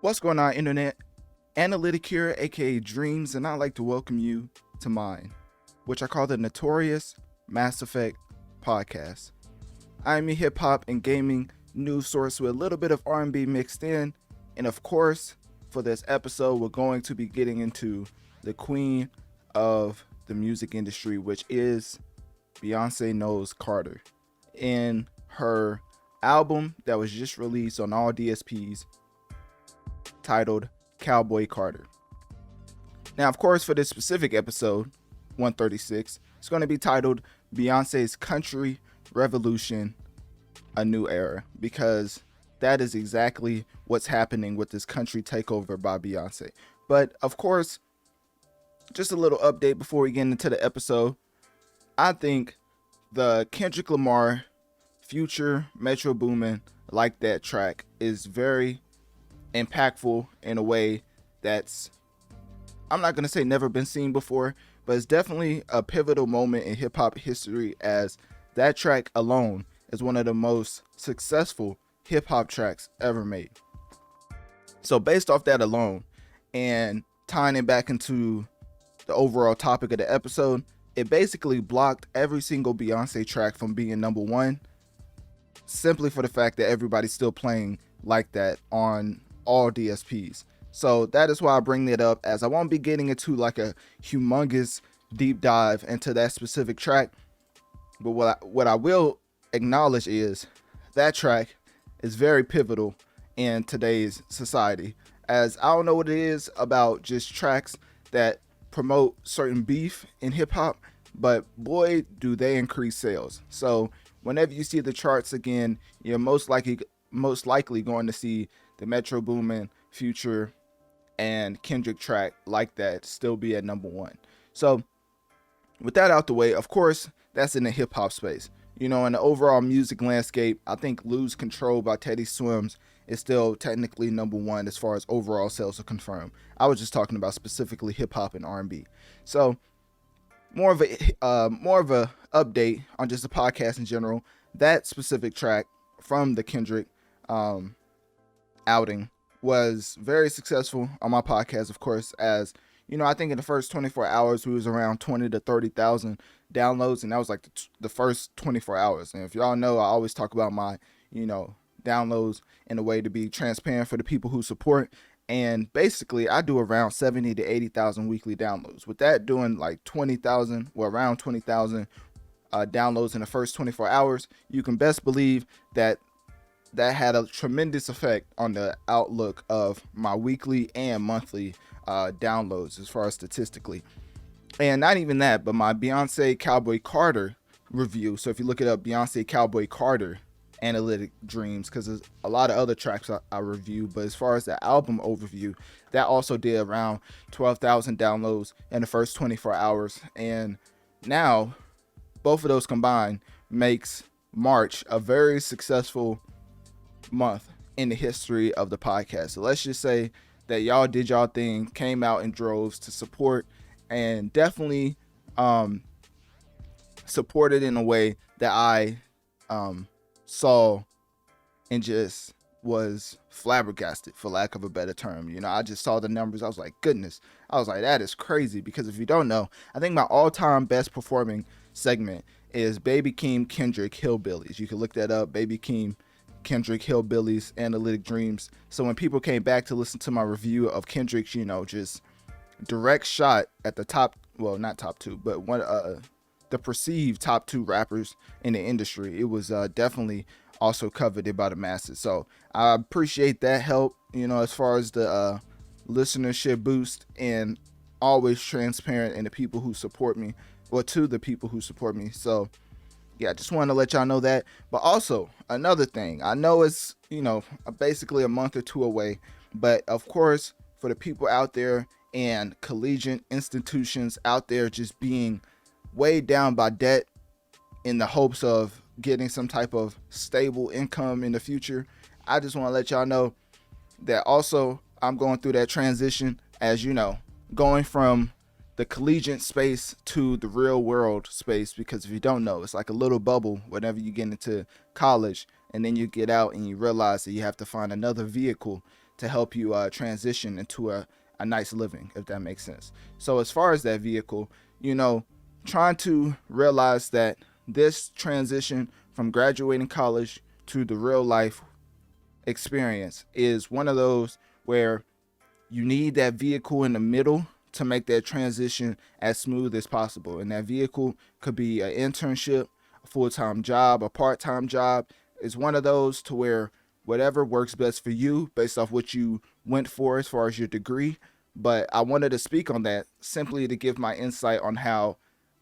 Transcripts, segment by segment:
What's going on, internet? Analytic here, aka Dreamz, and I'd like to welcome you to mine, which I call the Notorious Mass Effect podcast. I'm a hip hop and gaming news source with a little bit of R&B mixed in, and of course, for this episode, we're going to be getting into the queen of the music industry, which is Beyonce Carter, in her album that was just released on all DSPs, titled COWBOY Carter. Now, of course, for this specific episode, 136, it's going to be titled Beyonce's Country Revolution, A New Era, because that is exactly what's happening with this country takeover by Beyonce. But, of course, just a little update before we get into the episode. I think the Kendrick Lamar Future Metro Boomin' Like That track is very impactful in a way that's, I'm not going to say never been seen before, but it's definitely a pivotal moment in hip hop history, as that track alone is one of the most successful hip hop tracks ever made. So based off that alone, and tying it back into the overall topic of the episode, it basically blocked every single Beyonce track from being number one, simply for the fact that everybody's still playing Like That on all DSPs. So that is why I bring that up, as I won't be getting into like a humongous deep dive into that specific track. But what I will acknowledge is that track is very pivotal in today's society, as I don't know what it is about just tracks that promote certain beef in hip hop, but boy, do they increase sales. So whenever you see the charts again, you're most likely going to see the Metro Boomin, Future, and Kendrick track Like That still be at number one. So with that out the way, of course, that's in the hip hop space. In the overall music landscape, I think Lose Control by Teddy Swims is still technically number one as far as overall sales are confirmed. I was just talking about specifically hip hop and R&B. So more of a update on just the podcast in general. That specific track from the Kendrick outing was very successful on my podcast, of course, as I think in the first 24 hours we was around 20 to 30,000 downloads, and that was like the first 24 hours. And if y'all know, I always talk about my downloads in a way to be transparent for the people who support, and basically I do around 70 to 80,000 weekly downloads. With that doing like 20,000, well, around 20,000 downloads in the first 24 hours, you can best believe that had a tremendous effect on the outlook of my weekly and monthly downloads as far as statistically. And not even that, but my Beyonce COWBOY Carter review. So if you look it up, Beyonce COWBOY Carter Analytic Dreamz, because there's a lot of other tracks I review, but as far as the album overview, that also did around 12,000 downloads in the first 24 hours. And now both of those combined makes March a very successful month in the history of the podcast. So let's just say that y'all did y'all thing, came out in droves to support, and definitely supported in a way that I saw and just was flabbergasted, for lack of a better term. I just saw the numbers. I was like, goodness. I was like, that is crazy, because if you don't know, I think my all-time best performing segment is Baby Keem Kendrick Hillbillies. You can look that up, Baby Keem Kendrick Hillbillies Analytic Dreamz. So when people came back to listen to my review of Kendrick's, just direct shot at the top, well, not top two, but one the perceived top two rappers in the industry, it was definitely also coveted by the masses. So I appreciate that help, as far as the listenership boost, and always transparent in the people who support me, or to the people who support me. So yeah, just wanted to let y'all know that. But also, another thing, I know it's, basically a month or two away, but of course, for the people out there and collegiate institutions out there just being weighed down by debt in the hopes of getting some type of stable income in the future, I just want to let y'all know that also I'm going through that transition, as going from the collegiate space to the real world space, because if you don't know, it's like a little bubble whenever you get into college, and then you get out and you realize that you have to find another vehicle to help you transition into a nice living, if that makes sense. So as far as that vehicle, trying to realize that this transition from graduating college to the real life experience is one of those where you need that vehicle in the middle to make that transition as smooth as possible. And that vehicle could be an internship, a full-time job, a part-time job. It's one of those to where whatever works best for you based off what you went for as far as your degree. But I wanted to speak on that simply to give my insight on how,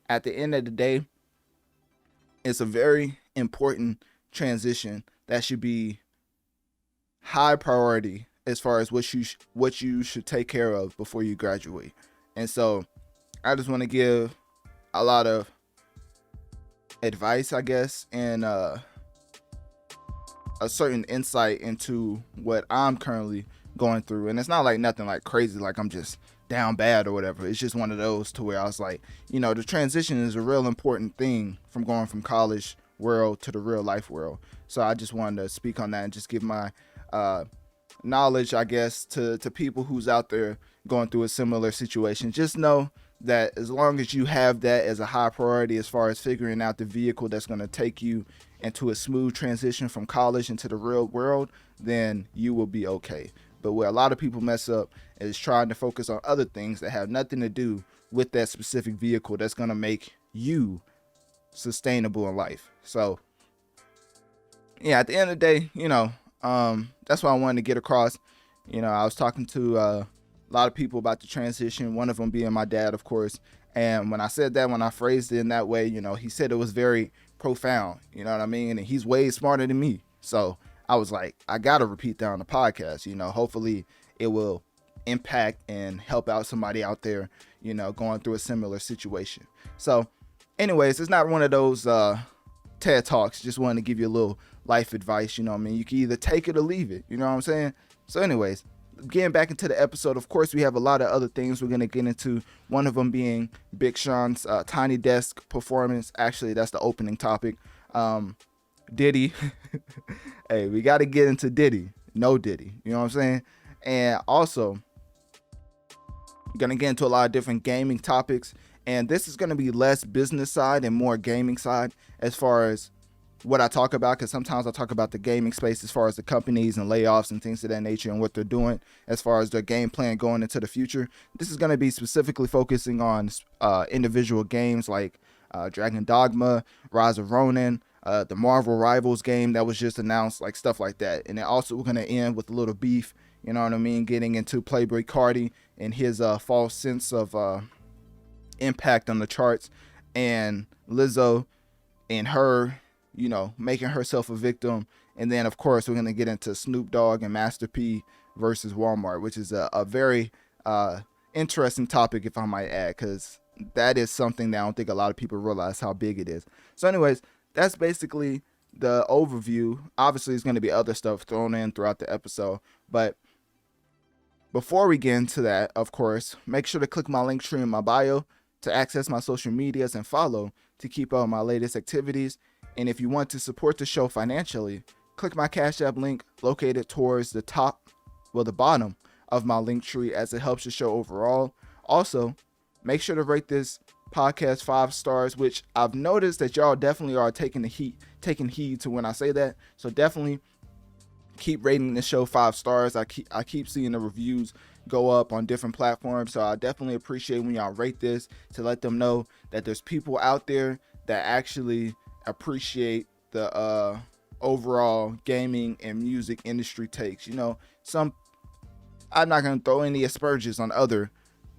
at the end of the day, it's a very important transition that should be high priority as far as what you should take care of before you graduate. And so I just want to give a lot of advice, I guess, and a certain insight into what I'm currently going through. And it's not like nothing like crazy, like I'm just down bad or whatever. It's just one of those to where I was like, the transition is a real important thing from going from college world to the real life world. So I just wanted to speak on that and just give my knowledge, I guess, to people who's out there going through a similar situation. Just know that as long as you have that as a high priority as far as figuring out the vehicle that's going to take you into a smooth transition from college into the real world, then you will be okay. But where a lot of people mess up is trying to focus on other things that have nothing to do with that specific vehicle that's going to make you sustainable in life. So yeah, at the end of the day, that's what I wanted to get across. I was talking to a lot of people about the transition, one of them being my dad, of course. And when I said that, when I phrased it in that way, he said it was very profound, you know what I mean? And he's way smarter than me. So I was like, I got to repeat that on the podcast, hopefully it will impact and help out somebody out there, going through a similar situation. So anyways, it's not one of those TED Talks. Just wanted to give you a little life advice, you can either take it or leave it, you know what I'm saying? So anyways, getting back into the episode, of course, we have a lot of other things we're going to get into. One of them being Big Sean's Tiny Desk performance. Actually, that's the opening topic. Diddy. Hey, we got to get into Diddy. No Diddy. You know what I'm saying? And also, going to get into a lot of different gaming topics. And this is going to be less business side and more gaming side as far as what I talk about, because sometimes I talk about the gaming space as far as the companies and layoffs and things of that nature and what they're doing as far as their game plan going into the future. This is going to be specifically focusing on individual games like Dragon Dogma, Rise of Ronin, the Marvel Rivals game that was just announced, like stuff like that. And then also we're going to end with a little beef, you know what I mean, getting into Playboi Carti and his false sense of impact on the charts, and Lizzo and her, making herself a victim. And then, of course, we're going to get into Snoop Dogg and Master P versus Walmart, which is a very interesting topic, if I might add, because that is something that I don't think a lot of people realize how big it is. So anyways, that's basically the overview. Obviously, there's going to be other stuff thrown in throughout the episode. But before we get into that, of course, make sure to click my link tree in my bio to access my social medias and follow to keep up my latest activities. And if you want to support the show financially, click my Cash App link located towards the bottom of my link tree, as it helps the show overall. Also, make sure to rate this podcast 5 stars, which I've noticed that y'all definitely are taking heed to when I say that. So definitely keep rating the show 5 stars. I keep seeing the reviews go up on different platforms, so I definitely appreciate when y'all rate this to let them know that there's people out there that actually appreciate the overall gaming and music industry takes. I'm not gonna throw any aspersions on other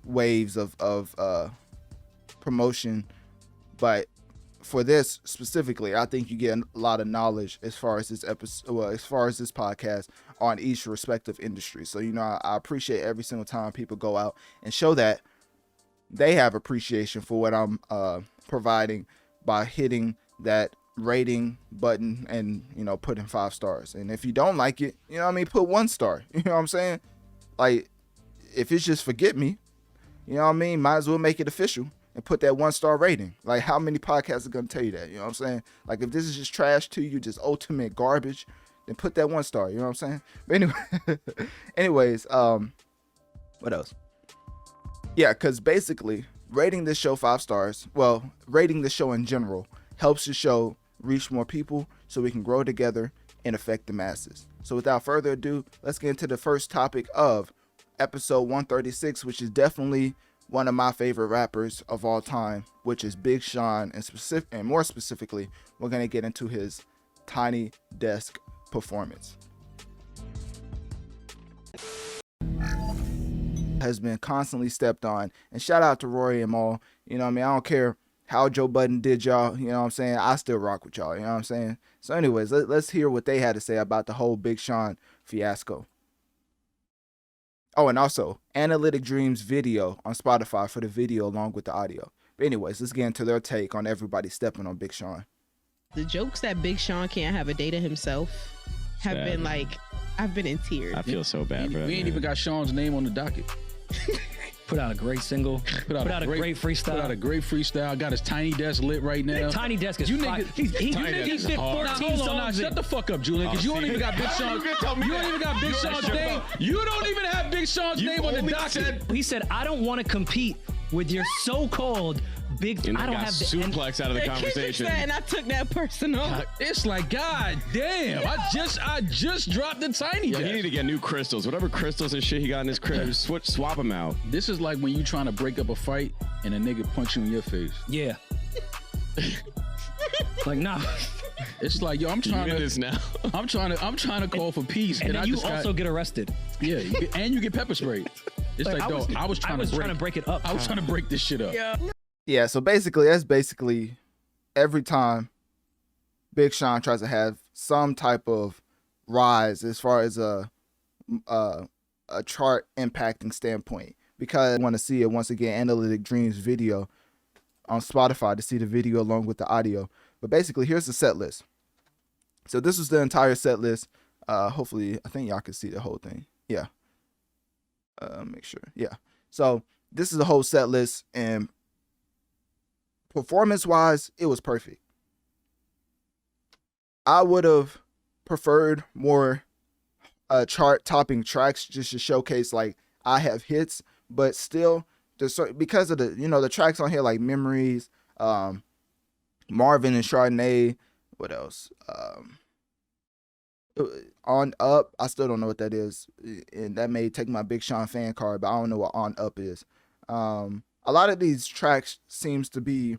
waves of promotion, but for this specifically, I think you get a lot of knowledge as far as this episode, as far as this podcast on each respective industry. So I appreciate every single time people go out and show that they have appreciation for what I'm providing by hitting that rating button and putting 5 stars. And if you don't like it, put 1 star. You know what I'm saying? Like, if it's just forget me, might as well make it official and put that 1 star rating. Like, how many podcasts are gonna tell you that? You know what I'm saying? Like, if this is just trash to you, just ultimate garbage, then put that 1 star. You know what I'm saying? But anyway, anyways, what else? Yeah, because basically rating this show 5 stars, well, rating the show in general helps the show reach more people so we can grow together and affect the masses. So without further ado, let's get into the first topic of episode 136, which is definitely one of my favorite rappers of all time, which is Big Sean, and more specifically, we're going to get into his Tiny Desk performance. Has been constantly stepped on, and shout out to Rory and Maul. You know what I mean? I don't care how Joe Budden did y'all, you know what I'm saying? I still rock with y'all, you know what I'm saying? So anyways, let's hear what they had to say about the whole Big Sean fiasco. Oh, and also, Analytic Dreamz video on Spotify for the video along with the audio. But anyways, let's get into their take on everybody stepping on Big Sean. The jokes that Big Sean can't have a day to himself have been like, I've been in tears. I feel so bad for that. We ain't even got Sean's name on the docket. Put out a great single. Put out a great freestyle. Put out a great freestyle. Got his Tiny Desk lit right now. Tiny Desk is fire. He did 14 songs. Shut the fuck up, Julian, because you don't even got Big Sean's. You don't even got Big Sean's name. You don't even have Big Sean's name on the docket. He said, "I don't want to compete with your so-called big." And I don't got have the suplex out of the conversation. And I took that personal. It's like, god damn! I just dropped the Tiny Yo, Desk. he need to get new crystals. Whatever crystals and shit he got in his crib, swap them out. This is like when you trying to break up a fight and a nigga punch you in your face. Yeah. Like, nah. It's like, yo, I'm trying to this now. I'm trying to call for peace, And then I you just also get arrested. yeah, you get pepper sprayed. It's like, I was trying to break it up. I was trying to break this shit up. Yeah, so basically, that's basically every time Big Sean tries to have some type of rise as far as a chart impacting standpoint, because I want to see it once again, Analytic Dreamz video on Spotify to see the video along with the audio. But basically, here's the set list. So this is the entire set list. Hopefully, I think y'all can see the whole thing. Yeah. Make sure. Yeah. So this is the whole set list, and performance-wise, it was perfect. I would have preferred more chart-topping tracks just to showcase like I have hits, but still, because of the tracks on here like Memories, Marvin and Chardonnay, what else? On Up, I still don't know what that is, and that may take my Big Sean fan card, but I don't know what On Up is. A lot of these tracks seems to be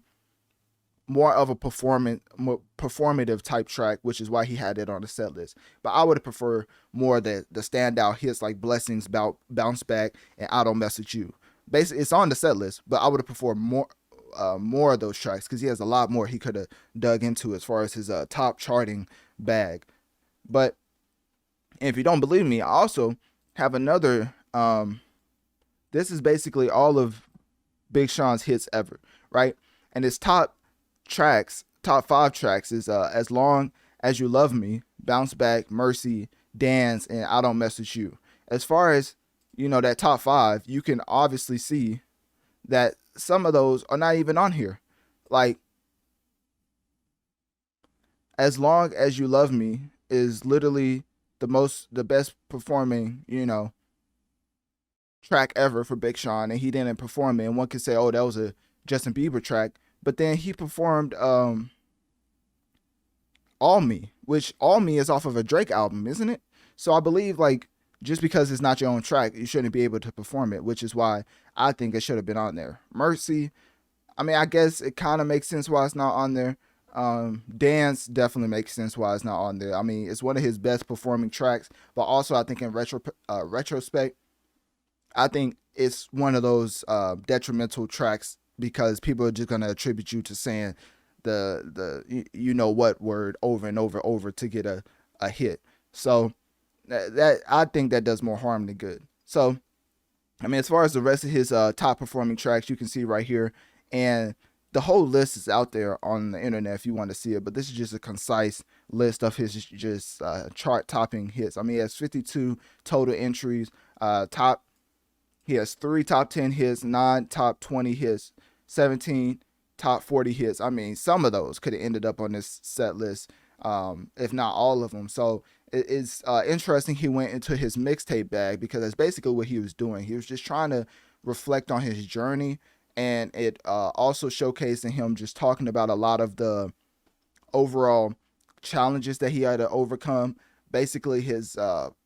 more of a performative type track, which is why he had it on the set list. But I would have preferred more of the standout hits like Blessings, Bounce Back, and I Don't Mess With You. Basically, it's on the set list, but I would have preferred more of those tracks because he has a lot more he could have dug into as far as his top charting bag. But if you don't believe me, I also have another. This is basically all of Big Sean's hits ever, right? And his top 5 tracks is As Long As You Love Me, Bounce Back, Mercy, Dance, and I Don't Mess With You. As far as, that top 5, you can obviously see that some of those are not even on here. Like, As Long As You Love Me is literally the best performing, track ever for Big Sean, and he didn't perform it. And one could say, oh, that was a Justin Bieber track, but then he performed All Me, which All Me is off of a Drake album, isn't it? So I believe like just because it's not your own track, you shouldn't be able to perform it, which is why I think it should have been on there. Mercy, I mean, I guess it kind of makes sense why it's not on there. Dance definitely makes sense why it's not on there. I mean, it's one of his best performing tracks, but also I think in retrospect, I think it's one of those detrimental tracks because people are just gonna attribute you to saying the what word over and over to get a hit. So that I think that does more harm than good. So I mean, as far as the rest of his top performing tracks, you can see right here, and the whole list is out there on the internet if you want to see it, but this is just a concise list of his just chart topping hits. I mean, he has 52 total entries. He has 3 top 10 hits, 9 top 20 hits, 17 top 40 hits. I mean, some of those could have ended up on this set list. if not all of them. So it's interesting he went into his mixtape bag, because that's basically what he was doing. He was just trying to reflect on his journey, and it also showcasing him just talking about a lot of the overall challenges that he had to overcome. Basically, his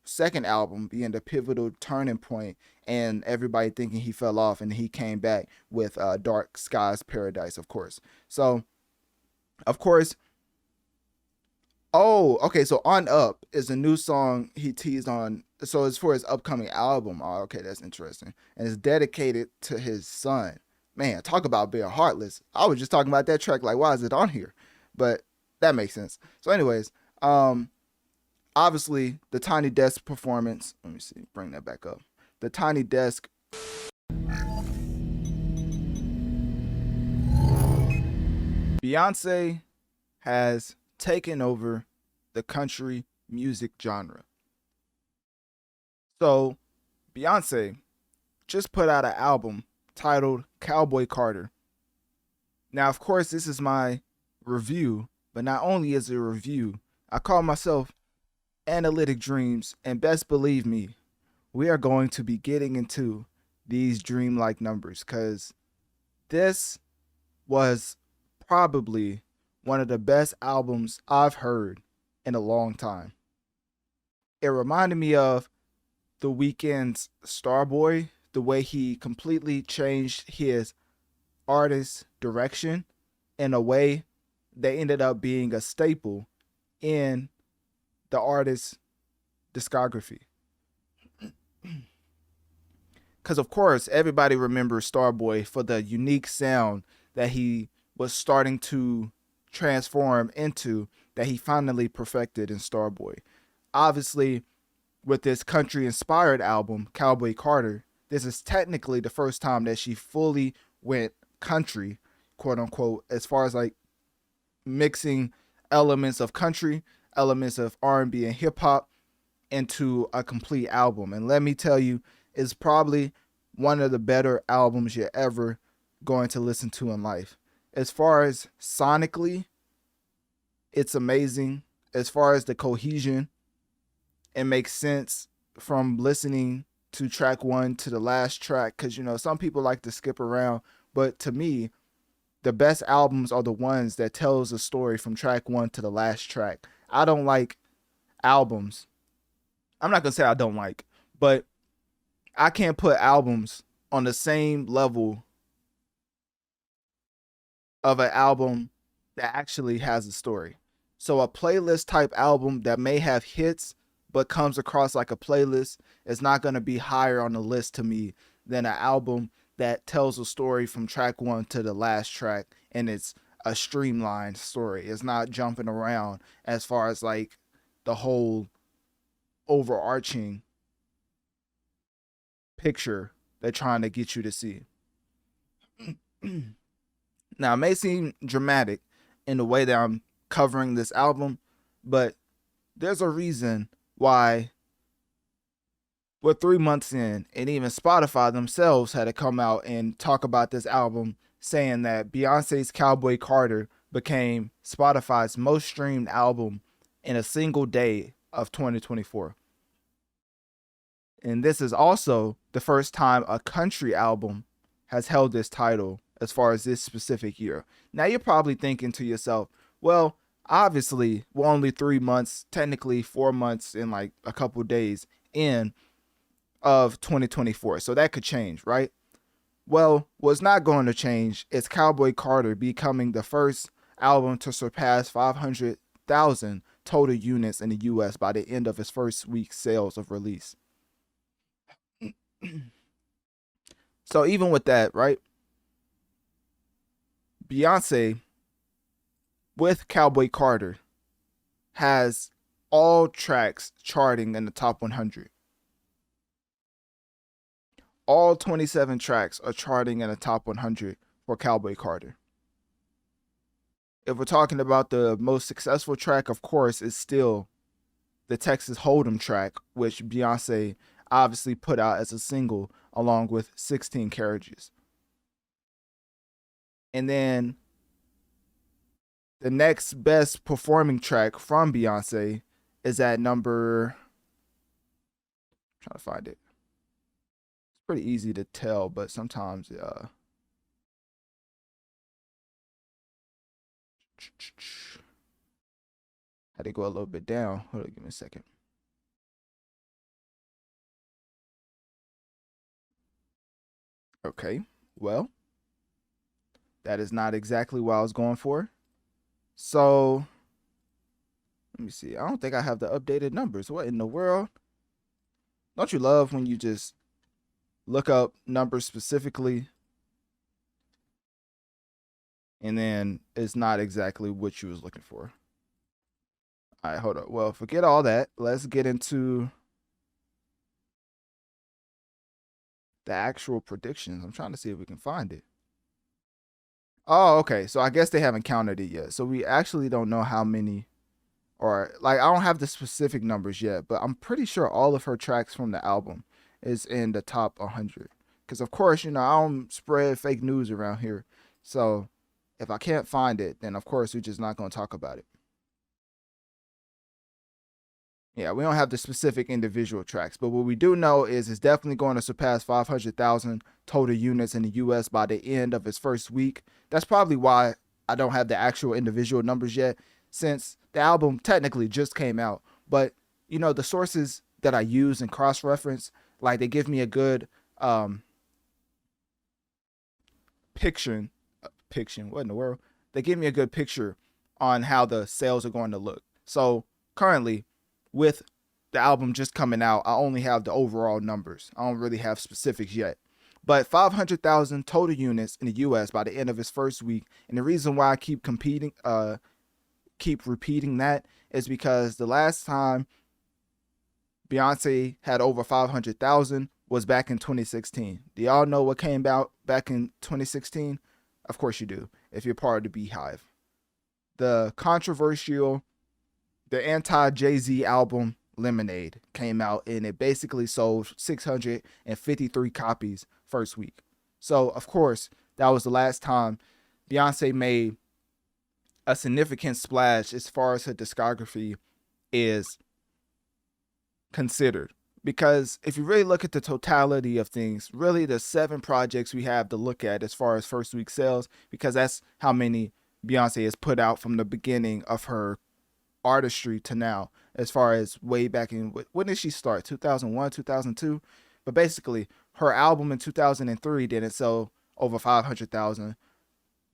second album being the pivotal turning point, and everybody thinking he fell off, and he came back with Dark Skies Paradise, of course. So, of course, oh, okay, so On Up is a new song he teased on. So it's for his upcoming album. Oh, okay, that's interesting. And it's dedicated to his son. Man, talk about being heartless. I was just talking about that track, like, why is it on here? But that makes sense. So anyways, obviously the Tiny Desk performance, let me see, bring that back up. The Tiny Desk. Beyonce has taken over the country music genre. So Beyonce just put out an album titled Cowboy Carter. Now, of course, this is my review, but not only is it a review, I call myself Analytic Dreamz, and best believe me, we are going to be getting into these dreamlike numbers, because this was probably one of the best albums I've heard in a long time. It reminded me of The Weeknd's Starboy, the way he completely changed his artist direction in a way that ended up being a staple in the artist's discography. Because, of course, everybody remembers Starboy for the unique sound that he was starting to transform into, that he finally perfected in Starboy. Obviously, with this country-inspired album, Cowboy Carter, this is technically the first time that she fully went country, quote unquote, as far as like mixing elements of country, elements of R&B and hip hop into a complete album. And let me tell you, it's probably one of the better albums you're ever going to listen to in life. As far as sonically, it's amazing. As far as the cohesion, it makes sense from listening to track one to the last track, because, you know, some people like to skip around, but to me, the best albums are the ones that tells a story from track one to the last track. I don't like albums. I'm not gonna say I don't like, but I can't put albums on the same level of an album that actually has a story. So a playlist type album that may have hits but comes across like a playlist is not going to be higher on the list to me than an album that tells a story from track one to the last track, and it's a streamlined story. It's not jumping around as far as like the whole overarching picture they're trying to get you to see. Now, it may seem dramatic in the way that I'm covering this album, but there's a reason why we're 3 months in, and even Spotify themselves had to come out and talk about this album, saying that Beyonce's Cowboy Carter became Spotify's most streamed album in a single day of 2024. And this is also the first time a country album has held this title as far as this specific year. Now, you're probably thinking to yourself, well, obviously, we're only 3 months, technically 4 months and like a couple days in of 2024. So that could change, right? Well, what's not going to change is Cowboy Carter becoming the first album to surpass 500,000 total units in the US by the end of its first week's sales of release. So even with that, right? Beyonce with Cowboy Carter has all tracks charting in the top 100. All 27 tracks are charting in the top 100 for Cowboy Carter. If we're talking about the most successful track, of course, it's still the Texas Hold'em track, which Beyonce obviously put out as a single along with 16 Carriages. And then The next best performing track from Beyonce is at number. I'm trying to find it. It's pretty easy to tell, but sometimes had to go a little bit down. Hold on, give me a second. Okay, well, that is not exactly what I was going for. So, let me see. I don't think I have the updated numbers. What in the world? Don't you love when you just look up numbers specifically and then it's not exactly what you was looking for? All right, hold up. Well, forget all that. Let's get into the actual predictions. I'm trying to see if we can find it. Oh, okay. So I guess they haven't counted it yet. So we actually don't know how many, or like I don't have the specific numbers yet, but I'm pretty sure all of her tracks from the album is in the top 100. Because of course, I don't spread fake news around here. So if I can't find it, then of course we're just not going to talk about it. Yeah, we don't have the specific individual tracks, but what we do know is it's definitely going to surpass 500,000 total units in the US by the end of its first week. That's probably why I don't have the actual individual numbers yet, since the album technically just came out. But, the sources that I use and cross-reference, like they give me a good picture, what in the world? They give me a good picture on how the sales are going to look. So currently, with the album just coming out, I only have the overall numbers. I don't really have specifics yet. But 500,000 total units in the US by the end of its first week. And the reason why I keep repeating that is because the last time Beyonce had over 500,000 was back in 2016. Do y'all know what came out back in 2016? Of course you do, if you're part of the Beehive. The anti-Jay-Z album Lemonade came out, and it basically sold 653 copies first week. So of course that was the last time Beyonce made a significant splash as far as her discography is considered. Because if you really look at the totality of things, really the 7 projects we have to look at as far as first week sales, because that's how many Beyonce has put out from the beginning of her artistry to now, as far as way back in, when did she start? 2001, 2002? But basically, her album in 2003 didn't sell over 500,000,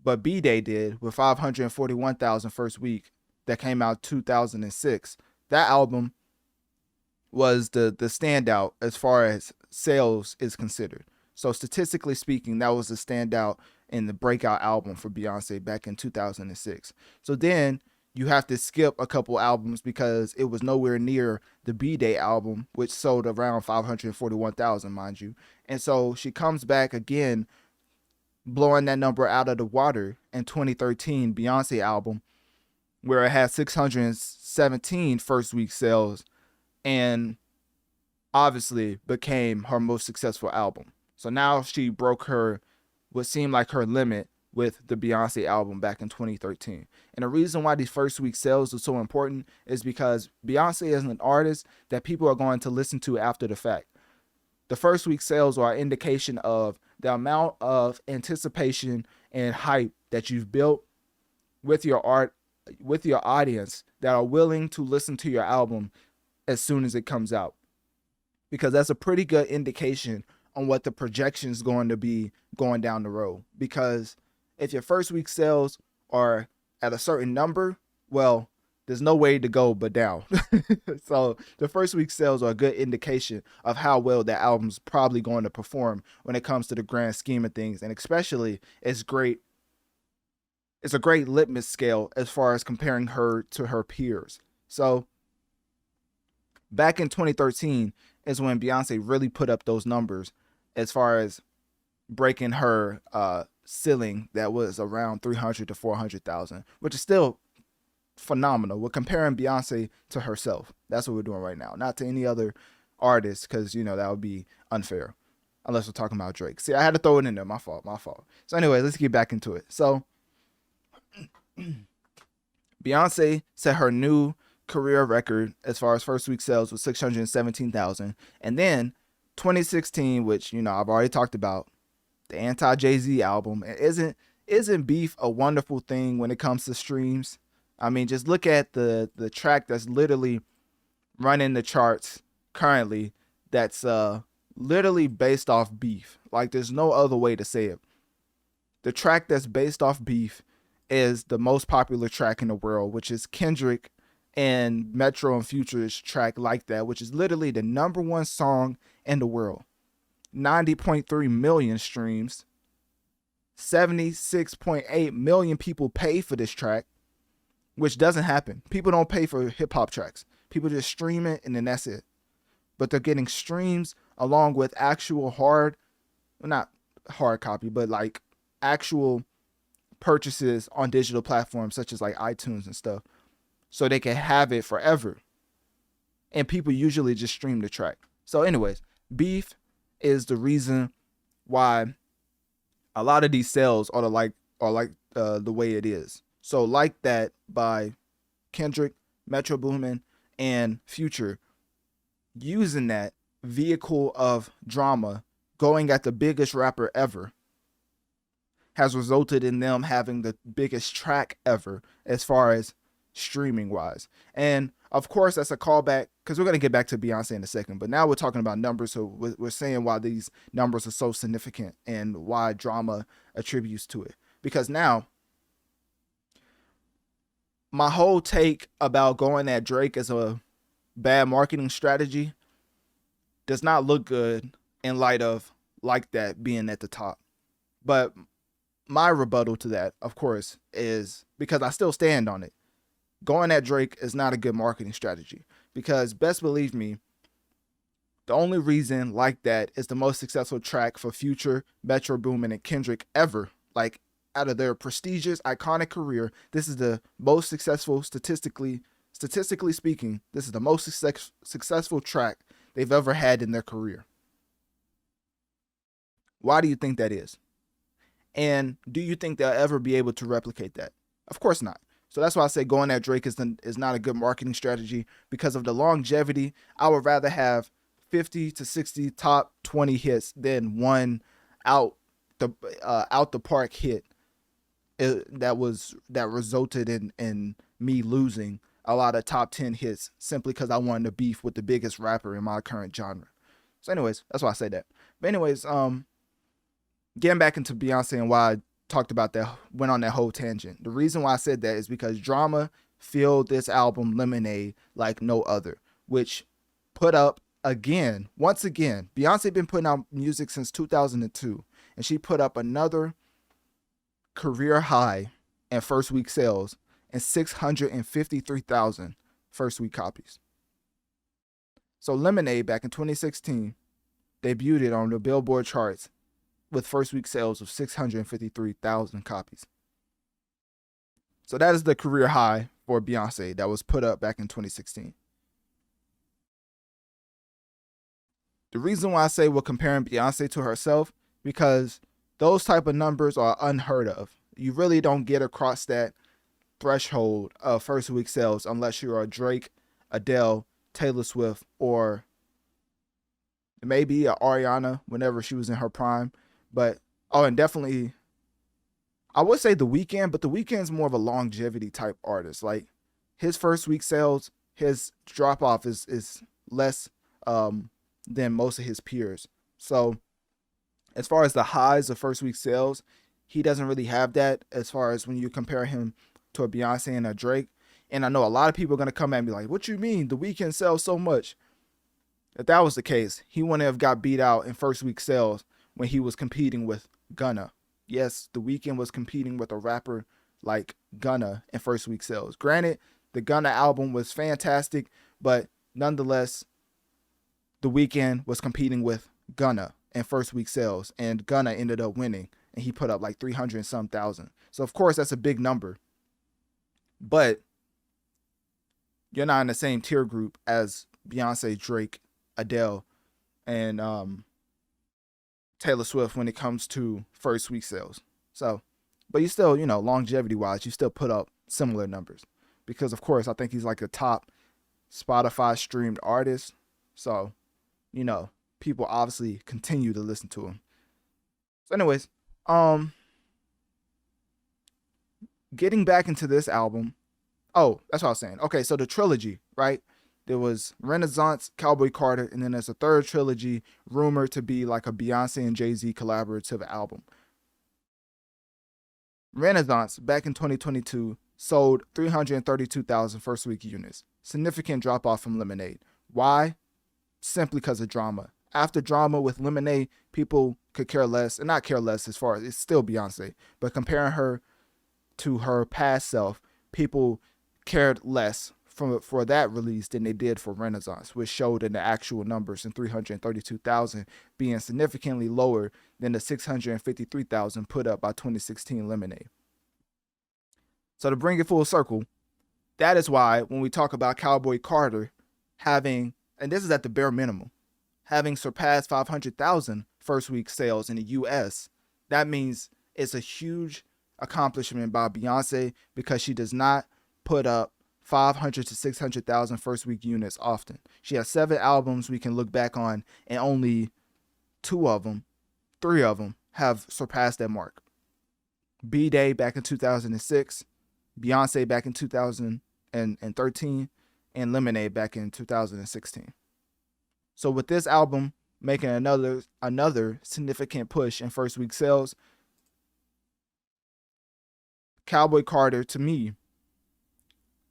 but B-Day did with 541,000 first week. That came out 2006. That album was the standout as far as sales is considered. So statistically speaking, that was the standout in the breakout album for Beyonce back in 2006. So then you have to skip a couple albums because it was nowhere near the B-Day album, which sold around 541,000, mind you. And so she comes back again, blowing that number out of the water in 2013 Beyonce album, where it had 617 first week sales, and obviously became her most successful album. So now she broke what seemed like her limit with the Beyonce album back in 2013. And the reason why these first week sales are so important is because Beyonce is an artist that people are going to listen to after the fact. The first week sales are an indication of the amount of anticipation and hype that you've built with your art, with your audience, that are willing to listen to your album as soon as it comes out. Because that's a pretty good indication on what the projection is going to be going down the road. Because if your first week sales are at a certain number, well, there's no way to go but down. So the first week sales are a good indication of how well that album's probably going to perform when it comes to the grand scheme of things. And especially, it's a great litmus scale as far as comparing her to her peers. So back in 2013 is when Beyonce really put up those numbers as far as breaking her ceiling that was around 300 to 400,000, which is still phenomenal. We're comparing Beyonce to herself. That's what we're doing right now, not to any other artist, because that would be unfair unless we're talking about Drake. See, I had to throw it in there. My fault. So anyway, let's get back into it. So Beyonce set her new career record as far as first week sales was 617,000. And then 2016, which, you know, I've already talked about, the anti-Jay-Z album. Isn't Beef a wonderful thing when it comes to streams? I mean, just look at the track that's literally running the charts currently, that's literally based off Beef. Like, there's no other way to say it. The track that's based off Beef is the most popular track in the world, which is Kendrick and Metro and Future's track Like That, which is literally the #1 song in the world. 90.3 million streams. 76.8 million people pay for this track, which doesn't happen. People don't pay for hip hop tracks. People just stream it and then that's it. But they're getting streams along with actual not hard copy, but like actual purchases on digital platforms such as like iTunes and stuff, so they can have it forever. And people usually just stream the track. So anyways, Beef is the reason why a lot of these sales are like the way it is. So Like That by Kendrick, Metro Boomin, and Future, using that vehicle of drama, going at the biggest rapper ever, has resulted in them having the biggest track ever as far as streaming wise. And of course, that's a callback, because we're going to get back to Beyonce in a second, but now we're talking about numbers. So we're saying why these numbers are so significant and why drama attributes to it. Because now, my whole take about going at Drake as a bad marketing strategy does not look good in light of Like That being at the top. But my rebuttal to that, of course, is because I still stand on it. Going at Drake is not a good marketing strategy, because best believe me, the only reason Like That is the most successful track for Future, Metro Boomin, and Kendrick ever, like out of their prestigious, iconic career, this is the most successful, statistically speaking, this is the most successful track they've ever had in their career. Why do you think that is? And do you think they'll ever be able to replicate that? Of course not. So that's why I say going at Drake is not a good marketing strategy, because of the longevity. I would rather have 50 to 60 top 20 hits than one out the park hit that resulted in me losing a lot of top 10 hits simply because I wanted to beef with the biggest rapper in my current genre. So anyways, that's why I say that. But anyways, getting back into Beyonce and why I talked about that, went on that whole tangent. The reason why I said that is because drama filled this album Lemonade like no other, which put up once again, Beyonce been putting out music since 2002, and she put up another career high in first week sales and 653,000 first week copies. So Lemonade back in 2016 debuted on the Billboard charts with first week sales of 653,000 copies. So that is the career high for Beyonce that was put up back in 2016. The reason why I say we're comparing Beyonce to herself, because those type of numbers are unheard of. You really don't get across that threshold of first week sales unless you're a Drake, Adele, Taylor Swift, or maybe a Ariana whenever she was in her prime. But, and definitely, I would say The Weeknd, but The Weeknd's more of a longevity type artist. Like, his first week sales, his drop off is less than most of his peers. So, as far as the highs of first week sales, he doesn't really have that as far as when you compare him to a Beyonce and a Drake. And I know a lot of people are going to come at me like, what you mean? The Weeknd sells so much. If that was the case, he wouldn't have got beat out in first week sales when he was competing with Gunna. Yes, The Weeknd was competing with a rapper like Gunna in first week sales. Granted, the Gunna album was fantastic, but nonetheless, The Weeknd was competing with Gunna in first week sales, and Gunna ended up winning, and he put up like 300 and some thousand. So of course that's a big number, but you're not in the same tier group as Beyonce, Drake, Adele, and Taylor Swift when it comes to first week sales. So, but you still, longevity wise, you still put up similar numbers. because, of course, I think he's like a top Spotify streamed artist. So, you know, people obviously continue to listen to him. So anyways, getting back into this album. Oh, that's what I was saying. Okay, so the trilogy, right? There was Renaissance, Cowboy Carter, and then there's a third trilogy rumored to be like a Beyonce and Jay-Z collaborative album. Renaissance, back in 2022, sold 332,000 first week units. Significant drop off from Lemonade. Why? Simply because of drama. After drama with Lemonade, people could care less, and not care less as far as it's still Beyonce, but comparing her to her past self, people cared less for that release than they did for Renaissance, which showed in the actual numbers in 332,000 being significantly lower than the 653,000 put up by 2016 Lemonade. So to bring it full circle, that is why when we talk about Cowboy Carter having, and this is at the bare minimum, having surpassed 500,000 first week sales in the US, that means it's a huge accomplishment by Beyonce because she does not put up 500 to 600,000 first week units often. She has 7 albums we can look back on, and only 3 of them have surpassed that mark. B-Day back in 2006, Beyonce back in 2013, and Lemonade back in 2016. So with this album making another significant push in first week sales, Cowboy Carter, to me,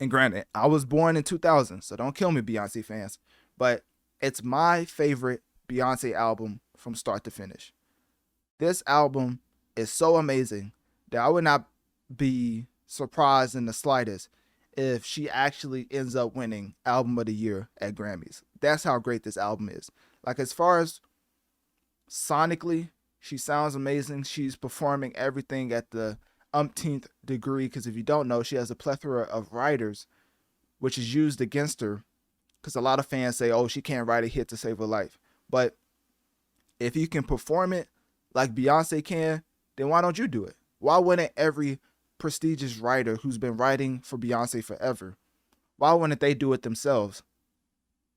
and granted, I was born in 2000, so don't kill me, Beyonce fans, but it's my favorite Beyonce album from start to finish. This album is so amazing that I would not be surprised in the slightest if she actually ends up winning Album of the Year at Grammys. That's how great this album is. Like, as far as sonically, she sounds amazing. She's performing everything at the umpteenth degree, because if you don't know, she has a plethora of writers, which is used against her, because a lot of fans say, oh, she can't write a hit to save her life. But if you can perform it like Beyonce can, then why don't you do it? Why wouldn't every prestigious writer who's been writing for Beyonce forever, why wouldn't they do it themselves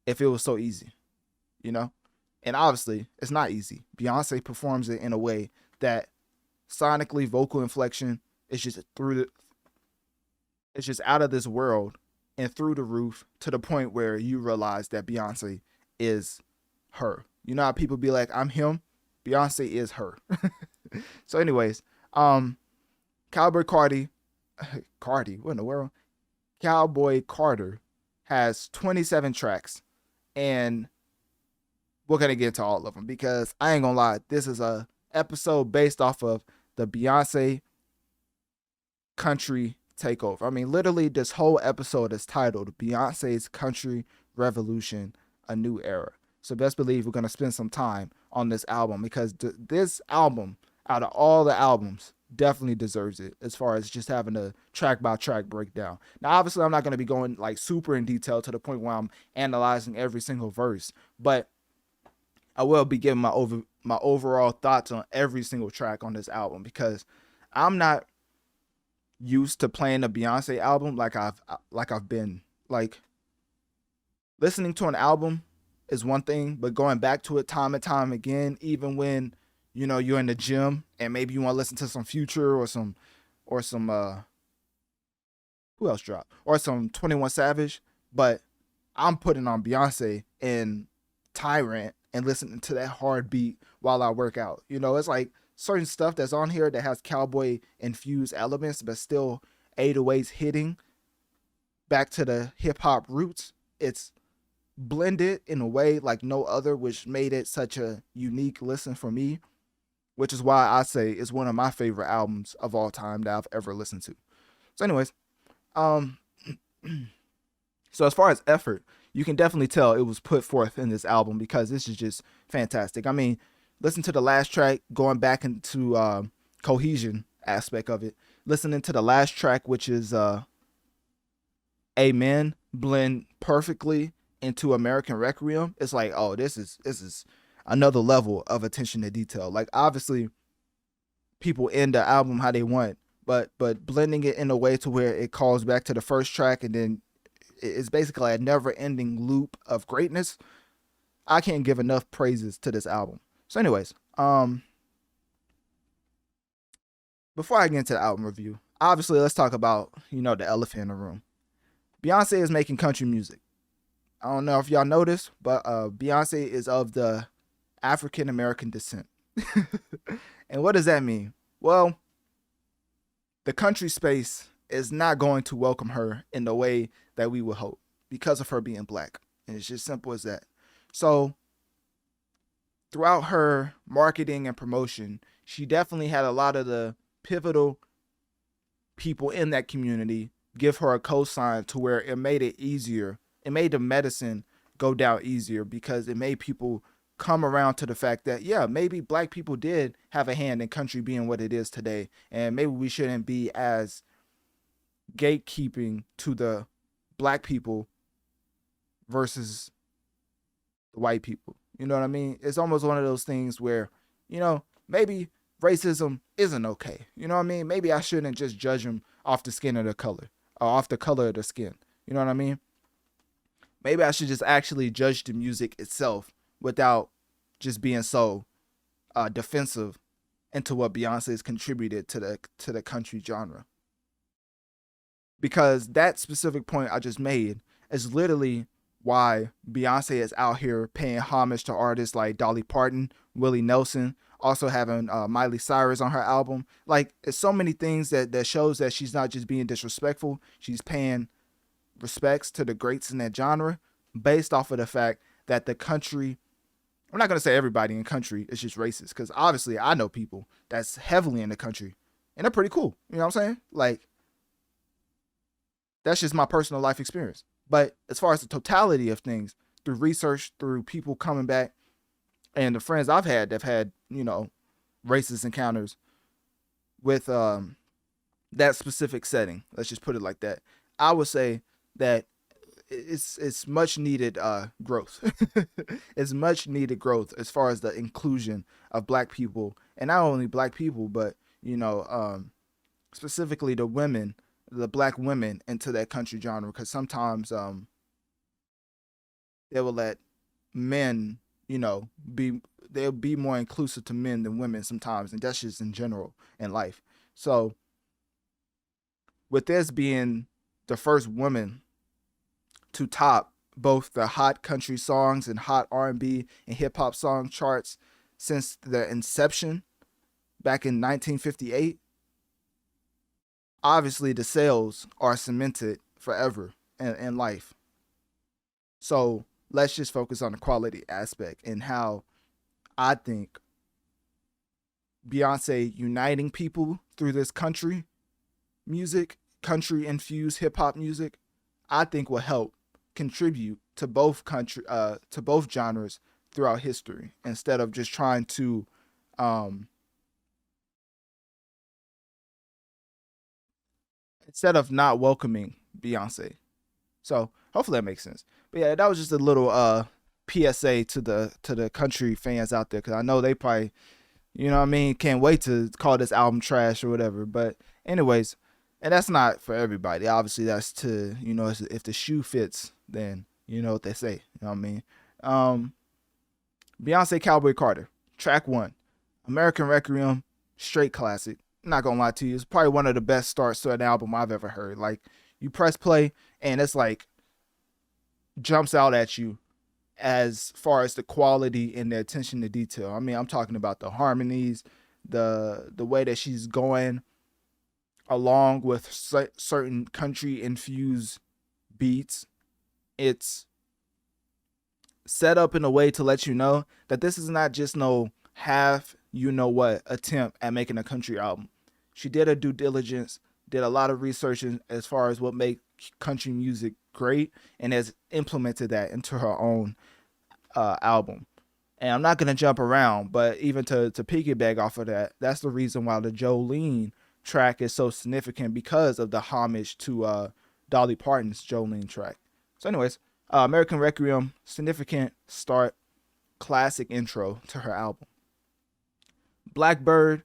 if it was so easy? You know? And obviously, it's not easy. Beyonce performs it in a way that sonically, vocal inflection is just it's just out of this world and through the roof, to the point where you realize that Beyonce is her. You know how people be like, I'm him? Beyonce is her. So anyways, Cowboy Carti, what in the world? Cowboy Carter has 27 tracks, and we're going to get into all of them because I ain't going to lie, this is a episode based off of the Beyonce country takeover. I mean, literally this whole episode is titled Beyonce's Country Revolution, A New Era. So best believe we're going to spend some time on this album, because this album, out of all the albums, definitely deserves it as far as just having a track by track breakdown. Now, obviously, I'm not going to be going like super in detail to the point where I'm analyzing every single verse, but I will be giving my overall thoughts on every single track on this album, because I'm not used to playing a Beyonce album like I've been. Like, listening to an album is one thing, but going back to it time and time again, even when, you know, you're in the gym and maybe you want to listen to some Future or some who else dropped? Or some 21 Savage, but I'm putting on Beyonce and Tyrant and listening to that hard beat while I work out. You know, it's like certain stuff that's on here that has cowboy infused elements, but still 808s hitting back to the hip hop roots. It's blended in a way like no other, which made it such a unique listen for me, which is why I say it's one of my favorite albums of all time that I've ever listened to. So anyways, so as far as effort, you can definitely tell it was put forth in this album, because this is just fantastic. I mean, listen to the last track, going back into cohesion aspect of it. Listening to the last track, which is Amen, blend perfectly into American Requiem. It's like, oh, this is another level of attention to detail. Like, obviously, people end the album how they want, but blending it in a way to where it calls back to the first track, and then it's basically a never-ending loop of greatness. I can't give enough praises to this album. So anyways, before I get into the album review, obviously let's talk about, the elephant in the room. Beyonce is making country music. I don't know if y'all noticed, but Beyonce is of the African American descent. And what does that mean? Well, the country space is not going to welcome her in the way that we would hope because of her being black. And it's just simple as that. So throughout her marketing and promotion, she definitely had a lot of the pivotal people in that community give her a cosign to where it made it easier. It made the medicine go down easier because it made people come around to the fact that, yeah, maybe black people did have a hand in country being what it is today. And maybe we shouldn't be as gatekeeping to the black people versus the white people. You know what I mean? It's almost one of those things where, maybe racism isn't okay. You know what I mean? Maybe I shouldn't just judge them off the skin of the color or off the color of the skin. You know what I mean? Maybe I should just actually judge the music itself without just being so defensive into what Beyonce has contributed to the country genre. Because that specific point I just made is literally why Beyonce is out here paying homage to artists like Dolly Parton, Willie Nelson, also having Miley Cyrus on her album. Like, it's so many things that shows that she's not just being disrespectful. She's paying respects to the greats in that genre based off of the fact that the country, I'm not going to say everybody in country is just racist, because obviously I know people that's heavily in the country and they're pretty cool. You know what I'm saying? Like, that's just my personal life experience. But as far as the totality of things, through research, through people coming back, and the friends I've had that've had, racist encounters with that specific setting, let's just put it like that, I would say that it's much needed growth. It's much needed growth as far as the inclusion of black people, and not only black people, but specifically the black women into that country genre, because sometimes they will let men, they'll be more inclusive to men than women sometimes, and that's just in general in life. So with this being the first woman to top both the hot country songs and hot R&B and hip hop song charts since the inception back in 1958, obviously the sales are cemented forever in life. So let's just focus on the quality aspect and how I think Beyonce uniting people through this country music, country infused hip hop music, I think will help contribute to both genres throughout history, instead of just trying to instead of not welcoming Beyonce. So hopefully that makes sense. But yeah, that was just a little PSA to the country fans out there, because I know they probably, can't wait to call this album trash or whatever. But anyways, and that's not for everybody. Obviously, that's to, if the shoe fits, then you know what they say. You know what I mean? Beyonce Cowboy Carter, track 1, American Requiem, straight classic. I'm not gonna lie to you, it's probably one of the best starts to an album I've ever heard. Like, you press play and it's like jumps out at you as far as the quality and the attention to detail. I mean, I'm talking about the harmonies, the way that she's going along with certain country infused beats. It's set up in a way to let you know that this is not just no half attempt at making a country album. She did her due diligence, did a lot of research as far as what makes country music great, and has implemented that into her own album. And I'm not going to jump around, but even to piggyback off of that, that's the reason why the Jolene track is so significant, because of the homage to Dolly Parton's Jolene track. So anyways, American Requiem, significant start, classic intro to her album. Blackbird,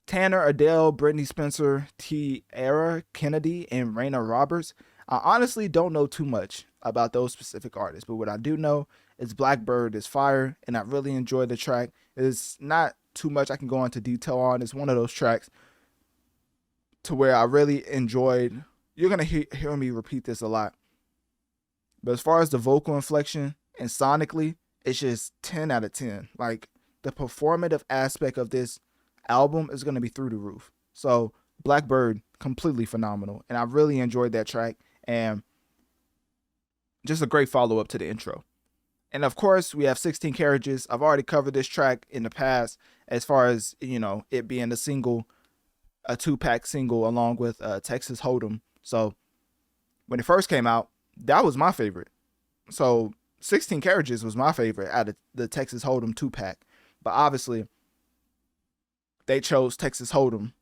Tanner, Adele, Brittany Spencer, Tierra Kennedy, and Raina Roberts. I honestly don't know too much about those specific artists, but what I do know is Blackbird is fire, and I really enjoyed the track. It's not too much I can go into detail on. It's one of those tracks to where I really enjoyed. You're going to hear me repeat this a lot. But as far as the vocal inflection and sonically, it's just 10 out of 10. Like, the performative aspect of this album is going to be through the roof. So Blackbird, completely phenomenal. And I really enjoyed that track. And just a great follow-up to the intro. And of course, we have 16 Carriages. I've already covered this track in the past as far as, it being a 2-pack single along with Texas Hold'em. So when it first came out, that was my favorite. So 16 Carriages was my favorite out of the Texas Hold'em 2-pack. But obviously, they chose Texas Hold'em,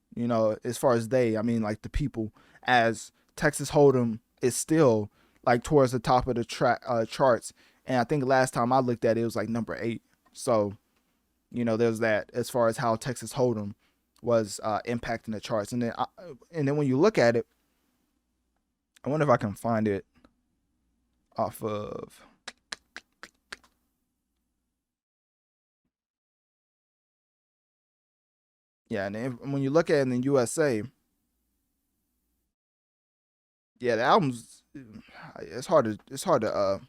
as far as I mean like the people, as Texas Hold'em is still like towards the top of the charts. And I think last time I looked at it, it was like number 8. So, there's that as far as how Texas Hold'em was impacting the charts. And then when you look at it, I wonder if I can find it off of. Yeah, and then when you look at it in the USA, yeah, the album's it's hard to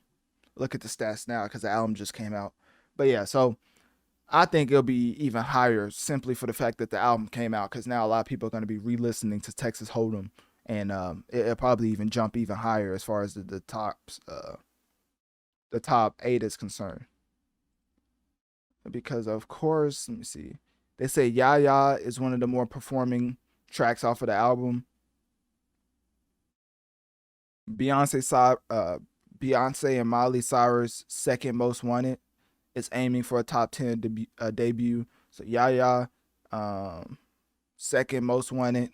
look at the stats now because the album just came out. But yeah, so I think it'll be even higher simply for the fact that the album came out, because now a lot of people are going to be re-listening to Texas Hold'em, and it'll probably even jump even higher as far as the top 8 is concerned. Because of course, let me see. They say Yaya is one of the more performing tracks off of the album. Beyonce and Miley Cyrus' second most wanted is aiming for a top 10 debut. So Yaya, second most wanted.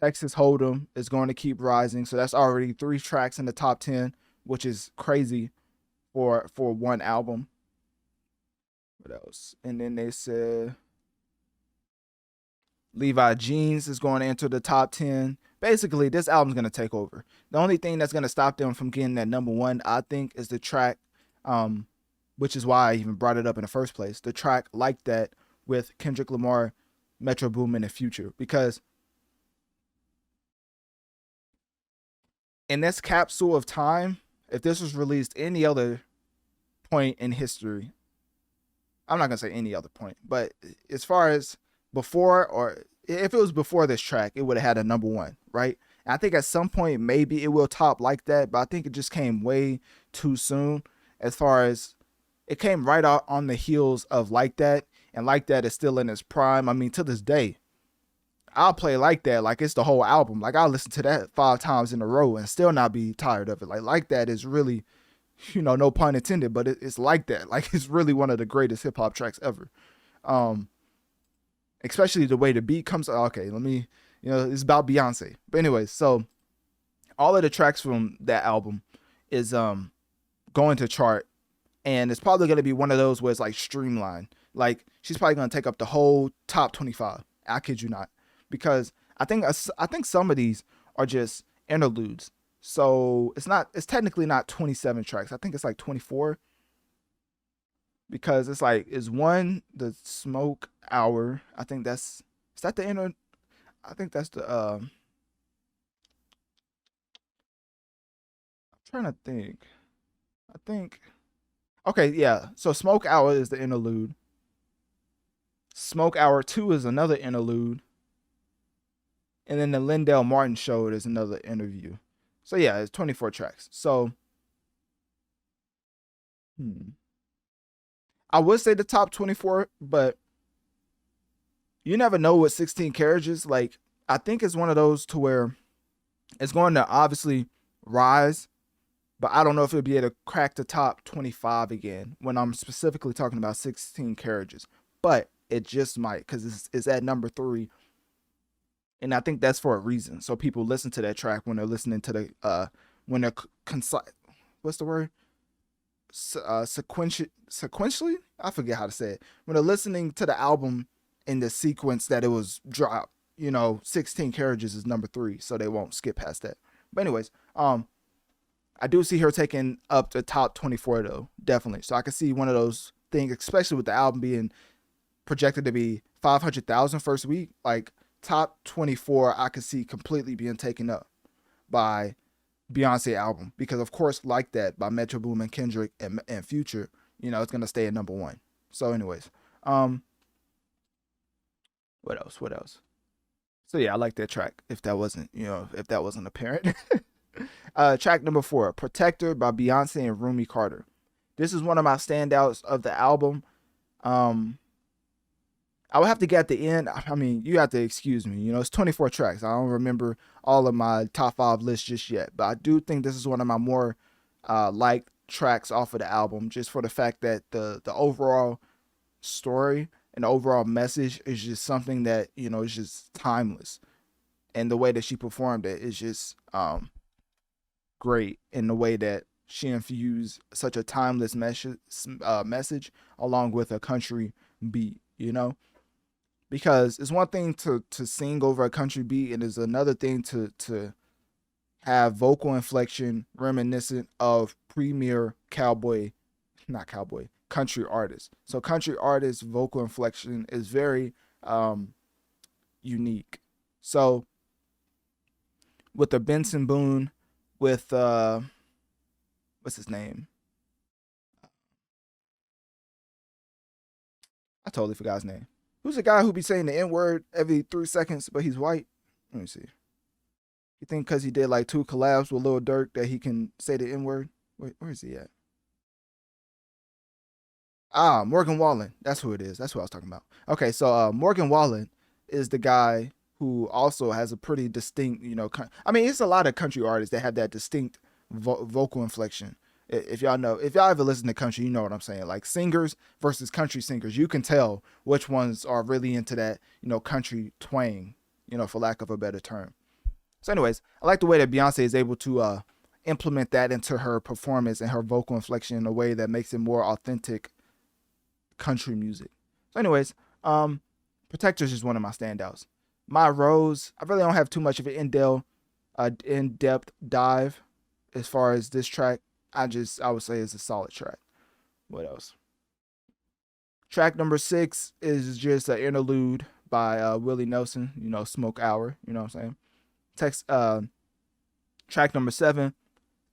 Texas Hold'em is going to keep rising. So that's already 3 tracks in the top 10, which is crazy for one album. What else? And then they said Levi Jeans is going to enter the top 10. Basically, this album's going to take over. The only thing that's going to stop them from getting that number 1, I think, is the track, which is why I even brought it up in the first place. The track Like That with Kendrick Lamar, Metro Boomin, and Future. Because in this capsule of time, if this was released any other point in history, I'm not going to say any other point, but as far as before, or if it was before this track, it would have had a number 1, right? And I think at some point, maybe it will top Like That, but I think it just came way too soon as far as it came right out on the heels of Like That, and Like That is still in its prime. I mean, to this day, I'll play Like That like it's the whole album. Like, I'll listen to that 5 times in a row and still not be tired of it. Like That is really, no pun intended, but it's Like That. Like, it's really one of the greatest hip hop tracks ever. Especially the way the beat comes. Okay, let me, it's about Beyonce. But anyways, so all of the tracks from that album is going to chart, and it's probably going to be one of those where it's like streamlined. Like, she's probably going to take up the whole top 25. I kid you not, because I think some of these are just interludes. So it's technically not 27 tracks. I think it's like 24. Because it's like, is one the Smoke Hour? I think is that the inner? I think that's the I'm trying to think. Okay, yeah. So Smoke Hour is the interlude. Smoke Hour 2 is another interlude. And then the Lindell Martin Show is another interview. So yeah, it's 24 tracks. So I would say the top 24, but you never know with 16 Carriages. Like, I think it's one of those to where it's going to obviously rise, but I don't know if it'll be able to crack the top 25 again when I'm specifically talking about 16 Carriages. But it just might, because it's at number 3. And I think that's for a reason. So people listen to that track when they're listening to the, when they're what's the word? Sequentially, I forget how to say it. When they're listening to the album in the sequence that it was dropped. 16 carriages is number 3, so they won't skip past that. But anyways, I do see her taking up the top 24 though, definitely. So I can see one of those things, especially with the album being projected to be 500,000 first week, like top 24, I could see completely being taken up by Beyonce album, because of course, like that, by Metro Boomin, Kendrick, and Future, it's gonna stay at number 1. So anyways, what else? So yeah, I like that track. If that wasn't apparent. Track number 4, Protector by Beyonce and Rumi Carter. This is one of my standouts of the album. I would have to get at the end. I mean, you have to excuse me. It's 24 tracks. I don't remember all of my top 5 lists just yet, but I do think this is one of my more liked tracks off of the album, just for the fact that the overall story and the overall message is just something that is just timeless, and the way that she performed it is just great, in the way that she infused such a timeless message along with a country beat, because it's one thing to sing over a country beat, and it's another thing to have vocal inflection reminiscent of premier country artists. So country artists' vocal inflection is very unique. So with the Benson Boone, with what's his name? I totally forgot his name. Who's the guy who be saying the N-word every 3 seconds, but he's white? Let me see. You think because he did like 2 collabs with Lil Durk that he can say the N-word? Wait, where is he at? Morgan Wallen. That's who it is. That's who I was talking about. Okay, so Morgan Wallen is the guy who also has a pretty distinct, it's a lot of country artists that have that distinct vocal inflection. If y'all ever listen to country, you know what I'm saying. Like singers versus country singers, you can tell which ones are really into that, country twang, for lack of a better term. So anyways, I like the way that Beyonce is able to implement that into her performance and her vocal inflection in a way that makes it more authentic country music. So anyways, Protector is just one of my standouts. My Rose, I really don't have too much of an in-depth dive as far as this track. I would say it's a solid track. What else? Track number 6 is just an interlude by Willie Nelson, Smoke Hour, you know what I'm saying? Track number 7,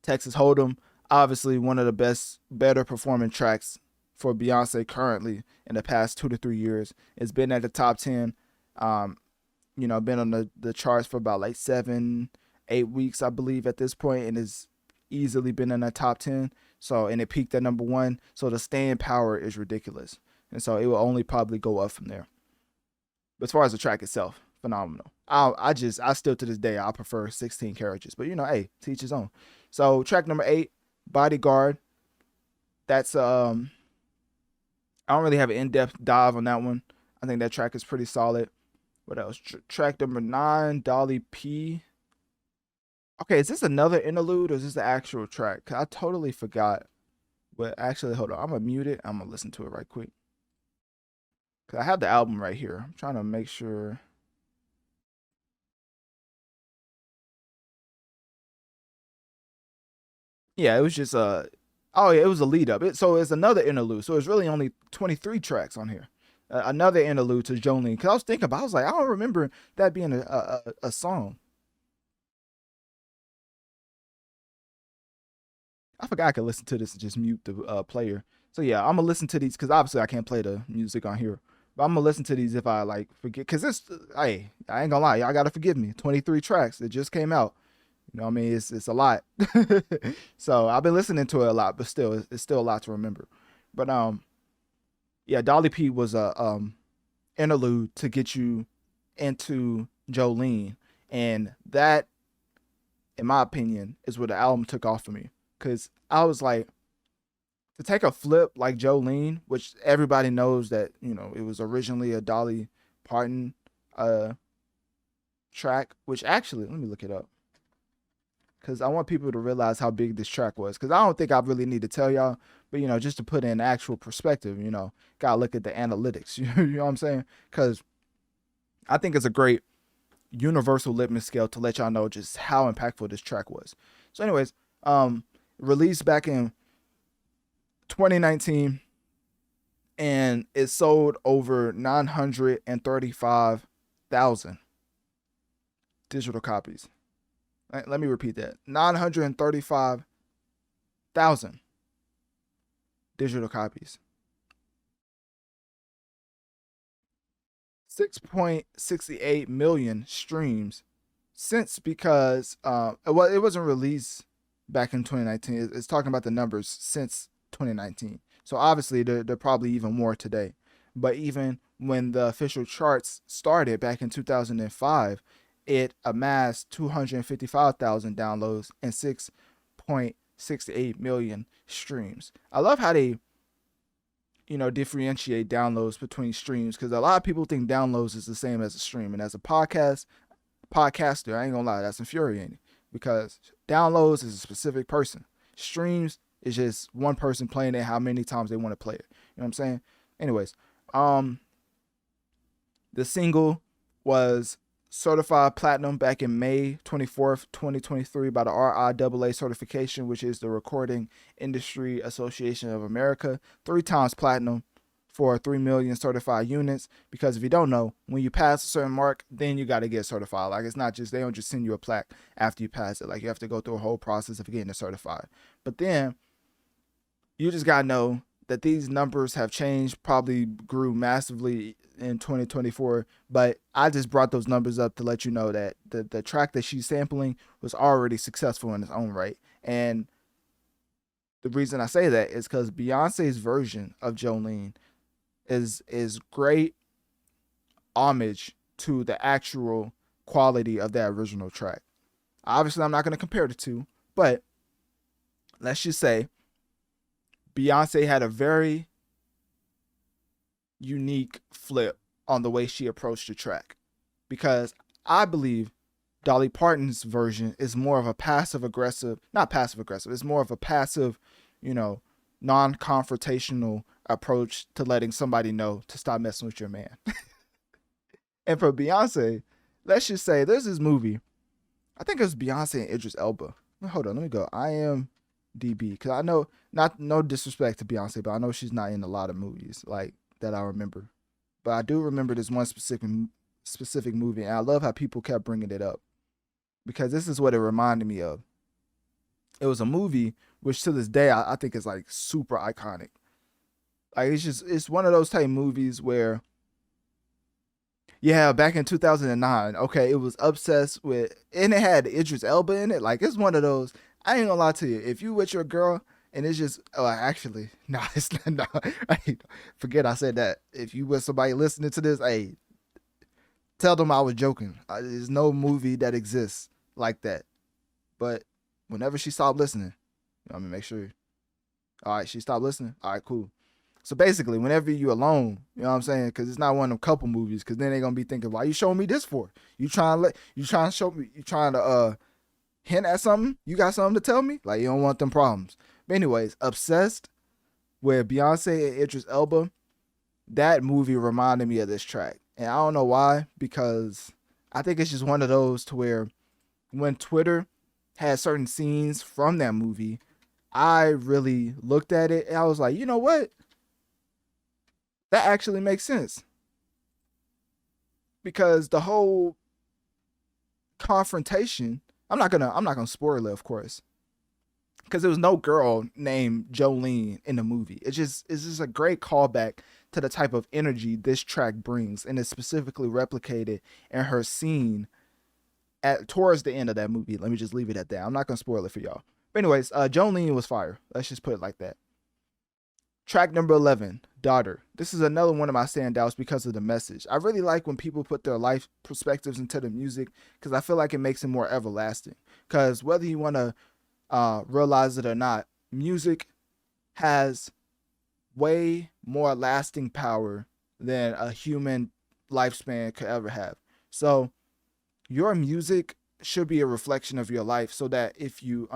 Texas Hold'em, obviously one of the better performing tracks for Beyonce currently in the past 2 to 3 years. It's been at the top 10, been on the charts for about like 7-8 weeks, I believe, at this point, and is easily been in the top 10. So, and it peaked at number 1. So the staying power is ridiculous. And so it will only probably go up from there. But as far as the track itself, phenomenal. I still to this day, I prefer 16 carriages, but hey, teach his own. So track number 8, Bodyguard. That's, I don't really have an in-depth dive on that one. I think that track is pretty solid. What else? Track number 9, Dolly P. Okay, is this another interlude or is this the actual track? 'Cause I totally forgot. But actually, hold on. I'm going to mute it. I'm going to listen to it right quick. Because I have the album right here. I'm trying to make sure. Yeah, it was just it was a lead up. So it's another interlude. So it's really only 23 tracks on here. Another interlude to Jolene. Because I was thinking about, I was like, I don't remember that being a song. I forgot I could listen to this and just mute the player. So yeah, I'm gonna listen to these because obviously I can't play the music on here. But I'm gonna listen to these if I forget. Cause I ain't gonna lie, y'all gotta forgive me. 23 tracks that just came out. What I mean? It's a lot. So I've been listening to it a lot, but still, it's still a lot to remember. But yeah, Dolly P was a interlude to get you into Jolene, and that, in my opinion, is where the album took off for me. Because I was like, to take a flip like Jolene, which everybody knows that, it was originally a Dolly Parton track, which actually, let me look it up. Because I want people to realize how big this track was. Because I don't think I really need to tell y'all, But, just to put in actual perspective, gotta look at the analytics. You know what I'm saying? Because I think it's a great universal litmus scale to let y'all know just how impactful this track was. So anyways, released back in 2019, and it sold over 935,000 digital copies. Let me repeat that. 935,000 digital copies. 6.68 million streams since, because it wasn't released back in 2019. It's talking about the numbers since 2019. So obviously they're probably even more today. But even when the official charts started back in 2005, it amassed 255,000 downloads and 6.68 million streams. I love how they differentiate downloads between streams, because a lot of people think downloads is the same as a stream. And as a podcaster, I ain't gonna lie, that's infuriating, because downloads is a specific person. Streams is just one person playing it how many times they want to play it. You know what I'm saying? Anyways, the single was certified platinum back in May 24th, 2023 by the RIAA certification, which is the Recording Industry Association of America. 3 times platinum for 3 million certified units. Because if you don't know, when you pass a certain mark, then you got to get certified. Like, it's not just, they don't just send you a plaque after you pass it. Like, you have to go through a whole process of getting it certified. But then you just got to know that these numbers have changed, probably grew massively in 2024, but I just brought those numbers up to let you know that the track that she's sampling was already successful in its own right. And the reason I say that is because Beyonce's version of Jolene is great homage to the actual quality of that original track. Obviously, I'm not going to compare the two, but let's just say Beyonce had a very unique flip on the way she approached the track, because I believe Dolly Parton's version is more of a it's more of a passive, non-confrontational approach to letting somebody know to stop messing with your man. And for Beyonce, let's just say there's this movie, I think it was Beyonce and Idris Elba. Hold on, let me go IMDb, because I know, no disrespect to Beyonce, but I know she's not in a lot of movies like that I remember. But I do remember this one specific movie, and I love how people kept bringing it up, because this is what it reminded me of. It was a movie which to this day I think is like super iconic. Like, it's one of those type movies where, yeah, back in 2009, okay, it was obsessed with, and it had Idris Elba in it. Like, it's one of those, I ain't gonna lie to you, if you with your girl and it's just, actually, no, it's not, no, forget I said that. If you with somebody listening to this, hey, tell them I was joking. There's no movie that exists like that. But whenever she stopped listening, make sure, all right, she stopped listening, all right, cool. So basically, whenever you alone, you know what I'm saying? Because it's not one of them couple movies, because then they're going to be thinking, why you showing me this for? You trying to show me, you trying to hint at something? You got something to tell me? Like, you don't want them problems. But anyways, Obsessed with Beyonce and Idris Elba, that movie reminded me of this track. And I don't know why, because I think it's just one of those to where when Twitter had certain scenes from that movie, I really looked at it and I was like, you know what? That actually makes sense. Because the whole confrontation, I'm not gonna spoil it, of course, because there was no girl named Jolene in the movie. It's just a great callback to the type of energy this track brings, and it's specifically replicated in her scene towards the end of that movie. Let me just leave it at that. I'm not gonna spoil it for y'all. But anyways, Jolene was fire. Let's just put it like that. Track number 11, Daughter. This is another one of my standouts because of the message. I really like when people put their life perspectives into the music, because I feel like it makes it more everlasting. Because whether you want to realize it or not, music has way more lasting power than a human lifespan could ever have. So your music should be a reflection of your life, so that if you,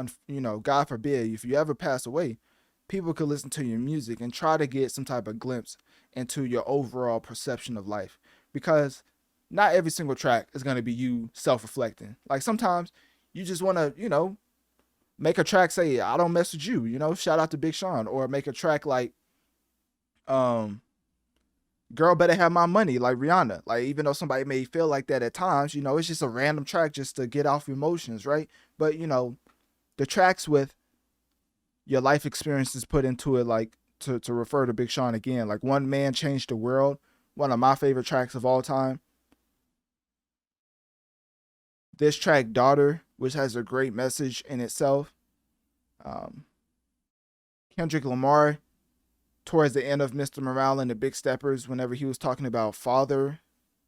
God forbid, if you ever pass away, people could listen to your music and try to get some type of glimpse into your overall perception of life. Because not every single track is going to be you self-reflecting. Like sometimes you just want to, you know, make a track say, I don't mess with you, you know, shout out to Big Sean, or make a track like, Girl Better Have My Money, like Rihanna. Like, even though somebody may feel like that at times, you know, it's just a random track just to get off emotions, right? But, you know, the tracks with your life experiences put into it, like, to refer to Big Sean again, like One Man Changed the World, one of my favorite tracks of all time. This track, Daughter, which has a great message in itself. Kendrick Lamar, towards the end of Mr. Morale and the Big Steppers, whenever he was talking about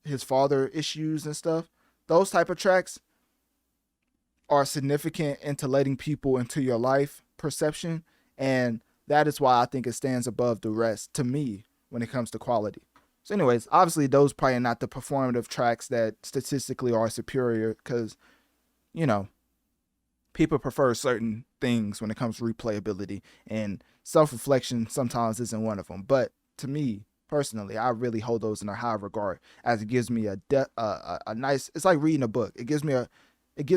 his father issues and stuff, those type of tracks are significant into letting people into your life perception, and that is why I think it stands above the rest to me when it comes to quality. So anyways, obviously those probably not the performative tracks that statistically are superior, because, you know, people prefer certain things when it comes to replayability, and self-reflection sometimes isn't one of them. But to me personally, I really hold those in a high regard, as it gives me a nice, it's like reading a book. It gives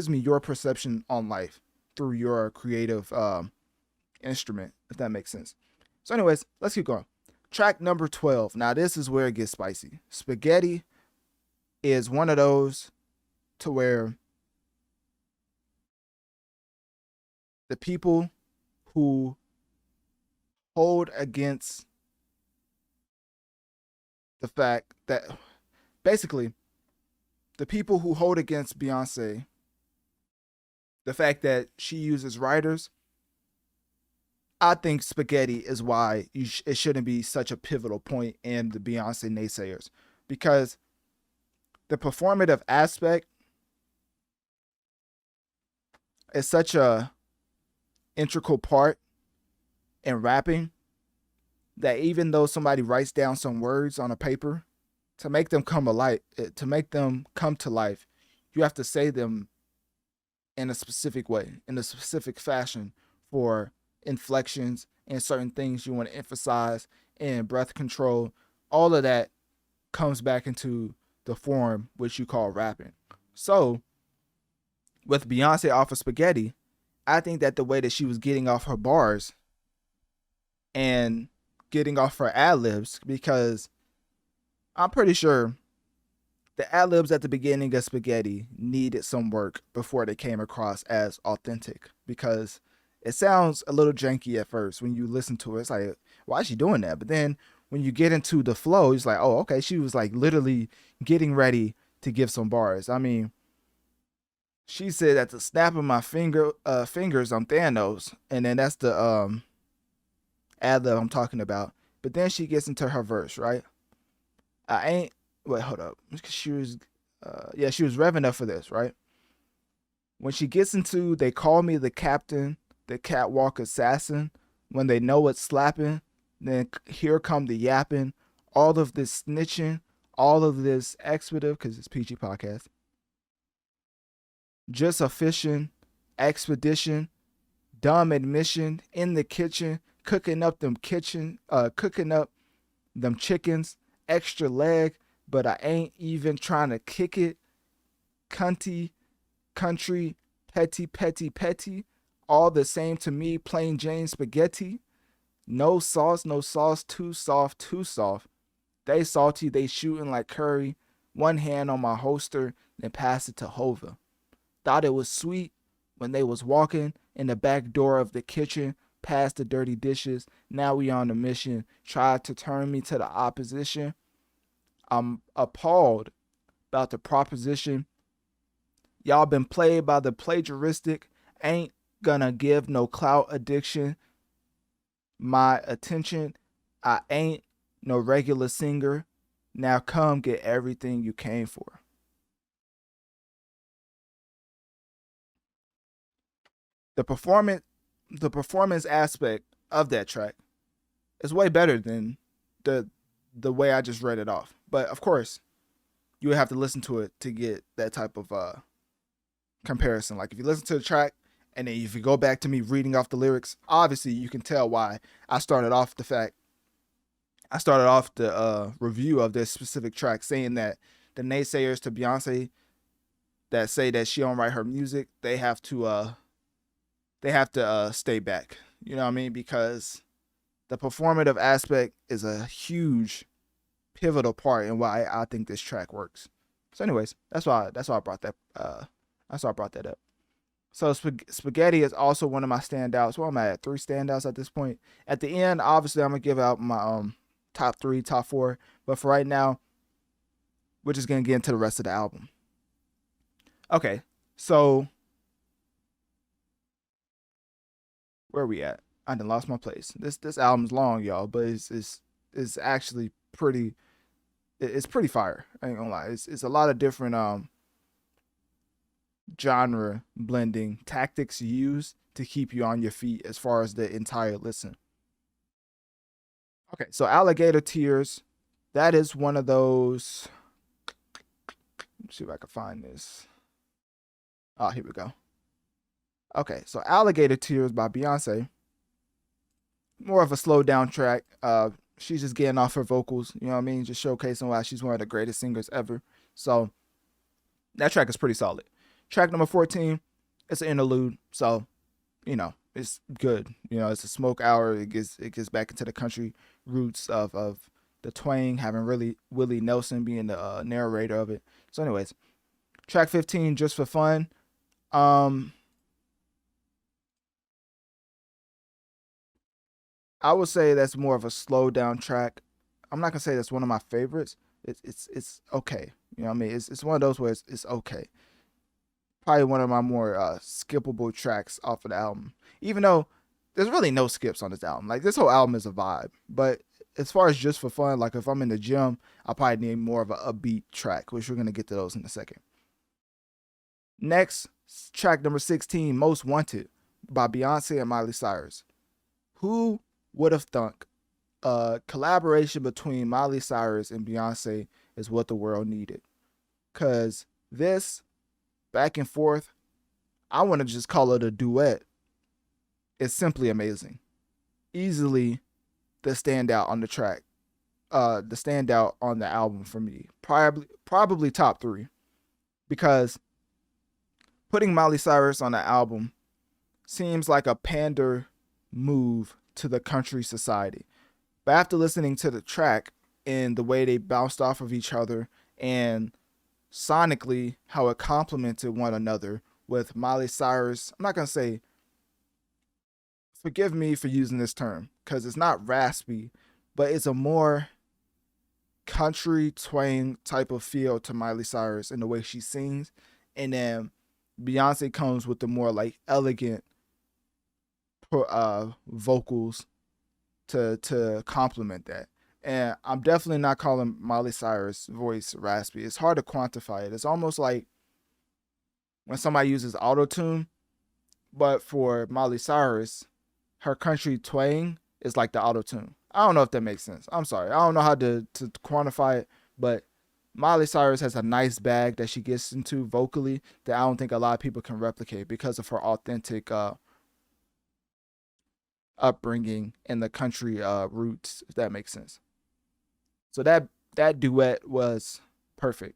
me your perception on life through your creative instrument, if that makes sense. So anyways, let's keep going. Track number 12. Now this is where it gets spicy. Spaghetti is one of those to where the people who hold against the fact that, basically, the people who hold against Beyonce, the fact that she uses writers, I think Spaghetti is why it shouldn't be such a pivotal point in the Beyonce naysayers, because the performative aspect is such a integral part in rapping that even though somebody writes down some words on a paper, to make them come to life, you have to say them in a specific way, in a specific fashion, for inflections and certain things you want to emphasize, and breath control. All of that comes back into the form which you call rapping. So with Beyonce off of Spaghetti, I think that the way that she was getting off her bars and getting off her ad-libs, because I'm pretty sure the ad-libs at the beginning of Spaghetti needed some work before they came across as authentic, because it sounds a little janky at first when you listen to it. It's like, why is she doing that? But then when you get into the flow, it's like, oh, okay, she was like literally getting ready to give some bars. I mean, she said at the snap of my fingers, I'm Thanos, and then that's the ad-lib I'm talking about. But then she gets into her verse, right? Hold up. She was revving up for this, right? When she gets into, they call me the captain, the catwalk assassin, when they know it's slapping, then here come the yapping, all of this snitching, all of this expletive, because it's PG podcast, just a fishing, expedition, dumb admission, in the kitchen, cooking up them chickens, extra leg, but I ain't even trying to kick it, cunty, country, petty, all the same to me, plain Jane spaghetti. No sauce, too soft. They salty, they shooting like curry. One hand on my holster, then pass it to Hova. Thought it was sweet when they was walking in the back door of the kitchen, past the dirty dishes. Now we on the mission. Tried to turn me to the opposition. I'm appalled about the proposition. Y'all been played by the plagiaristic. Ain't gonna give no clout addiction my attention. I ain't no regular singer. Now come get everything you came for. The performance aspect of that track is way better than the way I just read it off. But of course, you would have to listen to it to get that type of comparison. Like if you listen to the track And then if you go back to me reading off the lyrics, obviously you can tell why I started off the review of this specific track saying that the naysayers to Beyonce that say that she don't write her music, they have to stay back. You know what I mean? Because the performative aspect is a huge pivotal part in why I think this track works. So anyways, that's why I brought that up. So Spaghetti is also one of my standouts. Well, I'm at 3 standouts at this point. At the end, obviously I'm gonna give out my top 3, top 4, but for right now, we're just gonna get into the rest of the album. Okay, so where are we at? I done lost my place. This album's long, y'all, but it's actually pretty. It's pretty fire. I ain't gonna lie. It's a lot of different genre blending tactics used to keep you on your feet as far as the entire listen. Okay, so Alligator Tears, that is one of those. Let's see if I can find this. Oh, here we go. Okay, so Alligator Tears by Beyonce. More of a slow down track. She's just getting off her vocals, you know what I mean? Just showcasing why she's one of the greatest singers ever. So that track is pretty solid. Track number 14, it's an interlude, so you know it's good. You know, it's a smoke hour. It gets back into the country roots of the twang, having really Willie Nelson being the narrator of it. So, anyways, track 15, Just for Fun. I would say that's more of a slow down track. I'm not gonna say that's one of my favorites. It's okay. You know what I mean? It's one of those where it's okay. Probably one of my more skippable tracks off of the album. Even though there's really no skips on this album. Like, this whole album is a vibe. But as far as Just for Fun, like if I'm in the gym, I'll probably need more of a upbeat track, which we're gonna get to those in a second. Next, track number 16, Most Wanted by Beyonce and Miley Cyrus. Who would have thunk a collaboration between Miley Cyrus and Beyonce is what the world needed? Because this back and forth, I want to just call it a duet. It's simply amazing. Easily the standout on the track. The standout on the album for me. Probably top 3. Because putting Miley Cyrus on the album seems like a pander move to the country society. But after listening to the track and the way they bounced off of each other and sonically how it complemented one another with Miley Cyrus, I'm not going to say, forgive me for using this term because it's not raspy, but it's a more country twang type of feel to Miley Cyrus in the way she sings. And then Beyonce comes with the more like elegant vocals to complement that. And I'm definitely not calling Miley Cyrus' voice raspy. It's hard to quantify it. It's almost like when somebody uses auto-tune, but for Miley Cyrus, her country twang is like the auto-tune. I don't know if that makes sense. I'm sorry. I don't know how to quantify it, but Miley Cyrus has a nice bag that she gets into vocally that I don't think a lot of people can replicate because of her authentic upbringing and the country roots, if that makes sense. So that duet was perfect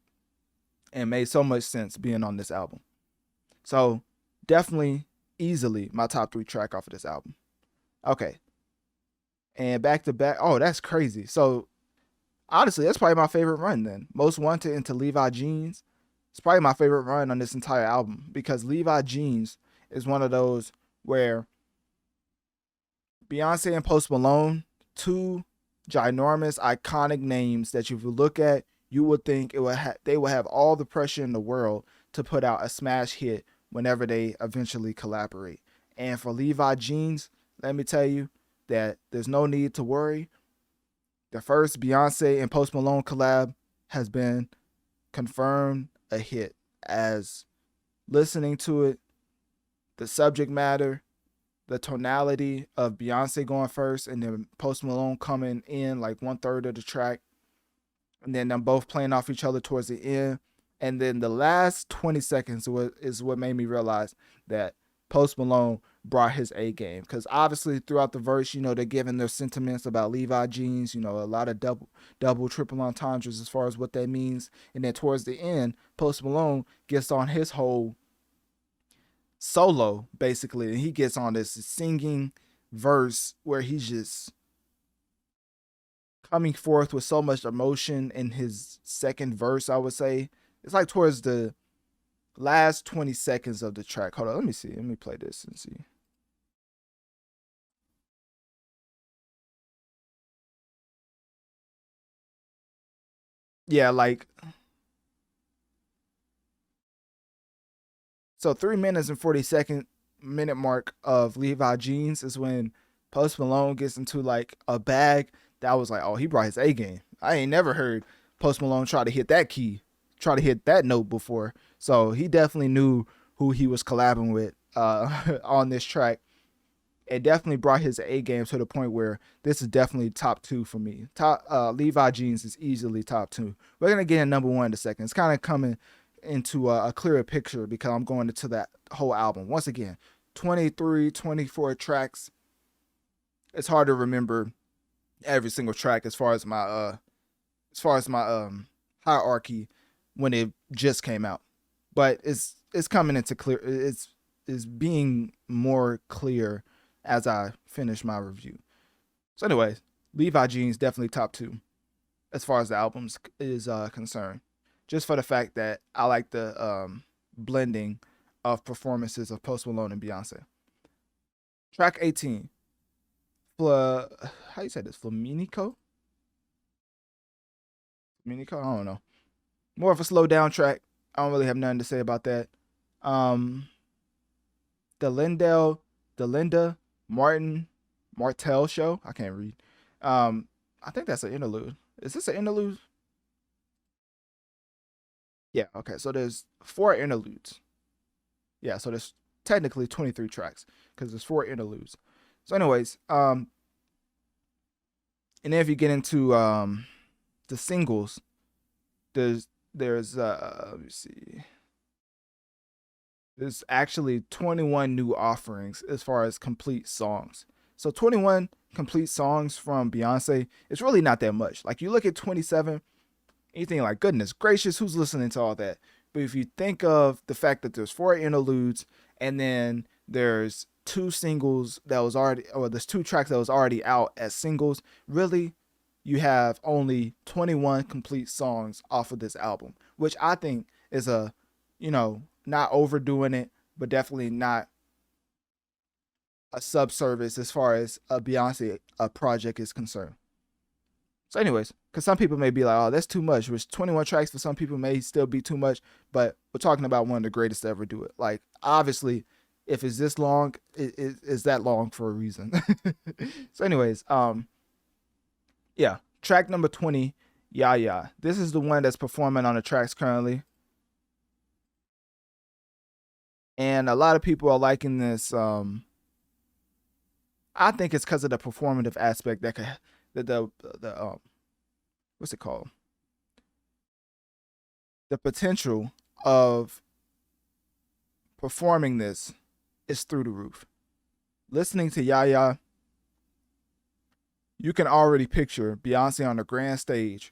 and made so much sense being on this album. So definitely, easily my top 3 track off of this album. Okay. And back to back. Oh, that's crazy. So honestly, that's probably my favorite run then. Most Wanted into Levi Jeans. It's probably my favorite run on this entire album because Levi Jeans is one of those where Beyonce and Post Malone, 2 ginormous, iconic names that if you look at, you would think they would have all the pressure in the world to put out a smash hit whenever they eventually collaborate. And for Levi Jeans, let me tell you that there's no need to worry. The first Beyonce and Post Malone collab has been confirmed a hit, as listening to it, the subject matter, the tonality of Beyonce going first and then Post Malone coming in like 1/3 of the track, and then them both playing off each other towards the end, and then the last 20 seconds is what made me realize that Post Malone brought his A game, because obviously throughout the verse, you know, they're giving their sentiments about Levi jeans, you know, a lot of double, triple entendres as far as what that means. And then towards the end, Post Malone gets on his whole solo, basically, and he gets on this singing verse where he's just coming forth with so much emotion in his second verse, I would say. It's like towards the last 20 seconds of the track. Hold on, let me see. Let me play this and see. Yeah, like, so 3 minutes and 40-second minute mark of Levi jeans is when Post Malone gets into like a bag that was like, oh, he brought his A game. I ain't never heard Post Malone try to hit that key, try to hit that note before. So he definitely knew who he was collabing with on this track. It definitely brought his A game to the point where this is definitely top 2 for me. Levi jeans is easily top 2. We're gonna get in number 1 in a second. It's kind of coming into a clearer picture because I'm going into that whole album. Once again, 23, 24 tracks. It's hard to remember every single track as far as my hierarchy when it just came out. But it's coming into clear. It's being more clear as I finish my review. So anyways, Levi jeans definitely top 2 as far as the albums is concerned. Just for the fact that I like the blending of performances of Post Malone and Beyonce. Track 18. How you say this? Flaminico? Flaminico? I don't know. More of a slow down track. I don't really have nothing to say about that. The Linda Martell show. I can't read. I think that's an interlude. Is this an interlude? Yeah, okay. So there's 4 interludes. Yeah, so there's technically 23 tracks because there's 4 interludes. So anyways, and then if you get into the singles, there's let me see. There's actually 21 new offerings as far as complete songs. So 21 complete songs from Beyonce, it's really not that much. Like you look at 27, and you think like, goodness gracious, who's listening to all that? But if you think of the fact that there's 4 interludes and then there's 2 singles that was already, or there's 2 tracks that was already out as singles, really you have only 21 complete songs off of this album, which I think is a, you know, not overdoing it, but definitely not a subservice as far as a Beyonce project is concerned. So anyways, because some people may be like, oh, that's too much, which 21 tracks for some people may still be too much, but we're talking about one of the greatest to ever do it. Like, obviously, if it's this long, it's that long for a reason. So anyways, yeah, track number 20, Ya Ya. This is the one that's performing on the tracks currently. And a lot of people are liking this. I think it's because of the performative aspect that the what's it called? The potential of performing this is through the roof. Listening to Ya Ya, you can already picture Beyonce on the grand stage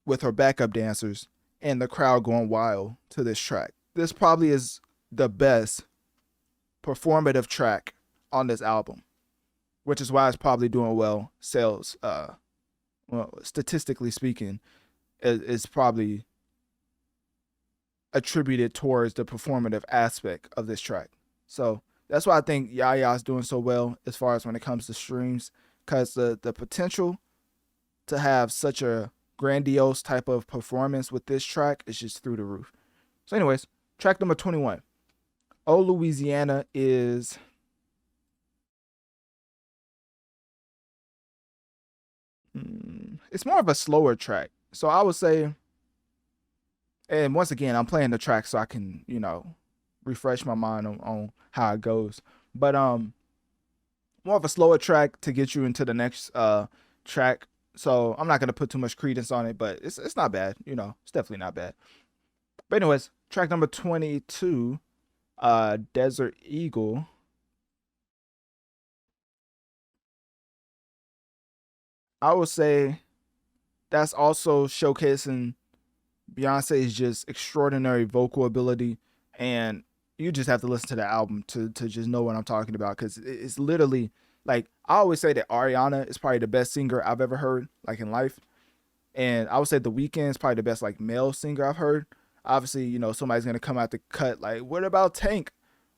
with her backup dancers and the crowd going wild to this track. This probably is the best performative track on this album, which is why it's probably doing well sales. Well, statistically speaking, is probably attributed towards the performative aspect of this track. So that's why I think Ya Ya is doing so well as far as when it comes to streams, because the potential to have such a grandiose type of performance with this track is just through the roof. So anyways, track number 21. Oh Louisiana is it's more of a slower track. So I would say, and once again, I'm playing the track so I can, you know, refresh my mind on how it goes. But more of a slower track to get you into the next track. So I'm not gonna put too much credence on it, but it's not bad. You know, it's definitely not bad. But anyways, track number 22 Desert Eagle. I would say that's also showcasing Beyonce's just extraordinary vocal ability, and you just have to listen to the album to just know what I'm talking about, because it's literally like, I always say that Ariana is probably the best singer I've ever heard, like, in life, and I would say The Weeknd is probably the best like male singer I've heard. Obviously, you know, somebody's gonna come out the cut like, what about Tank?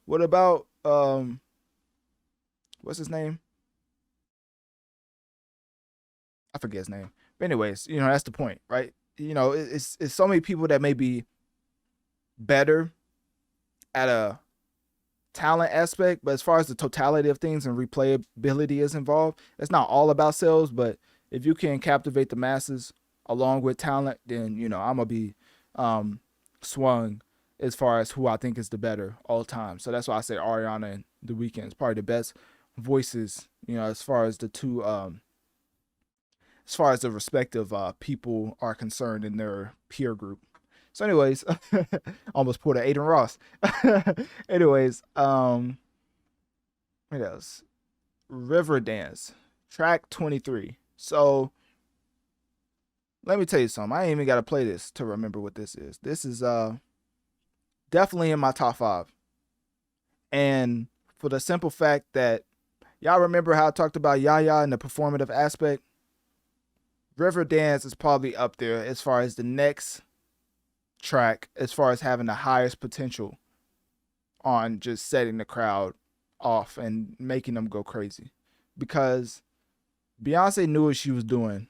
What about what's his name? I forget his name. But anyways, you know, that's the point, right? You know, it's so many people that may be better at a talent aspect, but as far as the totality of things and replayability is involved, it's not all about sales. But if you can captivate the masses along with talent, then, you know, I'm gonna be swung as far as who I think is the better all time. So that's why I say Ariana and The Weeknd is probably the best voices, you know, as far as the two as far as the respective people are concerned in their peer group. So anyways, almost pulled an Aiden Ross. Anyways, what else? Riverdance, track 23. So let me tell you something. I ain't even got to play this to remember what this is. This is definitely in my top 5. And for the simple fact that y'all remember how I talked about Yaya and the performative aspect, Riverdance is probably up there as far as the next track, as far as having the highest potential on just setting the crowd off and making them go crazy. Because Beyonce knew what she was doing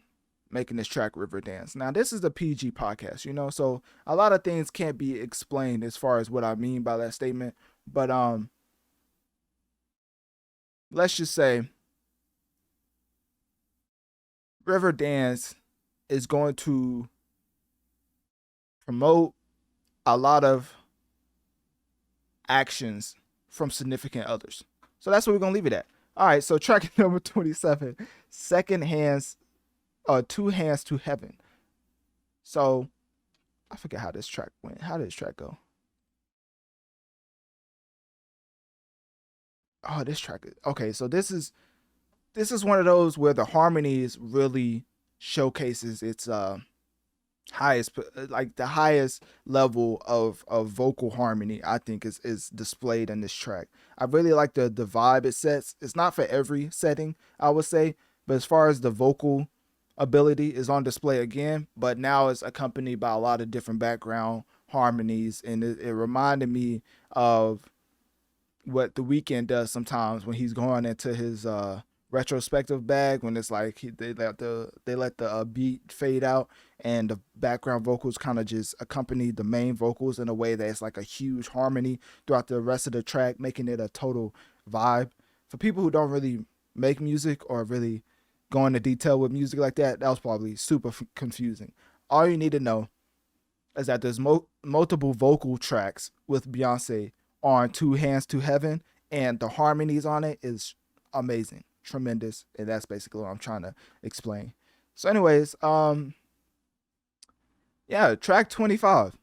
making this track Riverdance. Now, this is a PG podcast, you know, so a lot of things can't be explained as far as what I mean by that statement. But let's just say Riverdance is going to promote a lot of actions from significant others. So that's what we're going to leave it at. All right, so track number 27, Two Hands to Heaven. So I forget how this track went. How did this track go? Oh, this track. Okay, so this is one of those where the harmonies really showcases its highest, like the highest level of vocal harmony, I think is displayed in this track. I really like the vibe it sets. It's not for every setting, I would say, but as far as the vocal ability is on display again, but now it's accompanied by a lot of different background harmonies, and it reminded me of what The Weeknd does sometimes when he's going into his retrospective bag, when it's like they let the beat fade out and the background vocals kind of just accompany the main vocals in a way that it's like a huge harmony throughout the rest of the track, making it a total vibe. For people who don't really make music or really go into detail with music like that, that was probably super confusing. All you need to know is that there's multiple vocal tracks with Beyonce on Two Hands to Heaven, and the harmonies on it is amazing, tremendous, and that's basically what I'm trying to explain. So anyways, yeah, track 25.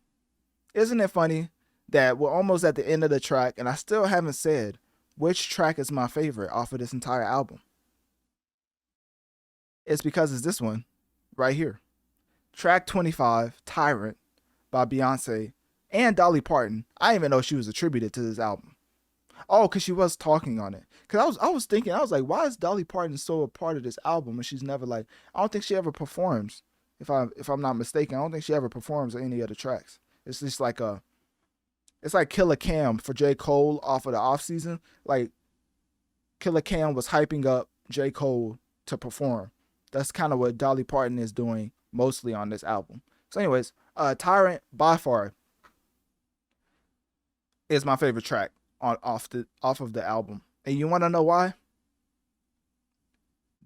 Isn't it funny that we're almost at the end of the track and I still haven't said which track is my favorite off of this entire album? It's because it's this one right here. Track 25, Tyrant by Beyonce and Dolly Parton. I didn't even know she was attributed to this album. Oh, because she was talking on it. Because I was thinking, I was like, why is Dolly Parton so a part of this album? And she's never like, I don't think she ever performs. If I'm not mistaken, I don't think she ever performs on any other tracks. It's just like it's like Killer Cam for J. Cole off of the off season. Like Killer Cam was hyping up J. Cole to perform. That's kind of what Dolly Parton is doing mostly on this album. So anyways, Tyrant by far is my favorite track off of the album. And you want to know why?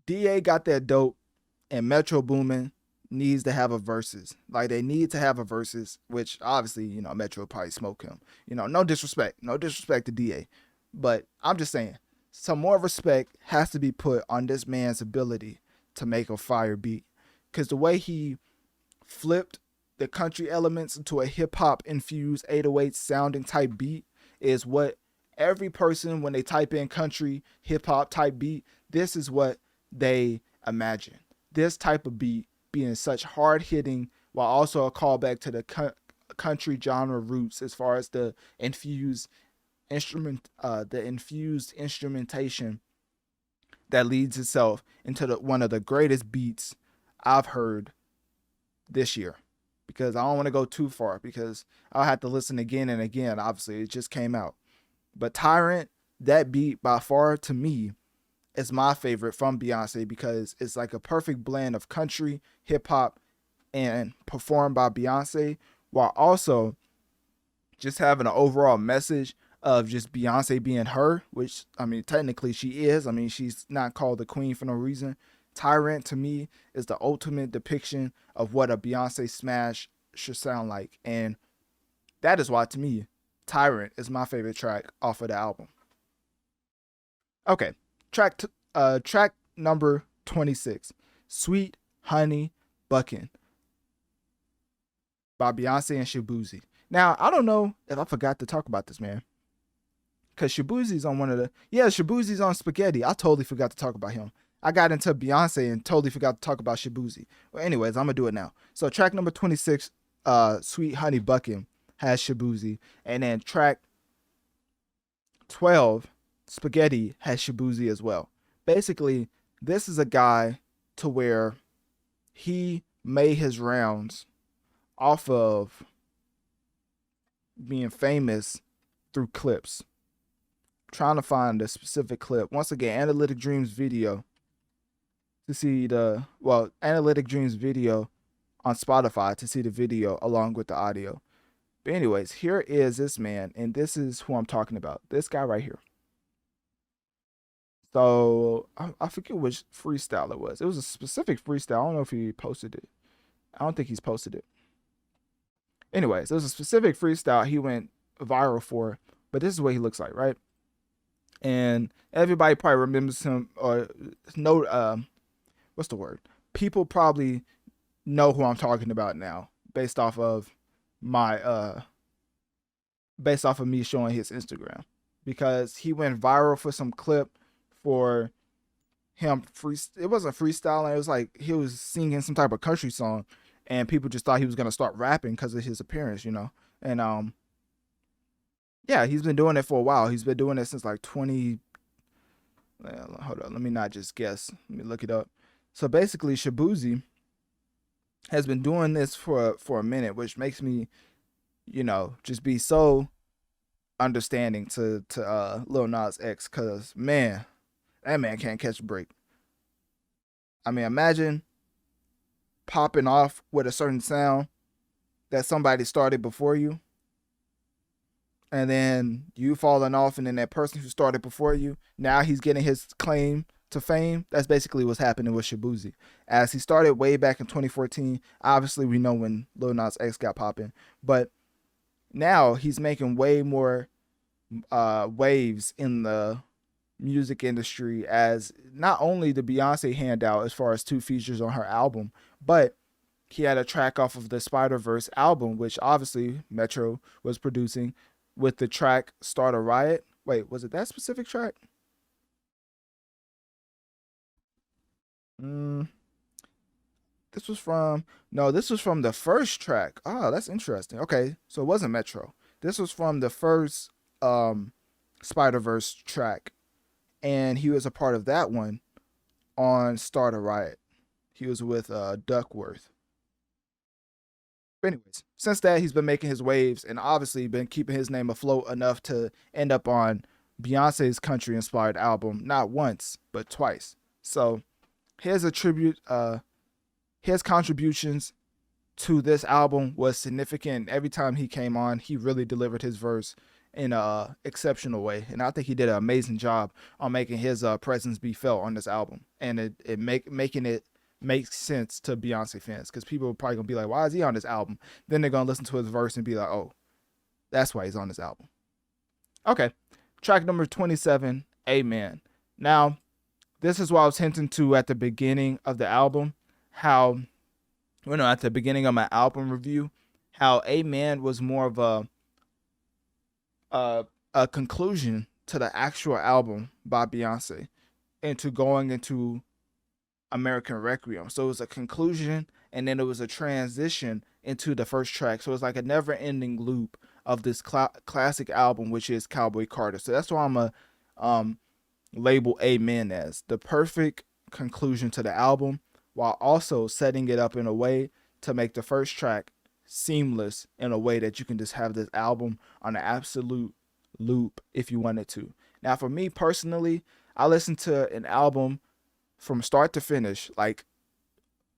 DA got that dope, and Metro Boomin needs to have a versus. Like, they need to have a versus, which obviously, you know, Metro probably smoke him. You know, no disrespect to DA. But I'm just saying, some more respect has to be put on this man's ability to make a fire beat. Because the way he flipped the country elements into a hip-hop infused 808 sounding type beat is what every person, when they type in country hip hop type beat, this is what they imagine. This type of beat being such hard hitting, while also a callback to the country genre roots as far as the infused instrumentation that leads itself into one of the greatest beats I've heard this year. Because I don't want to go too far, because I'll have to listen again and again. Obviously, it just came out. But Tyrant, that beat by far to me is my favorite from Beyonce, because it's like a perfect blend of country, hip hop, and performed by Beyonce, while also just having an overall message of just Beyonce being her, which, I mean, technically she is. I mean, she's not called the queen for no reason. Tyrant to me is the ultimate depiction of what a Beyonce smash should sound like. And that is why, to me, Tyrant is my favorite track off of the album. Okay, track number 26, Sweet Honey Buckin' by Beyonce and Shaboozey. Now, I don't know if I forgot to talk about this, man. Because Shaboozey's on Shaboozey's on Spaghetti. I totally forgot to talk about him. I got into Beyonce and totally forgot to talk about Shaboozey. Well, anyways, I'm going to do it now. So track number 26, Sweet Honey Buckin' has Shaboozey. And then track 12, Spaghetti, has Shaboozey as well. Basically, this is a guy to where he made his rounds off of being famous through clips. Trying to find a specific clip. Once again, Analytic Dreamz video to see Analytic Dreamz video on Spotify to see the video along with the audio. But anyways, here is this man, and this is who I'm talking about. This guy right here. So I forget which freestyle it was. It was a specific freestyle. I don't know if he posted it. I don't think he's posted it. Anyways, it was a specific freestyle he went viral for, but this is what he looks like, right? And everybody probably remembers him, or know, what's the word? People probably know who I'm talking about now, based off of me showing his Instagram, because he went viral for some clip for him it wasn't freestyling, it was like he was singing some type of country song, and people just thought he was gonna start rapping because of his appearance, you know. And yeah, he's been doing it for a while. He's been doing it since like hold on, let me not just guess. Let me look it up. So basically, Shaboozey has been doing this for a minute, which makes me, you know, just be so understanding to Lil Nas X, because man, that man can't catch a break. I mean, imagine popping off with a certain sound that somebody started before you, and then you falling off, and then that person who started before you, now he's getting his claim to fame. That's basically what's happening with Shaboozey. As he started way back in 2014, obviously we know when Lil Nas X got popping, but now he's making way more waves in the music industry, as not only the Beyonce handout as far as 2 features on her album, but he had a track off of the Spider-Verse album, which obviously Metro was producing, with the track Start a Riot. Wait, was it that specific track? This was from the first track. Oh, that's interesting. Okay, so it wasn't Metro. This was from the first Spider-Verse track, and he was a part of that one on Start a Riot. He was with Duckworth. But anyways, since that, he's been making his waves, and obviously been keeping his name afloat enough to end up on Beyonce's country-inspired album, not once, but twice. So his contributions to this album was significant. Every time he came on, he really delivered his verse in a exceptional way, and I think he did an amazing job on making his presence be felt on this album, and making it makes sense to Beyonce fans, because people are probably gonna be like, why is he on this album? Then they're gonna listen to his verse and be like, oh, that's why he's on this album. Okay, track number 27, Amen. Now, this is what I was hinting to at the beginning of the album, at the beginning of my album review, how Amen was more of a conclusion to the actual album by Beyonce into going into American Requiem. So it was a conclusion and then it was a transition into the first track. So it's like a never ending loop of this classic album, which is Cowboy Carter. So that's why I'm a label Amen as the perfect conclusion to the album, while also setting it up in a way to make the first track seamless in a way that you can just have this album on an absolute loop if you wanted to. Now, for me personally, I listen to an album from start to finish like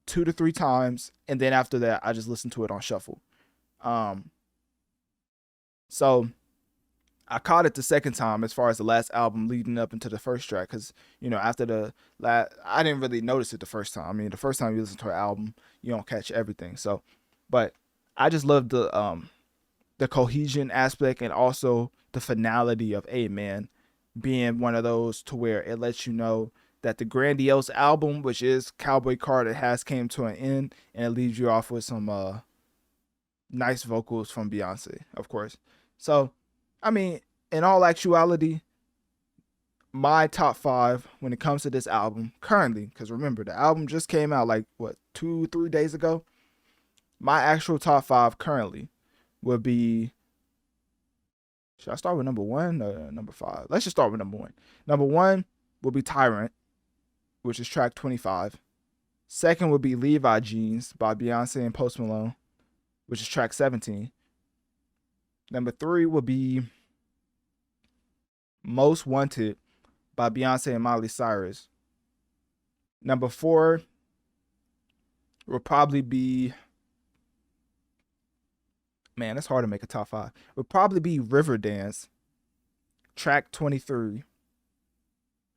2 to 3 times, and then after that, I just listen to it on shuffle. So I caught it the second time as far as the last album leading up into the first track, because after the last, I didn't really notice it the first time. I mean, the first time you listen to an album, you don't catch everything. So, but I just love the cohesion aspect and also the finality of Amen being one of those to where it lets you know that the grandiose album, which is Cowboy Carter, has came to an end, and it leaves you off with some nice vocals from Beyonce, of course. So, I mean, in all actuality, my top 5 when it comes to this album currently, because remember, the album just came out like, 2-3 days ago? My actual top 5 currently would be, should I start with number 1 or number 5? Let's just start with number 1. Number 1 will be Tyrant, which is track 25. Second would be Levi Jeans by Beyonce and Post Malone, which is track 17. Number 3 would be Most Wanted by Beyonce and Miley Cyrus. Number 4 will probably be, man, it's hard to make a top 5. Would probably be Riverdance, track 23.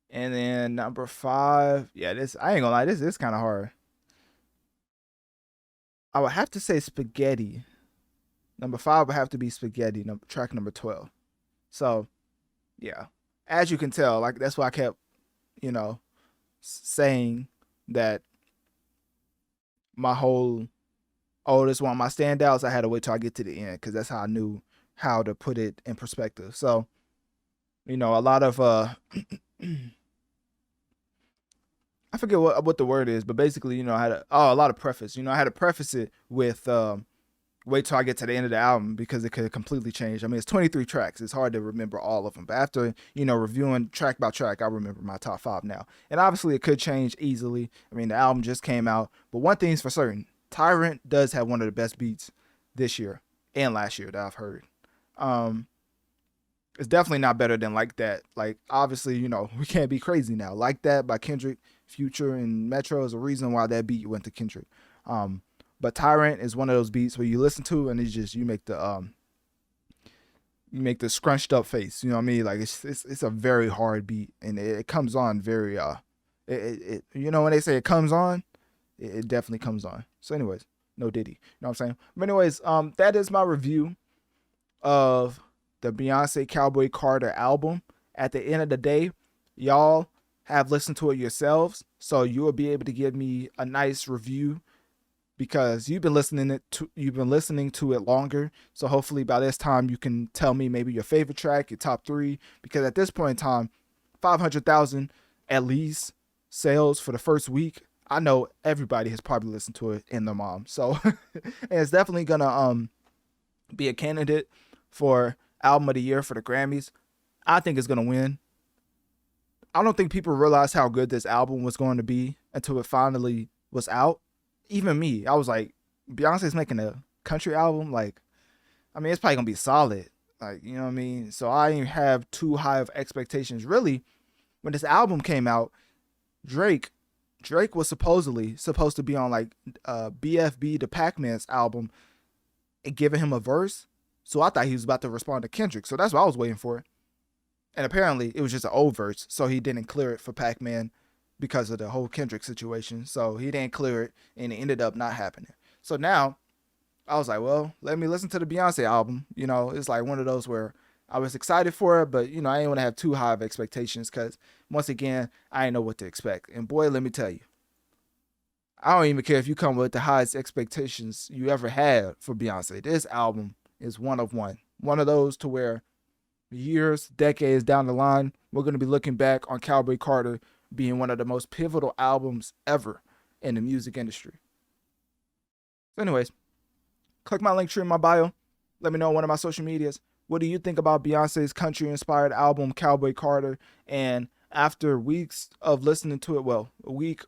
And then number 5, I ain't gonna lie, this is kind of hard. I would have to say Spaghetti. Number 5 would have to be Spaghetti, track number 12. So, yeah. As you can tell, like, that's why I kept, saying that my whole, this one of my standouts, I had to wait till I get to the end, because that's how I knew how to put it in perspective. So, a lot of, I forget what the word is, but basically, I had a lot of preface. I had to preface it with, wait till I get to the end of the album, because it could completely change. I mean, it's 23 tracks. It's hard to remember all of them. But after, reviewing track by track, I remember my top 5 now. And obviously it could change easily. I mean, the album just came out. But one thing's for certain, Tyrant does have one of the best beats this year and last year that I've heard. It's definitely not better than Like That. Like, obviously, we can't be crazy now. Like That by Kendrick, Future, and Metro is a reason why that beat went to Kendrick. But Tyrant is one of those beats where you listen to and it's just you make the scrunched up face. You know what I mean? Like it's a very hard beat, and it comes on very when they say it comes on, it definitely comes on. So anyways, no Diddy. You know what I'm saying? But anyways, that is my review of the Beyonce Cowboy Carter album. At the end of the day, y'all have listened to it yourselves, so you will be able to give me a nice review, because you've been listening to it longer. So hopefully by this time you can tell me maybe your favorite track, your top 3, because at this point in time, 500,000 at least sales for the first week. I know everybody has probably listened to it in their mom. So and it's definitely gonna be a candidate for album of the year for the Grammys. I think it's gonna win. I don't think people realized how good this album was going to be until it finally was out. Even me, I was like, Beyonce's making a country album. Like, I mean, it's probably gonna be solid. Like, you know what I mean? So I didn't have too high of expectations. Really, when this album came out, Drake was supposed to be on like BFB the Pac-Man's album and giving him a verse. So I thought he was about to respond to Kendrick. So that's what I was waiting for. And apparently it was just an old verse, so he didn't clear it for Pac-Man because of the whole Kendrick situation. So he didn't clear it, and it ended up not happening. So now I was like, well, let me listen to the Beyonce album. It's like one of those where I was excited for it, but, I didn't want to have too high of expectations, because once again, I didn't know what to expect. And boy, let me tell you, I don't even care if you come with the highest expectations you ever had for Beyonce. This album is one of those to where years, decades down the line, we're going to be looking back on Cowboy Carter being one of the most pivotal albums ever in the music industry. So anyways, click my link tree in my bio. Let me know on one of my social medias. What do you think about Beyonce's country-inspired album, Cowboy Carter? And after weeks of listening to it, well, a week,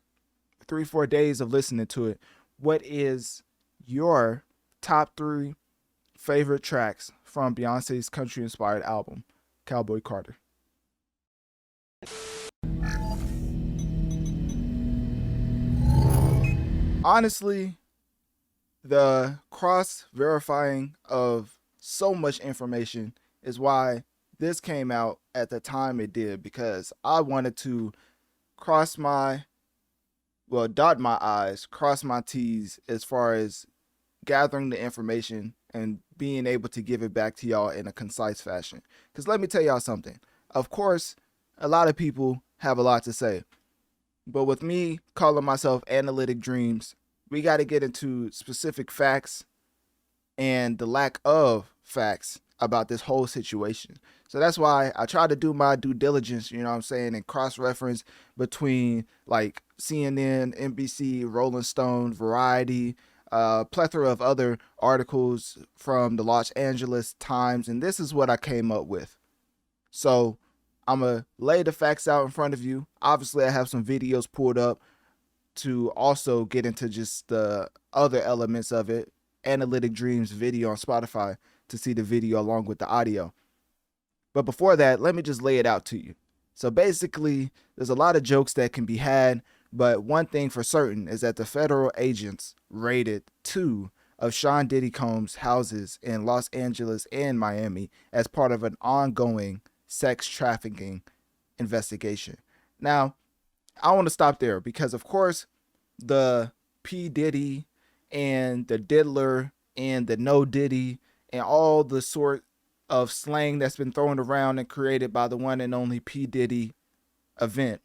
3-4 days of listening to it, what is your top 3 favorite tracks from Beyonce's country-inspired album, Cowboy Carter? Honestly, the cross-verifying of so much information is why this came out at the time it did, because I wanted to dot my I's, cross my T's as far as gathering the information and being able to give it back to y'all in a concise fashion. Because let me tell y'all something. Of course, a lot of people have a lot to say. But with me calling myself Analytic Dreamz, we got to get into specific facts and the lack of facts about this whole situation. So that's why I try to do my due diligence, you know what I'm saying, and cross-reference between like CNN, NBC, Rolling Stone, Variety, plethora of other articles from the Los Angeles Times, and this is what I came up with. So I'm going to lay the facts out in front of you. Obviously, I have some videos pulled up to also get into just the other elements of it. Analytic Dreamz video on Spotify to see the video along with the audio. But before that, let me just lay it out to you. So basically, there's a lot of jokes that can be had, but one thing for certain is that the federal agents raided 2 of Sean Diddy Combs' houses in Los Angeles and Miami as part of an ongoing sex trafficking investigation. Now, I want to stop there because, of course, the P. Diddy and the diddler and the no Diddy and all the sort of slang that's been thrown around and created by the one and only P. Diddy event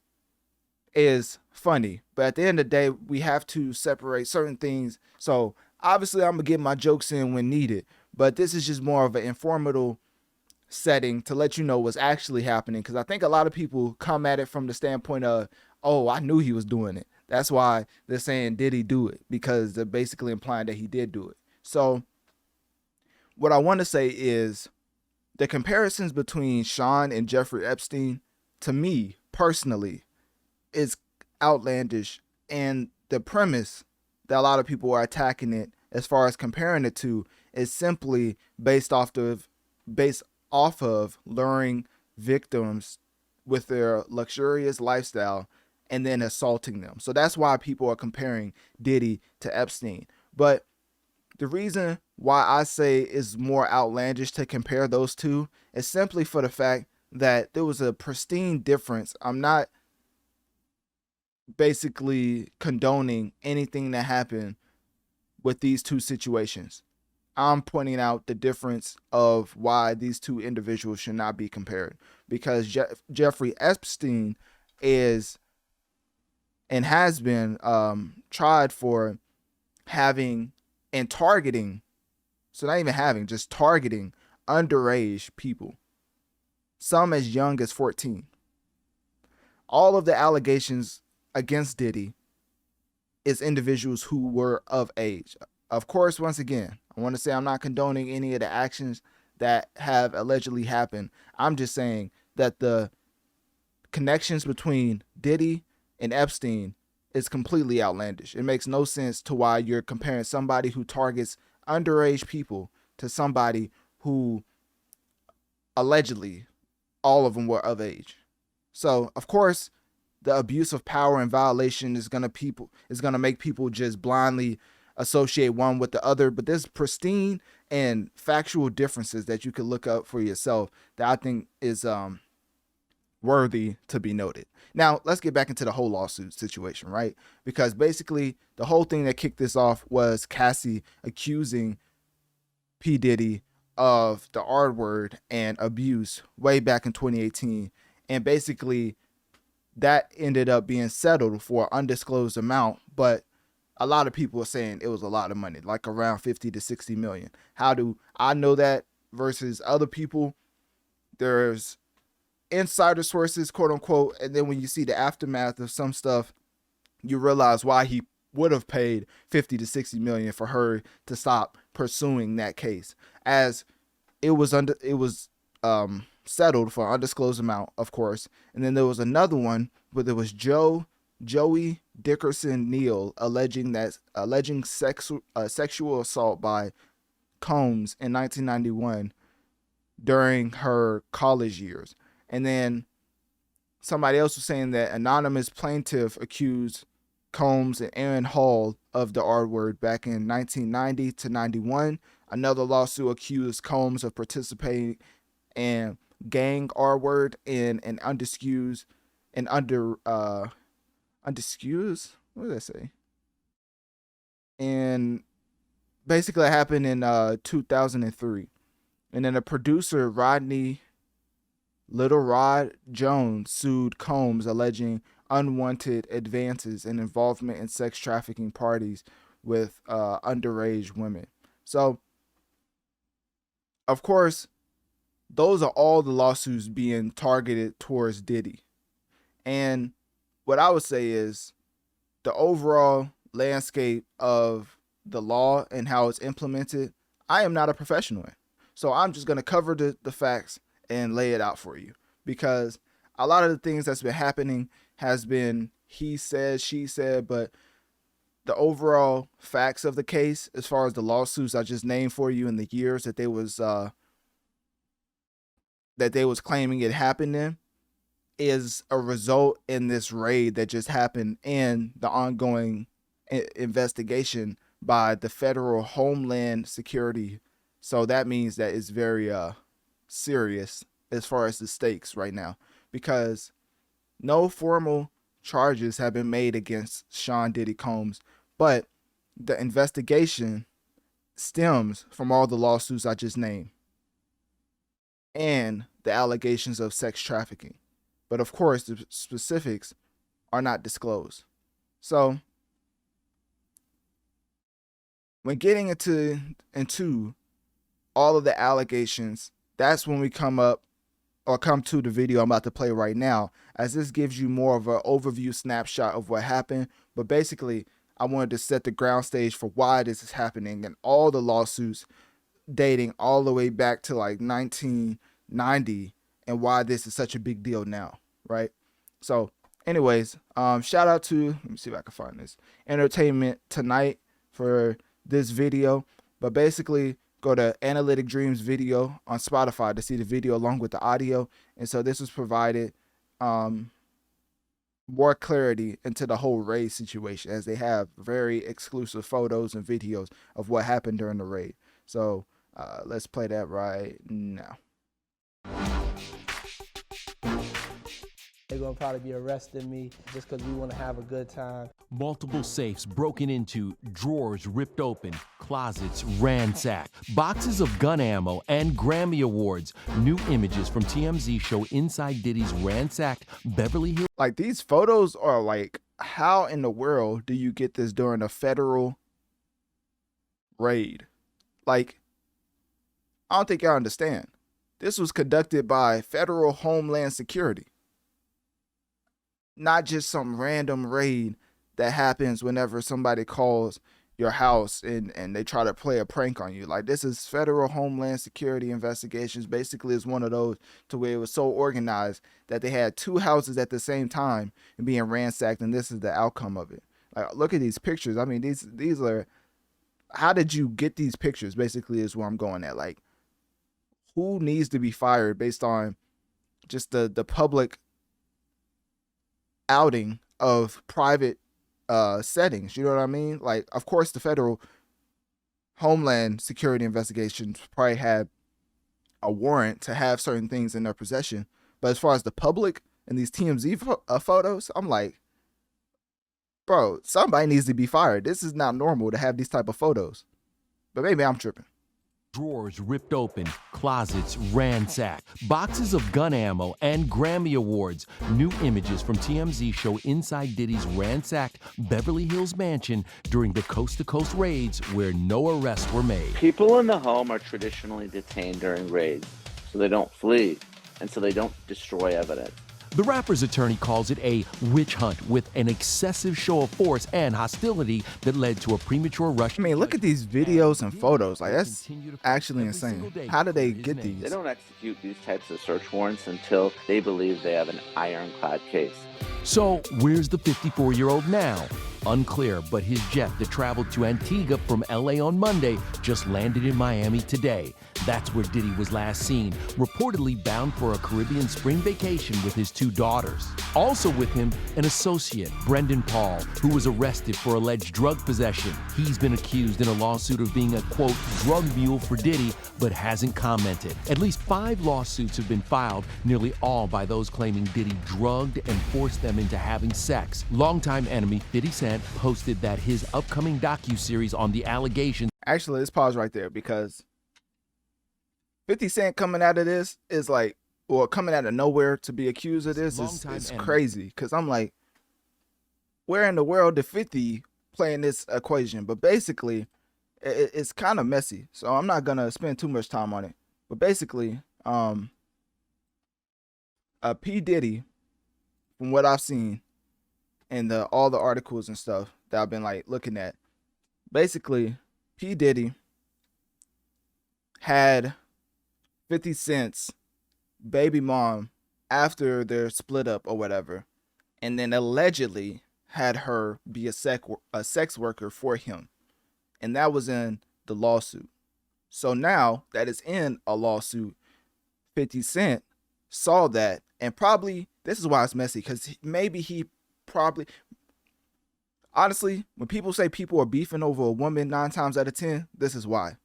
is funny. But at the end of the day, we have to separate certain things. So obviously I'm going to get my jokes in when needed, but this is just more of an informative setting to let you know what's actually happening. Because I think a lot of people come at it from the standpoint of, oh, I knew he was doing it. That's why they're saying, did he do it? Because they're basically implying that he did do it. So what I want to say is the comparisons between Sean and Jeffrey Epstein, to me personally, is outlandish. And the premise that a lot of people are attacking it as far as comparing it to is simply based off of luring victims with their luxurious lifestyle and then assaulting them. So that's why people are comparing Diddy to Epstein. But the reason why I say it's more outlandish to compare those two is simply for the fact that there was a pristine difference. I'm not basically condoning anything that happened with these two situations. I'm pointing out the difference of why these two individuals should not be compared, because Jeffrey Epstein is and has been tried for having and targeting, so not even having, just targeting underage people, some as young as 14. All of the allegations against Diddy is individuals who were of age. Of course, once again, I want to say I'm not condoning any of the actions that have allegedly happened. I'm just saying that the connections between Diddy and Epstein is completely outlandish. It makes no sense to why you're comparing somebody who targets underage people to somebody who allegedly all of them were of age. So, of course, the abuse of power and violation is gonna make people just blindly associate one with the other. But there's pristine and factual differences that you can look up for yourself that I think is worthy to be noted. Now, let's get back into the whole lawsuit situation, right? Because basically the whole thing that kicked this off was Cassie accusing P. Diddy of the R word and abuse way back in 2018. And basically that ended up being settled for an undisclosed amount, but a lot of people are saying it was a lot of money, like around 50 to 60 million. How do I know that versus other people? there's insider sources, quote unquote, and then when you see the aftermath of some stuff, you realize why he would have paid 50 to 60 million for her to stop pursuing that case, as it was settled for an undisclosed amount, of course. And then there was another one where there was Joey Dickerson Neal alleging sexual assault by Combs in 1991 during her college years. And then somebody else was saying that anonymous plaintiff accused Combs and Aaron Hall of the R word back in 1990 to 91. Another lawsuit accused Combs of participating in gang R word in an undisclosed, what did I say? And basically it happened in 2003. And then a producer, Rodney Little Rod Jones, sued Combs alleging unwanted advances and involvement in sex trafficking parties with underage women. So, of course, those are all the lawsuits being targeted towards Diddy. And what I would say is the overall landscape of the law and how it's implemented, I am not a professional in. So I'm just going to cover the facts and lay it out for you, because a lot of the things that's been happening has been he said, she said, but the overall facts of the case, as far as the lawsuits I just named for you and the years that they was claiming it happened in, is a result in this raid that just happened and the ongoing investigation by the Federal Homeland Security. So that means that it's very serious as far as the stakes right now, because no formal charges have been made against Sean Diddy Combs, but the investigation stems from all the lawsuits I just named and the allegations of sex trafficking. But of course, the specifics are not disclosed. So when getting into all of the allegations, that's when we come to the video I'm about to play right now, as this gives you more of an overview snapshot of what happened. But basically, I wanted to set the ground stage for why this is happening and all the lawsuits dating all the way back to like 1990 and why this is such a big deal now, right? So anyways, shout out to, let me see if I can find this, Entertainment Tonight for this video. But basically, go to Analytic Dreamz video on Spotify to see the video along with the audio. And so this was provided more clarity into the whole raid situation, as they have very exclusive photos and videos of what happened during the raid. So let's play that right now. They're gonna probably be arresting me just because we want to have a good time. Multiple safes broken into, drawers ripped open, closets ransacked, boxes of gun ammo, and Grammy Awards. New images from TMZ show inside Diddy's ransacked Beverly Hills. Like, these photos are like, how in the world do you get this during a federal raid? Like, I don't think y'all understand. This was conducted by Federal Homeland Security. Not just some random raid that happens whenever somebody calls your house and they try to play a prank on you. Like, this is Federal Homeland Security investigations. Basically, it's one of those to where it was so organized that they had two houses at the same time and being ransacked, and this is the outcome of it. Like, look at these pictures. I mean, these are, how did you get these pictures? Basically, is where I'm going at. Like, who needs to be fired based on just the public outing of private settings? You know what I mean? Like, of course, the Federal Homeland Security investigations probably had a warrant to have certain things in their possession, but as far as the public and these TMZ photos, I'm like, bro, somebody needs to be fired. This is not normal to have these type of photos, but maybe I'm tripping. Drawers ripped open, closets ransacked, boxes of gun ammo, and Grammy Awards. New images from TMZ show inside Diddy's ransacked Beverly Hills mansion during the coast-to-coast raids where no arrests were made. People in the home are traditionally detained during raids, so they don't flee. and so they don't destroy evidence. The rapper's attorney calls it a witch hunt with an excessive show of force and hostility that led to a premature rush. I mean, look at these videos and photos. Like, that's actually insane. How do they get They these? don't execute these types of search warrants until they believe they have an ironclad case. So, where's the 54-year-old now? Unclear, but his jet that traveled to Antigua from LA on Monday just landed in Miami today. That's where Diddy was last seen, reportedly bound for a Caribbean spring vacation with his 2 daughters. Also with him, an associate, Brendan Paul, who was arrested for alleged drug possession. He's been accused in a lawsuit of being a, quote, drug mule for Diddy, but hasn't commented. At least 5 lawsuits have been filed, nearly all by those claiming Diddy drugged and forced them into having sex. Longtime enemy 50 Cent posted that his upcoming docuseries on the allegations. Actually, let's pause right there because 50 Cent coming out of this is like, or coming out of nowhere to be accused of this is crazy. Because I'm like, where in the world did 50 play in this equation? But basically, it's kind of messy. So I'm not going to spend too much time on it. But basically, P. Diddy, from what I've seen, and all the articles and stuff that I've been like looking at, basically P. Diddy had 50 Cent's baby mom after their split up or whatever, and then allegedly had her be a sex worker for him, and that was in the lawsuit. So now that is in a lawsuit, 50 Cent saw that, and probably this is why it's messy, because maybe he probably, honestly, when people say people are beefing over a woman 9 times out of 10, this is why.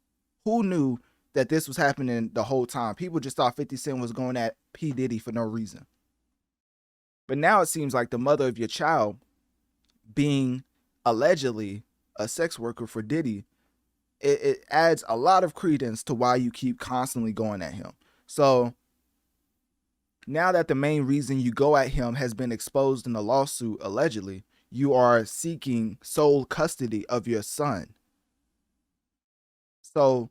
Who knew that this was happening the whole time? People just thought 50 Cent was going at P. Diddy for no reason. But now it seems like the mother of your child being allegedly a sex worker for Diddy, it adds a lot of credence to why you keep constantly going at him. So now that the main reason you go at him has been exposed in the lawsuit, allegedly, you are seeking sole custody of your son. So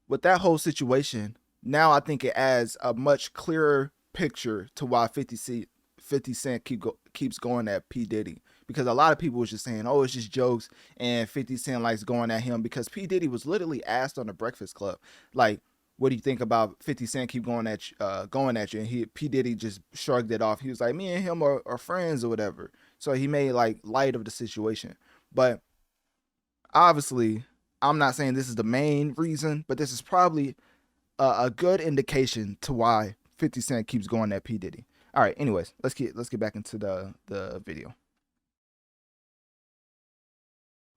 with that whole situation, now I think it adds a much clearer picture to why 50 Cent keeps going at P. Diddy. Because a lot of people was just saying, oh, it's just jokes, and 50 Cent likes going at him, because P. Diddy was literally asked on the Breakfast Club, like, what do you think about 50 Cent keep going at you? And P. Diddy just shrugged it off. He was like, me and him are friends or whatever. So he made like light of the situation. But obviously, I'm not saying this is the main reason, but this is probably a good indication to why 50 Cent keeps going at P. Diddy. All right, anyways, let's get back into the video.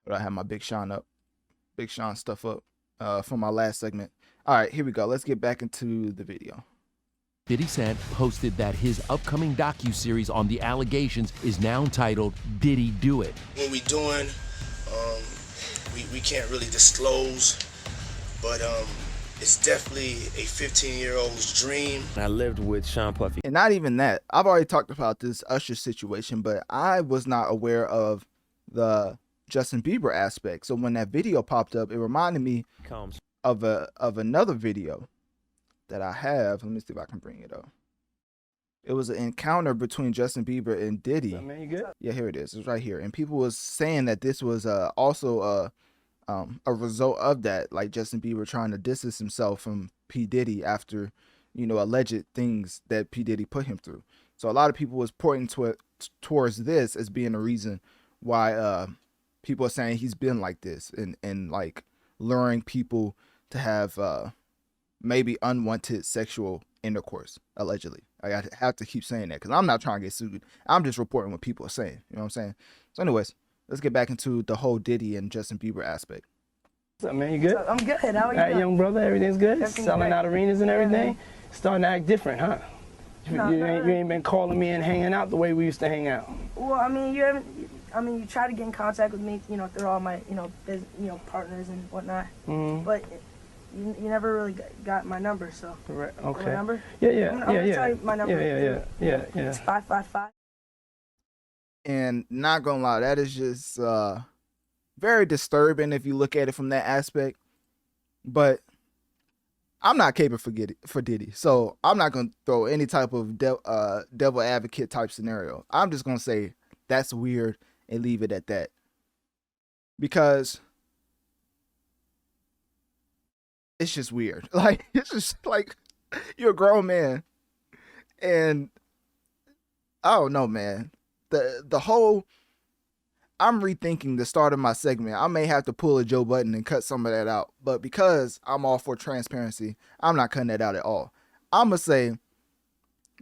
But I have my Big Sean stuff up from my last segment. All right, here we go. Let's get back into the video. 50 Cent posted that his upcoming docuseries on the allegations is now entitled Diddy Do It. What we doing, we can't really disclose, but it's definitely a 15-year-old's dream. I lived with Sean Puffy. And not even that. I've already talked about this Usher situation, but I was not aware of the Justin Bieber aspect. So when that video popped up, it reminded me of another video that I have. Let me see if I can bring it up. It was an encounter between Justin Bieber and Diddy. Man, you good? Yeah, here it is. It's right here. And people was saying that this was also a result of that, like Justin Bieber trying to distance himself from P. Diddy after, alleged things that P. Diddy put him through. So a lot of people was pointing towards this as being a reason why people are saying he's been like this and like luring people to have maybe unwanted sexual intercourse, allegedly. I have to keep saying that because I'm not trying to get sued. I'm just reporting what people are saying. You know what I'm saying? So anyways, let's get back into the whole Diddy and Justin Bieber aspect. What's up, man? You good? I'm good. How are you? All right, young brother, everything's good? Selling out arenas and everything? Starting to act different, huh? You ain't been calling me and hanging out the way we used to hang out. Well, I mean, you try to get in contact with me, through all my, partners and whatnot. Mm-hmm. But you never really got my number, so. Correct. Okay. My number? Yeah. I'm gonna tell you my number. Yeah. It's 555. And not gonna lie, that is just very disturbing if you look at it from that aspect. But I'm not caping for Diddy, so I'm not gonna throw any type of devil advocate type scenario. I'm just gonna say that's weird and leave it at that, because it's just weird. Like, it's just like, you're a grown man, and I don't know, man. The whole, I'm rethinking the start of my segment. I may have to pull a Joe Budden and cut some of that out, but because I'm all for transparency, I'm not cutting that out at all. I'm gonna say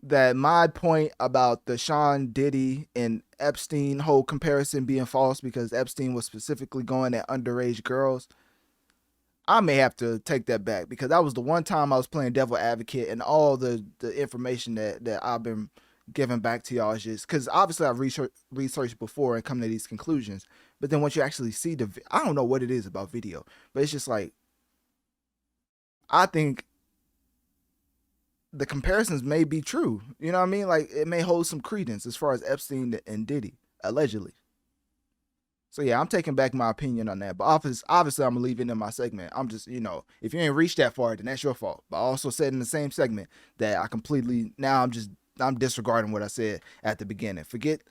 that my point about the Sean Diddy and Epstein whole comparison being false, because Epstein was specifically going at underage girls, I may have to take that back, because that was the one time I was playing devil advocate, and all the information that I've been giving back to y'all is just, because obviously I've researched before and come to these conclusions, but then once you actually see I don't know what it is about video, but it's just like, I think the comparisons may be true. You know what I mean? Like, it may hold some credence as far as Epstein and Diddy, allegedly. So yeah, I'm taking back my opinion on that. But obviously I'm gonna leave it in my segment. I'm just, if you ain't reached that far, then that's your fault. But I also said in the same segment that I'm disregarding what I said at the beginning. Forget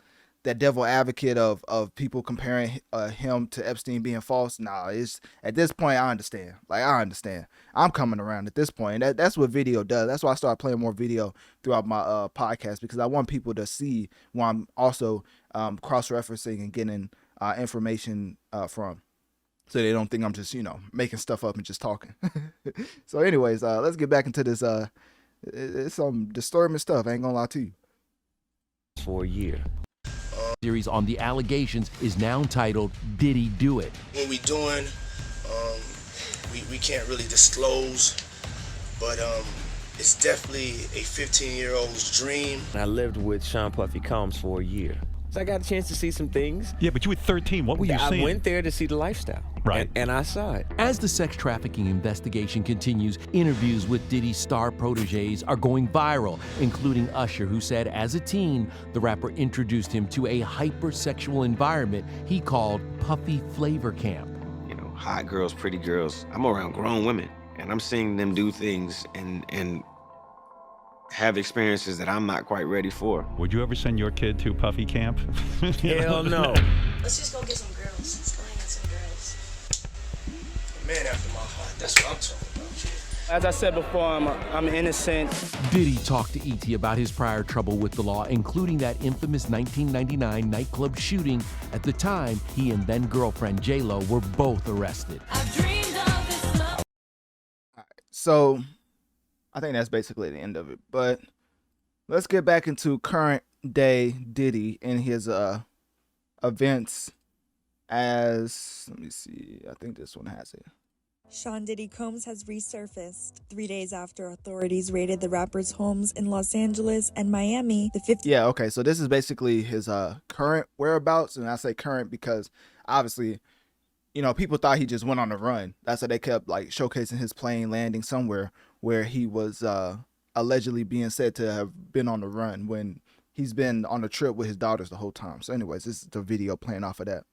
that devil advocate of people comparing him to Epstein being false. Nah, it's, at this point, I understand. Like, I understand. I'm coming around at this point. That's what video does. That's why I started playing more video throughout my podcast, because I want people to see where I'm also cross-referencing and getting information from, so they don't think I'm just, making stuff up and just talking. So anyways, let's get back into this. It's some disturbing stuff, I ain't gonna lie to you. For a year. Series on the allegations is now titled Diddy Do It. What we doing, we can't really disclose, but it's definitely a 15-year-old's dream. I lived with Sean Puffy Combs for a year. So I got a chance to see some things. Yeah, but you were 13. What were you seeing? I went there to see the lifestyle. Right. And I saw it. As the sex trafficking investigation continues, interviews with Diddy's star proteges are going viral, including Usher, who said as a teen, the rapper introduced him to a hypersexual environment he called Puffy Flavor Camp. Hot girls, pretty girls. I'm around grown women, and I'm seeing them do things and have experiences that I'm not quite ready for. Would you ever send your kid to Puffy camp? Hell no. Let's just go get some girls. Let's go hang out some girls. A man after my heart, that's what I'm talking about, kid. As I said before, I'm innocent. Diddy talked to E.T. about his prior trouble with the law, including that infamous 1999 nightclub shooting. At the time, he and then-girlfriend J-Lo were both arrested. So I think that's basically the end of it. But let's get back into current day Diddy and his events as, let me see, I think this one has it. Sean Diddy Combs has resurfaced 3 days after authorities raided the rapper's homes in Los Angeles and Miami. Yeah, okay, so this is basically his current whereabouts, and I say current because obviously, people thought he just went on a run. That's why they kept like showcasing his plane landing somewhere where he was allegedly being said to have been on the run, when he's been on a trip with his daughters the whole time. So anyways, this is the video playing off of that.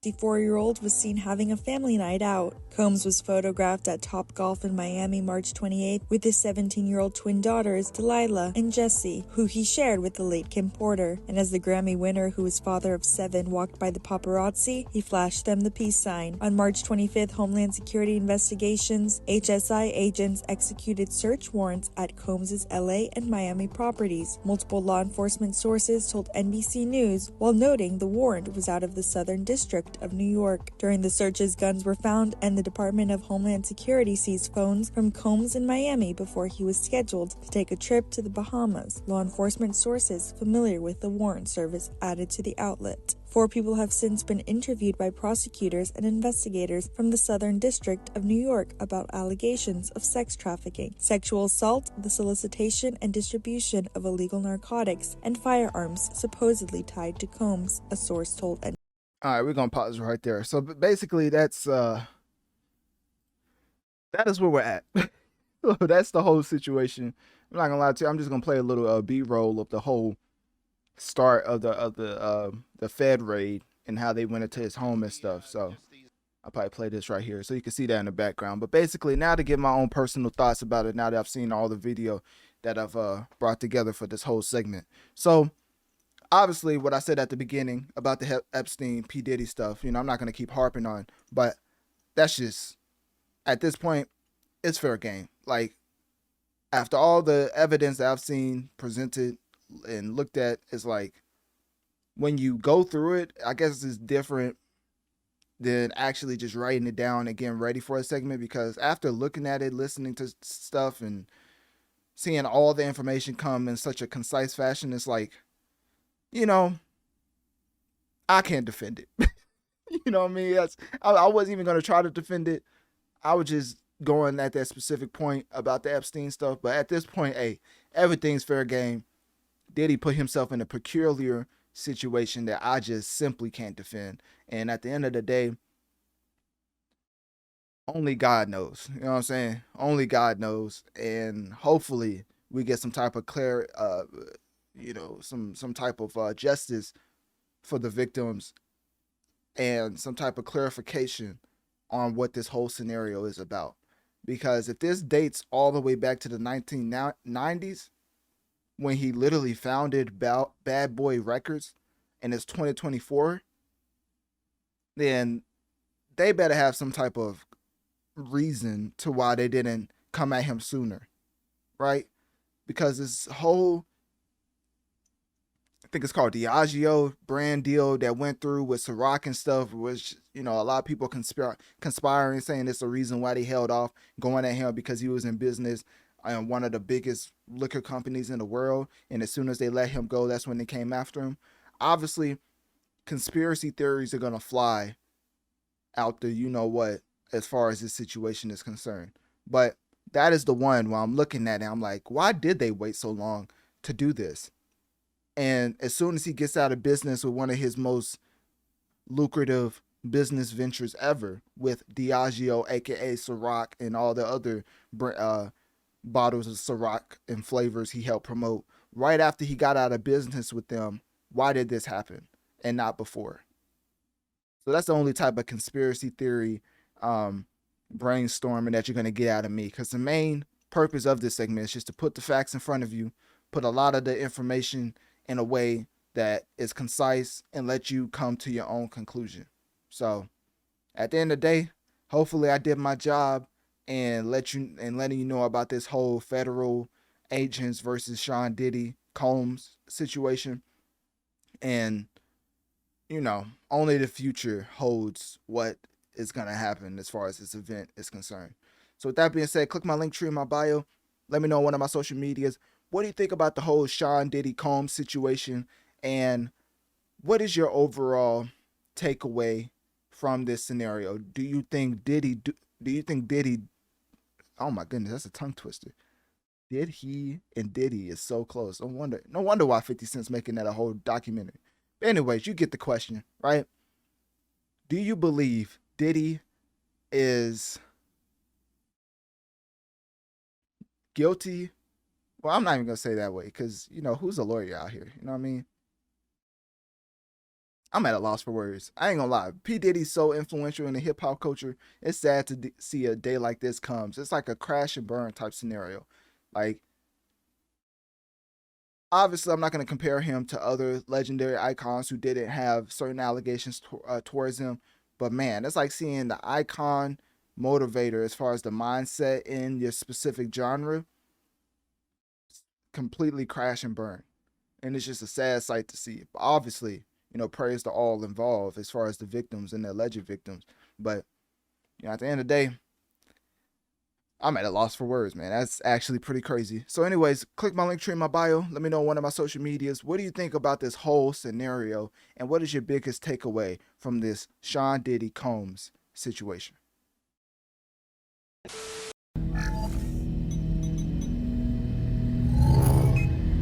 54-year-old was seen having a family night out. Combs was photographed at Top Golf in Miami March 28th with his 17-year-old twin daughters, Delilah and Jessie, who he shared with the late Kim Porter. And as the Grammy winner, who is father of 7, walked by the paparazzi, he flashed them the peace sign. On March 25th, Homeland Security Investigations, HSI agents executed search warrants at Combs' LA and Miami properties. Multiple law enforcement sources told NBC News, while noting the warrant was out of the Southern District of New York. During the searches, guns were found, and the Department of Homeland Security seized phones from Combs in Miami before he was scheduled to take a trip to the Bahamas. Law enforcement sources familiar with the warrant service added to the outlet. 4 people have since been interviewed by prosecutors and investigators from the Southern District of New York about allegations of sex trafficking, sexual assault, the solicitation and distribution of illegal narcotics, and firearms supposedly tied to Combs, a source told NBC. All right, we're gonna pause right there. So basically, that is where we're at. So that's the whole situation. I'm not gonna lie to you. I'm just gonna play a little B-roll of the whole start of the Fed raid and how they went into his home and stuff. So I'll probably play this right here so you can see that in the background. But basically, now to give my own personal thoughts about it, now that I've seen all the video that I've brought together for this whole segment. So obviously what I said at the beginning about the Epstein P. Diddy stuff, you know, I'm not going to keep harping on, but that's just, at this point, it's fair game. Like, after all the evidence that I've seen presented and looked at, it's like, when you go through it, I guess it's different than actually just writing it down and getting ready for a segment, because after looking at it, listening to stuff and seeing all the information come in such a concise fashion, it's like, you know, I can't defend it. You know what I mean? I wasn't even going to try to defend it. I was just going at that specific point about the Epstein stuff. But at this point, hey, everything's fair game. Diddy put himself in a peculiar situation that I just simply can't defend. And at the end of the day, only God knows. You know what I'm saying? Only God knows. And hopefully we get some type of some type of justice for the victims and some type of clarification on what this whole scenario is about. Because if this dates all the way back to the 1990s, when he literally founded Bad Boy Records, and it's 2024, then they better have some type of reason to why they didn't come at him sooner, right? Because this whole, I think it's called Diageo brand deal that went through with Ciroc and stuff, which, you know, a lot of people conspiring, saying it's the reason why they held off going at him, because he was in business and one of the biggest liquor companies in the world, and as soon as they let him go, that's when they came after him. Obviously, conspiracy theories are gonna fly out the you know what as far as this situation is concerned. But that is the one where I'm looking at it, I'm like, why did they wait so long to do this? And as soon as he gets out of business with one of his most lucrative business ventures ever, with Diageo, aka Ciroc, and all the other bottles of Ciroc and flavors he helped promote, right after he got out of business with them, why did this happen and not before? So that's the only type of conspiracy theory brainstorming that you're going to get out of me, because the main purpose of this segment is just to put the facts in front of you, put a lot of the information in a way that is concise, and let you come to your own conclusion. So at the end of the day, hopefully I did my job and letting you know about this whole federal agents versus Sean Diddy Combs situation. And, you know, only the future holds what is going to happen as far as this event is concerned. So with that being said, click my link tree in my bio. Let me know on one of my social medias. What do you think about the whole Sean Diddy Combs situation? And what is your overall takeaway from this scenario? Do you think Diddy, oh my goodness, that's a tongue twister. Did he and Diddy is so close. No wonder why 50 Cent's making that a whole documentary. But anyways, you get the question, right? Do you believe Diddy is guilty? Well, I'm not even going to say that way, because, you know, who's a lawyer out here? You know what I mean? I'm at a loss for words. I ain't gonna lie. P. Diddy's so influential in the hip hop culture. It's sad to see a day like this comes. It's like a crash and burn type scenario. Like, obviously, I'm not gonna compare him to other legendary icons who didn't have certain allegations towards him. But man, it's like seeing the icon motivator as far as the mindset in your specific genre completely crash and burn. And it's just a sad sight to see. But obviously, you know, prayers to all involved as far as the victims and the alleged victims. But, you know, at the end of the day, I'm at a loss for words, man. That's actually pretty crazy. So anyways, click my link tree in my bio. Let me know on one of my social medias. What do you think about this whole scenario? And what is your biggest takeaway from this Sean Diddy Combs situation?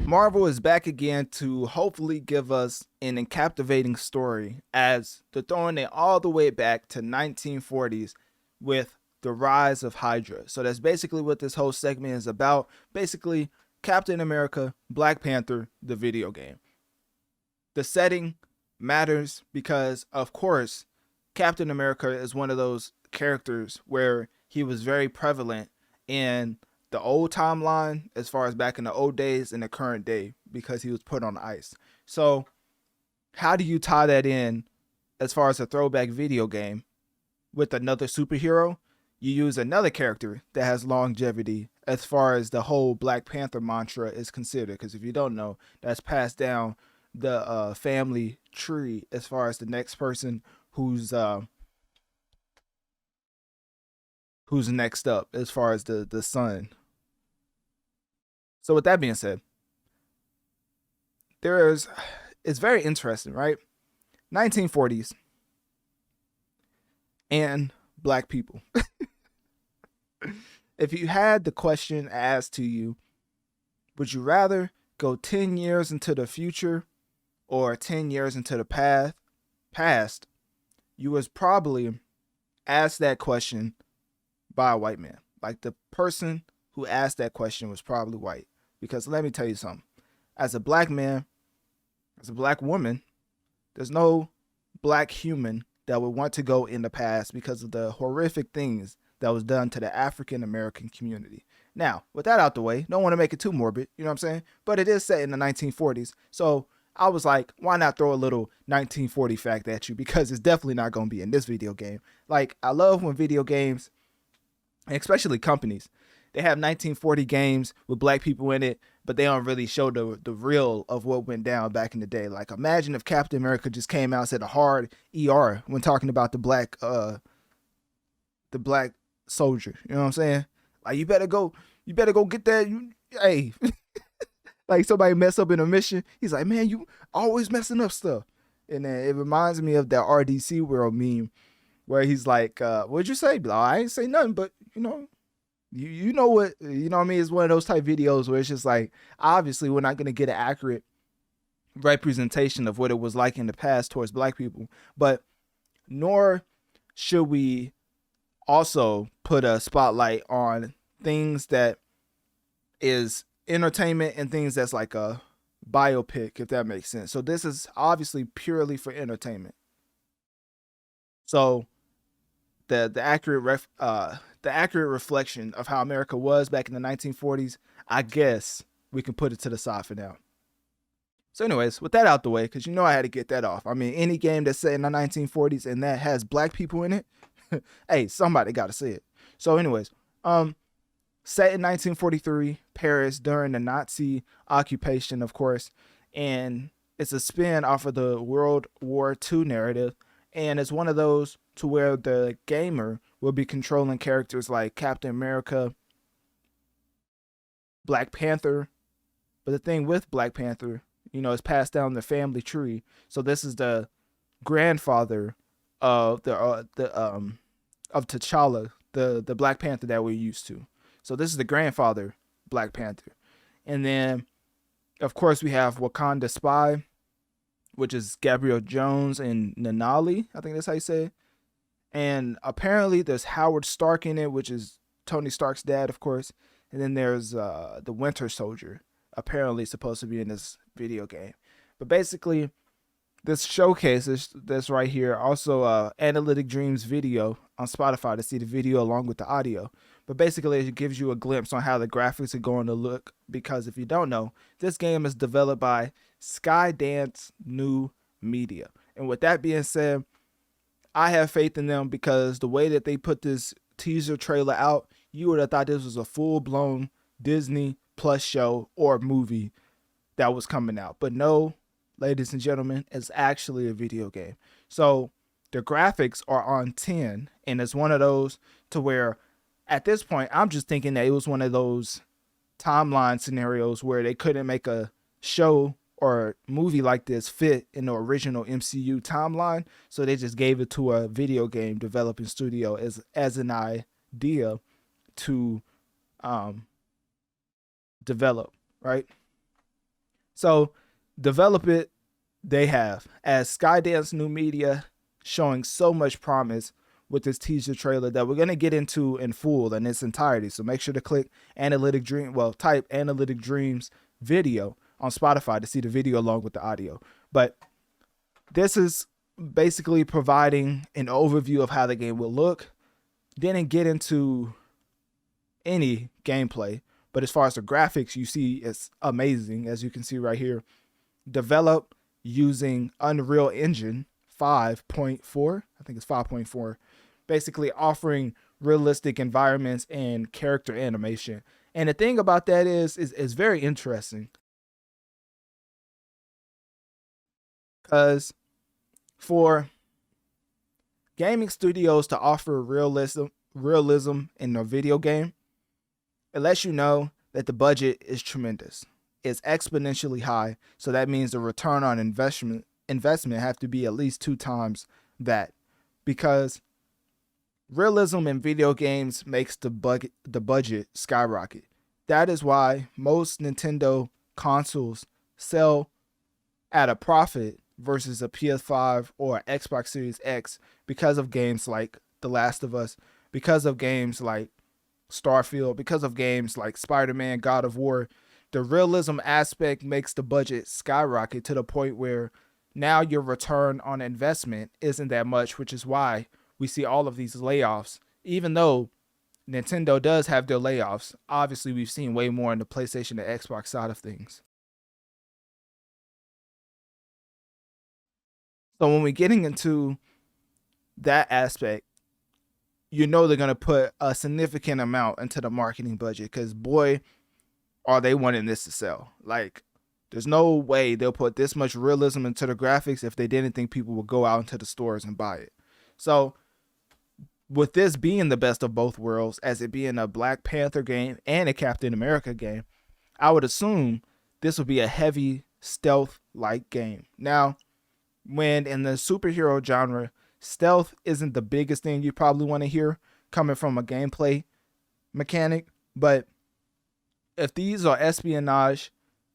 Marvel is back again to hopefully give us an captivating story, as they're throwing it all the way back to 1940s with the rise of Hydra. So that's basically what this whole segment is about. Basically, Captain America, Black Panther, the video game. The setting matters because, of course, Captain America is one of those characters where he was very prevalent in the old timeline as far as back in the old days and the current day because he was put on ice. So how do you tie that in as far as a throwback video game with another superhero? You use another character that has longevity as far as the whole Black Panther mantra is considered. Because if you don't know, that's passed down the family tree as far as the next person who's next up as far as the son. So with that being said, it's very interesting, right? 1940s and black people. If you had the question asked to you, would you rather go 10 years into the future or 10 years into the past, you was probably asked that question by a white man. Like the person who asked that question was probably white. Because let me tell you something. As a black man, as a black woman, there's no black human that would want to go in the past because of the horrific things that was done to the African American community. Now, with that out the way, don't want to make it too morbid, you know what I'm saying? But it is set in the 1940s. So I was like, why not throw a little 1940 fact at you? Because it's definitely not going to be in this video game. Like, I love when video games, especially companies, they have 1940 games with black people in it, but they don't really show the real of what went down back in the day. Like, imagine if Captain America just came out and said a hard ER when talking about the black soldier. You know what I'm saying? Like, you better go get that. Hey, like somebody mess up in a mission. He's like, man, you always messing up stuff. And then it reminds me of that RDC World meme where he's like, what'd you say? Like, I ain't say nothing, but you know what, you know what I mean? It's one of those type videos where it's just like, obviously we're not going to get an accurate representation of what it was like in the past towards black people, but nor should we also put a spotlight on things that is entertainment and things that's like a biopic, if that makes sense. So this is obviously purely for entertainment. So the accurate reflection of how America was back in the 1940s, I guess we can put it to the side for now. So anyways, with that out the way, because you know I had to get that off. I mean, any game that's set in the 1940s and that has black people in it, hey, somebody got to see it. So anyways, set in 1943, Paris, during the Nazi occupation, of course, and it's a spin off of the World War II narrative, and it's one of those to where the gamer will be controlling characters like Captain America, Black Panther. But the thing with Black Panther, you know, it's passed down the family tree. So this is the grandfather of of T'Challa, the Black Panther that we're used to. So this is the grandfather Black Panther. And then, of course, we have Wakanda Spy, which is Gabriel Jones and Nanali. I think that's how you say it. And apparently there's Howard Stark in it, which is Tony Stark's dad, of course. And then there's the Winter Soldier, apparently supposed to be in this video game. But basically, this showcase, this right here, also Analytic Dreamz video on Spotify to see the video along with the audio. But basically, it gives you a glimpse on how the graphics are going to look. Because if you don't know, this game is developed by Skydance New Media. And with that being said, I have faith in them because the way that they put this teaser trailer out, you would have thought this was a full-blown Disney Plus show or movie that was coming out. But no, ladies and gentlemen, it's actually a video game. So the graphics are on 10, and it's one of those to where at this point, I'm just thinking that it was one of those timeline scenarios where they couldn't make a show or movie like this fit in the original MCU timeline, so they just gave it to a video game developing studio as an idea to develop, right? So develop it they have, as Skydance New Media showing so much promise with this teaser trailer that we're going to get into in full in its entirety. So make sure to click type Analytic Dreamz video on Spotify to see the video along with the audio. But this is basically providing an overview of how the game will look, didn't get into any gameplay. But as far as the graphics, you see it's amazing, as you can see right here. Developed using Unreal Engine 5.4, I think it's 5.4, basically offering realistic environments and character animation. And the thing about that is very interesting, because for gaming studios to offer realism in a video game, it lets you know that the budget is tremendous. It's exponentially high. So that means the return on investment have to be at least 2 times that, because realism in video games makes the budget skyrocket. That is why most Nintendo consoles sell at a profit versus a PS5 or Xbox Series X, because of games like The Last of Us, because of games like Starfield, because of games like Spider-Man, God of War. The realism aspect makes the budget skyrocket to the point where now your return on investment isn't that much, which is why we see all of these layoffs. Even though Nintendo does have their layoffs, obviously we've seen way more in the PlayStation and Xbox side of things. So when we're getting into that aspect, you know they're going to put a significant amount into the marketing budget, because boy, are they wanting this to sell. Like, there's no way they'll put this much realism into the graphics if they didn't think people would go out into the stores and buy it. So with this being the best of both worlds, as it being a Black Panther game and a Captain America game, I would assume this would be a heavy stealth-like game. Now, when in the superhero genre, stealth isn't the biggest thing you probably want to hear coming from a gameplay mechanic, but if these are espionage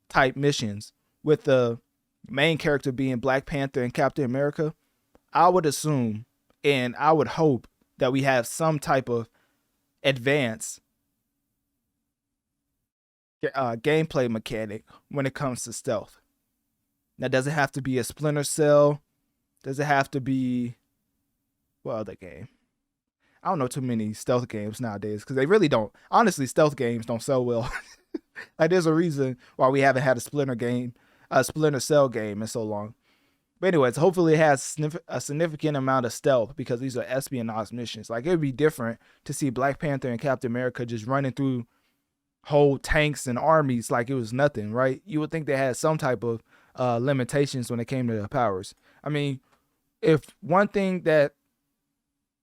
type missions with the main character being Black Panther and Captain America, I would assume and I would hope that we have some type of advanced gameplay mechanic when it comes to stealth. Now, does it have to be a Splinter Cell? Does it have to be, what other game? I don't know too many stealth games nowadays, because they really don't. Honestly, stealth games don't sell well. Like, there's a reason why we haven't had a Splinter Cell game in so long. But anyways, hopefully it has a significant amount of stealth, because these are espionage missions. Like, it would be different to see Black Panther and Captain America just running through whole tanks and armies like it was nothing, right? You would think they had some type of limitations when it came to their powers. I mean, if one thing that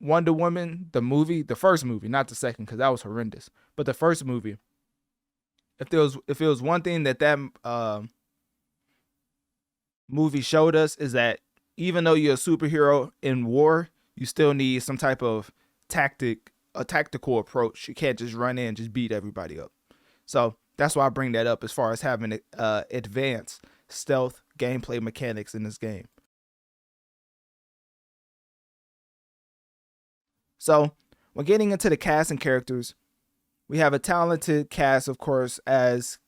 Wonder Woman, the movie, the first movie, not the second, because that was horrendous, but the first movie, if it was one thing that movie showed us, is that even though you're a superhero in war, you still need some type of tactical approach. You can't just run in and just beat everybody up. So that's why I bring that up as far as having advanced stealth gameplay mechanics in this game. So when getting into the cast and characters, we have a talented cast, of course, as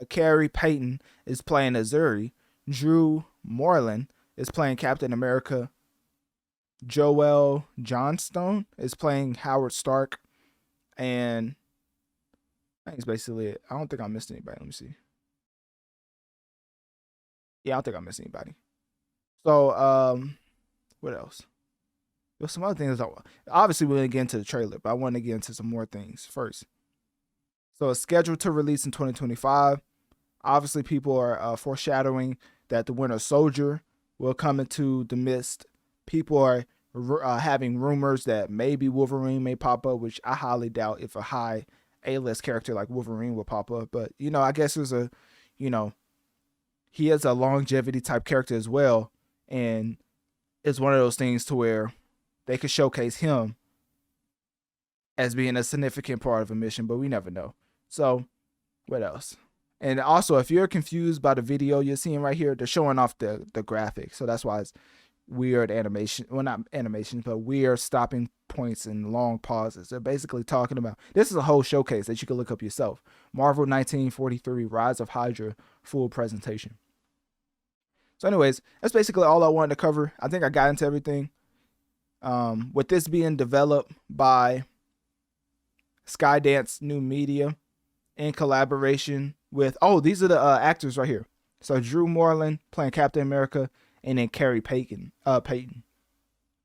Carrie Payton is playing Azuri, Drew Moreland is playing Captain America, Joel Johnstone is playing Howard Stark, and I think it's basically it. I don't think I missed anybody. Let me see. Yeah, I don't think I missed anybody. So, what else? There's some other things. Obviously, we're going to get into the trailer, but I want to get into some more things first. So, it's scheduled to release in 2025. Obviously, people are foreshadowing that the Winter Soldier will come into the midst. People are having rumors that maybe Wolverine may pop up, which I highly doubt if a high A-list character like Wolverine will pop up. But, I guess there's he is a longevity type character as well. And it's one of those things to where they could showcase him as being a significant part of a mission, but we never know. So, what else? And also, if you're confused by the video you're seeing right here, they're showing off the graphics. So that's why it's weird animation. Well, not animation, but weird stopping points and long pauses. They're basically talking about, this is a whole showcase that you can look up yourself. Marvel 1943, Rise of Hydra, full presentation. So anyways, that's basically all I wanted to cover. I think I got into everything. With this being developed by Skydance New Media in collaboration with, these are the actors right here. So Drew Moreland playing Captain America, and then Carrie Payton,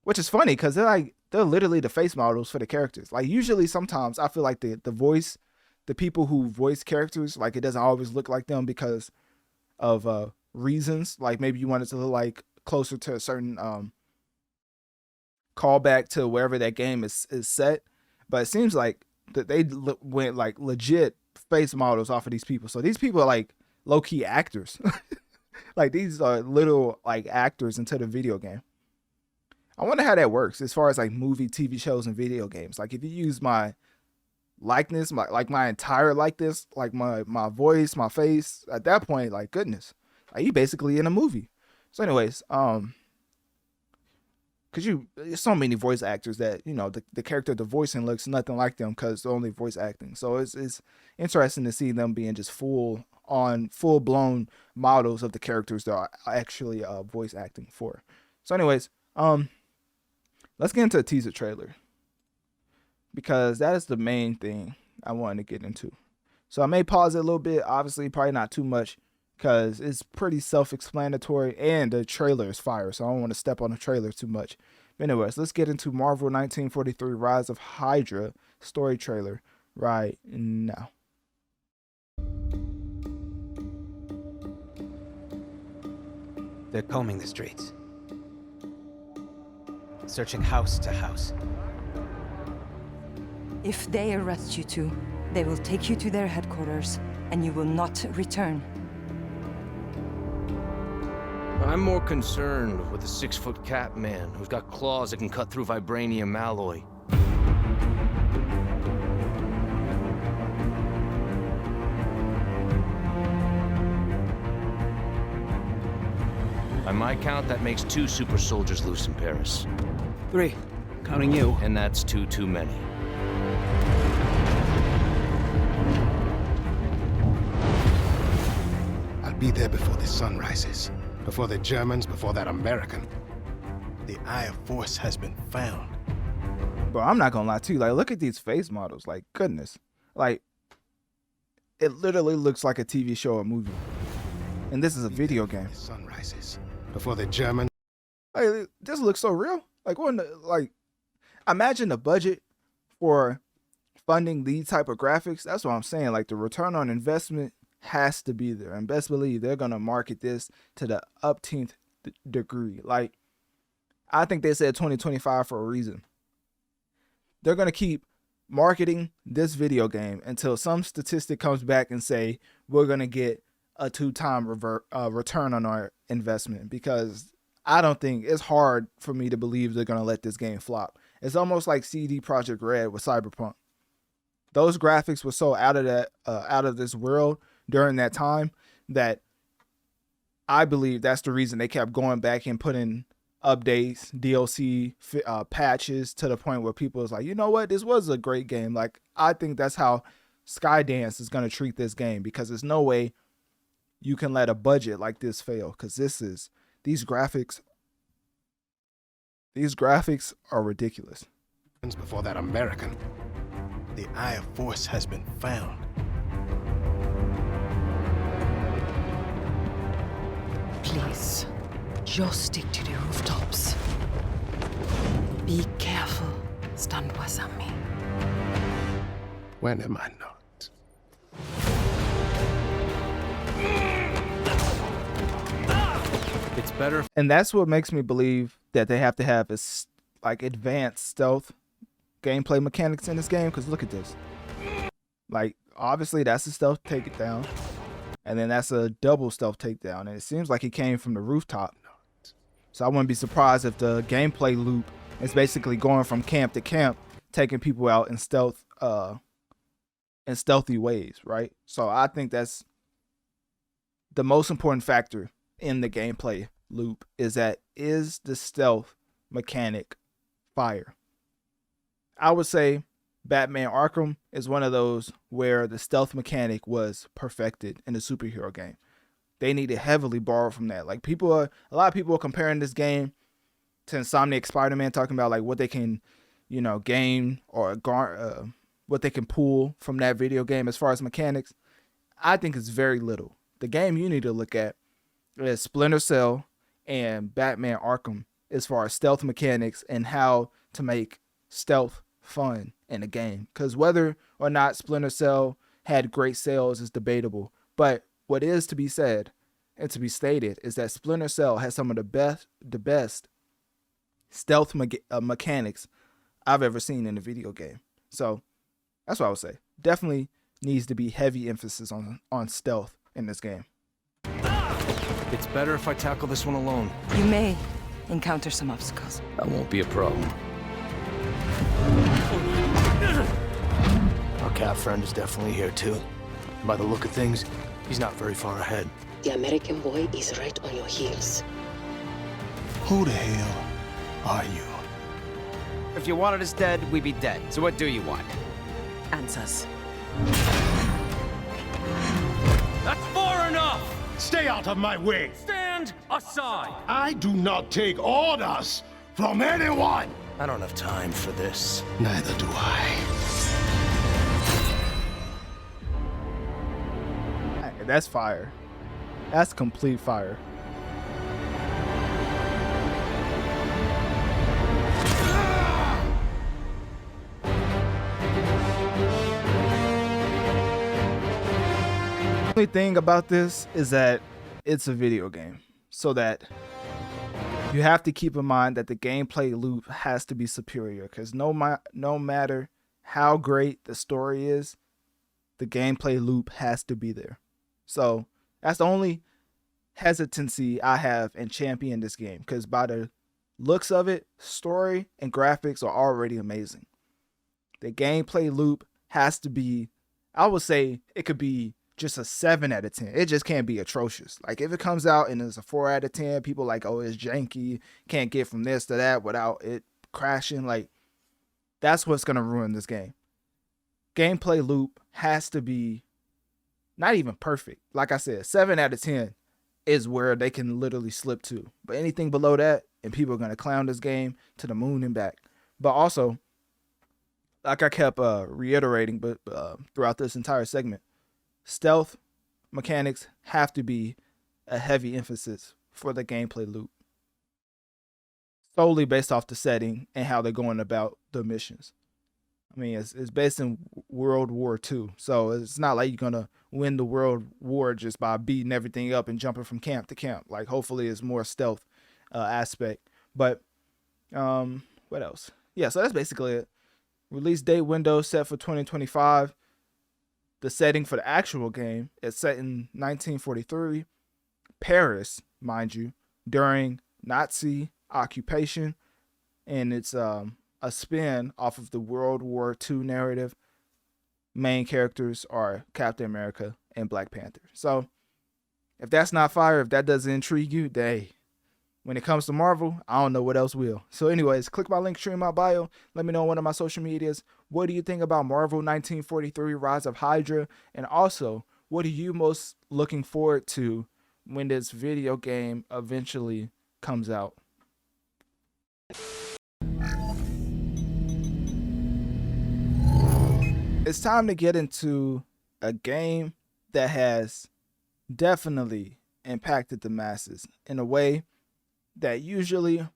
which is funny because they're literally the face models for the characters. Like usually sometimes I feel like the people who voice characters, like it doesn't always look like them because of reasons. Like maybe you want it to look like closer to a certain callback to wherever that game is set. But it seems like that they went like legit face models off of these people. So these people are like low-key actors. Like these are little like actors into the video game. I wonder how that works as far as like movie, TV shows, and video games. Like if you use my likeness, my entire likeness, like my voice, my face, at that point, like goodness, like you basically in a movie. So anyways, because there's so many voice actors that, you know, the character they're voicing looks nothing like them because they're only voice acting. So it's interesting to see them being just full blown models of the characters they're actually voice acting for. So anyways, let's get into a teaser trailer because that is the main thing I wanted to get into. So I may pause it a little bit, obviously probably not too much because it's pretty self-explanatory and the trailer is fire, so I don't want to step on the trailer too much. But anyways, let's get into Marvel 1943 Rise of Hydra story trailer right now. They're combing the streets, searching house to house. If they arrest you two, they will take you to their headquarters, and you will not return. I'm more concerned with the 6-foot cat man who's got claws that can cut through vibranium alloy. By my count, that makes 2 super soldiers loose in Paris. 3, counting you. And that's 2 too many. I'll be there before the sun rises. Before the Germans, before that American. The Eye of Force has been found. Bro, I'm not gonna lie to you. Like, look at these face models. Like, goodness. Like, it literally looks like a TV show or movie. And this is a video game. The sun rises. Before the Germans. Like, this looks so real. Like, imagine the budget for funding these type of graphics. That's what I'm saying. Like, the return on investment has to be there, and best believe they're gonna market this to the upteenth degree. Like, I think they said 2025 for a reason. They're gonna keep marketing this video game until some statistic comes back and say we're gonna get a 2-time return on our investment, because I don't think it's hard for me to believe they're gonna let this game flop. It's almost like CD Projekt Red with Cyberpunk. Those graphics were so out of this world during that time that I believe that's the reason they kept going back and putting updates, DLC, patches, to the point where people was like, you know what, this was a great game. Like, I think that's how Skydance is going to treat this game, because there's no way you can let a budget like this fail, because these graphics are ridiculous. Before that American, the Eye of Force has been found. Please, just stick to the rooftops. Be careful, stand-toi ami. When am I not? It's better. And that's what makes me believe that they have to have is like advanced stealth gameplay mechanics in this game, because look at this. Like, obviously that's a stealth takedown, and then that's a double stealth takedown, and it seems like he came from the rooftop. So I wouldn't be surprised if the gameplay loop is basically going from camp to camp, taking people out in stealthy ways, right? So I think that's the most important factor in the gameplay loop, is the stealth mechanic fire. I would say Batman Arkham is one of those where the stealth mechanic was perfected in a superhero game. they need to heavily borrow from that. Like a lot of people are comparing this game to Insomniac Spider-Man, talking about like what they can, gain or what they can pull from that video game as far as mechanics. I think it's very little. The game you need to look at is Splinter Cell and Batman Arkham as far as stealth mechanics and how to make stealth fun in a game. Because whether or not Splinter Cell had great sales is debatable. But what is to be said and to be stated is that Splinter Cell has some of the best stealth mechanics I've ever seen in a video game. So that's what I would say. Definitely needs to be heavy emphasis on stealth in this game. It's better if I tackle this one alone. You may encounter some obstacles. That won't be a problem. Our cat friend is definitely here too. By the look of things, he's not very far ahead. The American boy is right on your heels. Who the hell are you? If you wanted us dead, we'd be dead. So what do you want? Answers. That's far enough! Stay out of my way! Stand aside! I do not take orders from anyone! I don't have time for this. Neither do I. Hey, that's fire. That's complete fire. The only thing about this is that it's a video game, so that you have to keep in mind that the gameplay loop has to be superior, because no matter how great the story is, the gameplay loop has to be there. So that's the only hesitancy I have in championing this game, because by the looks of it, story and graphics are already amazing. The gameplay loop has to be, I would say it could be just a 7 out of 10. It just can't be atrocious. Like if it comes out and it's a 4 out of 10, people like, oh, it's janky, can't get from this to that without it crashing. Like that's what's gonna ruin this game. Gameplay loop has to be not even perfect. Like I said, 7 out of 10 is where they can literally slip to. But anything below that, and people are gonna clown this game to the moon and back. But also, like I kept reiterating, but throughout this entire segment, stealth mechanics have to be a heavy emphasis for the gameplay loop, solely based off the setting and how they're going about the missions. I mean, it's based in World War II, so it's not like you're gonna win the World War just by beating everything up and jumping from camp to camp. Like, hopefully, it's more stealth aspect. But what else? Yeah, so that's basically it. Release date window set for 2025. The setting for the actual game is set in 1943, Paris, mind you, during Nazi occupation, and it's a spin off of the World War II narrative. Main characters are Captain America and Black Panther. So if that's not fire, if that doesn't intrigue you, when it comes to Marvel, I don't know what else will. So anyways, click my link tree in my bio. Let me know on one of my social medias. What do you think about Marvel 1943 Rise of Hydra? And also, what are you most looking forward to when this video game eventually comes out? It's time to get into a game that has definitely impacted the masses in a way that usually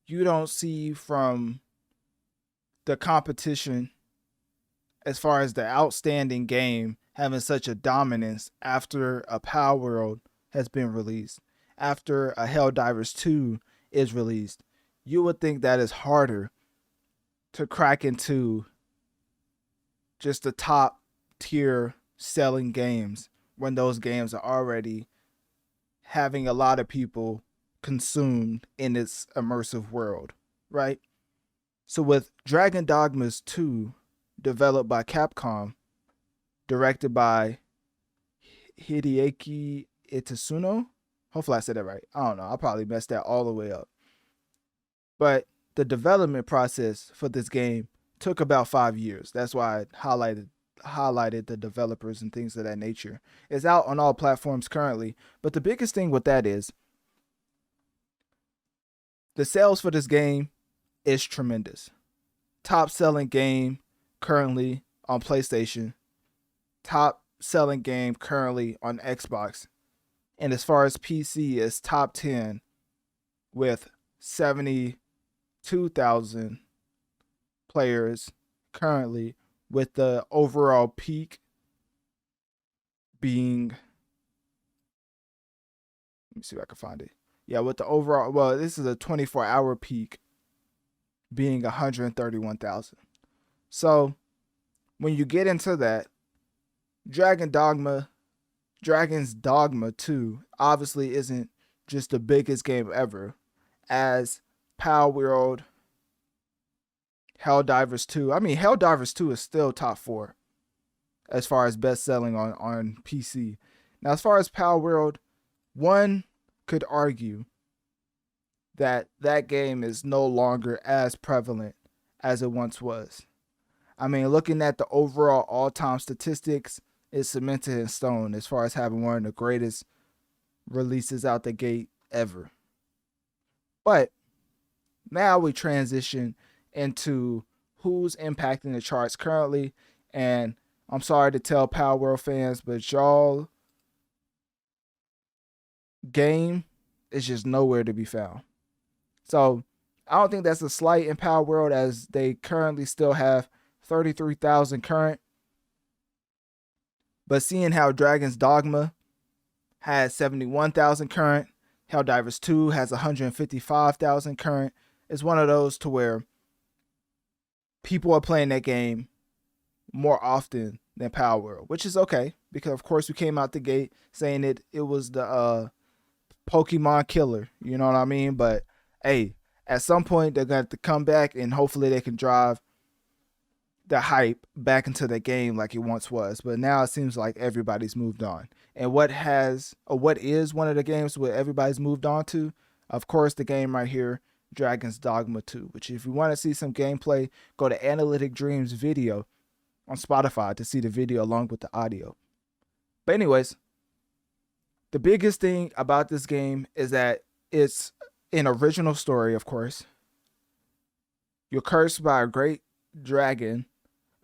you don't see from the competition, as far as the outstanding game having such a dominance after a Power World has been released, after a Helldivers 2 is released. You would think that is harder to crack into just the top tier selling games when those games are already having a lot of people consumed in its immersive world, right? So with Dragon Dogmas 2, developed by Capcom, directed by Hideaki Itsuno, hopefully I said that right. I don't know, I probably messed that all the way up. But the development process for this game took about 5 years. That's why I highlighted highlighted the developers and things of that nature. It's out on all platforms currently, but the biggest thing with that is the sales for this game is tremendous. Top selling game currently on PlayStation. Top selling game currently on Xbox. And as far as PC, it's top 10 with 72,000 players currently, with the overall peak being, let me see if I can find it. Yeah, with the overall, well, this is a 24-hour peak being 131,000. So when you get into that, Dragon's Dogma 2 obviously isn't just the biggest game ever, as Palworld, Helldivers 2. I mean, Helldivers 2 is still top 4 as far as best selling on PC. Now, as far as Palworld, one could argue that that game is no longer as prevalent as it once was. I mean, looking at the overall all-time statistics, it's cemented in stone as far as having one of the greatest releases out the gate ever. But now we transition into who's impacting the charts currently, and I'm sorry to tell Palworld fans, but y'all game is just nowhere to be found. So I don't think that's a slight in Palworld, as they currently still have 33,000 current. But seeing how Dragon's Dogma has 71,000 current, Helldivers 2 has 155,000 current, it's one of those to where people are playing that game more often than Palworld, which is okay, because of course we came out the gate saying it was the Pokemon killer, you know what I mean? But hey, at some point they're going to come back, and hopefully they can drive the hype back into the game like it once was. But now it seems like everybody's moved on. And what is one of the games where everybody's moved on to? Of course, the game right here, Dragon's Dogma 2, which if you want to see some gameplay, go to Analytic Dreamz video on Spotify to see the video along with the audio. But anyways, the biggest thing about this game is that it's an original story, of course. You're cursed by a great dragon.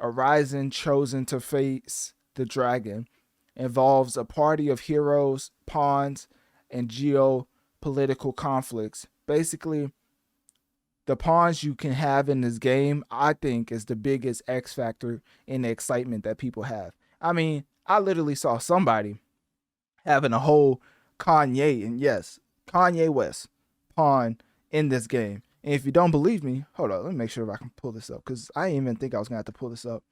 A rising chosen to face the dragon involves a party of heroes, pawns, and geopolitical conflicts. Basically, the pawns you can have in this game, I think, is the biggest X factor in the excitement that people have. I mean, I literally saw somebody having a whole Kanye, and yes, Kanye West pawn in this game. And if you don't believe me, hold on, let me make sure if I can pull this up, because I didn't even think I was going to have to pull this up,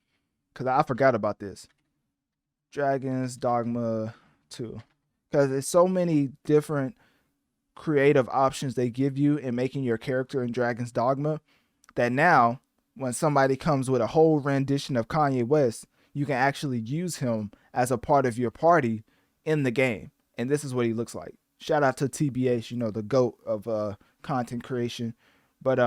because I forgot about this. Dragon's Dogma 2. Because there's so many different creative options they give you in making your character in Dragon's Dogma, that now, when somebody comes with a whole rendition of Kanye West, you can actually use him as a part of your party in the game. And this is what he looks like. Shout out to TBH, you know, the GOAT of content creation. But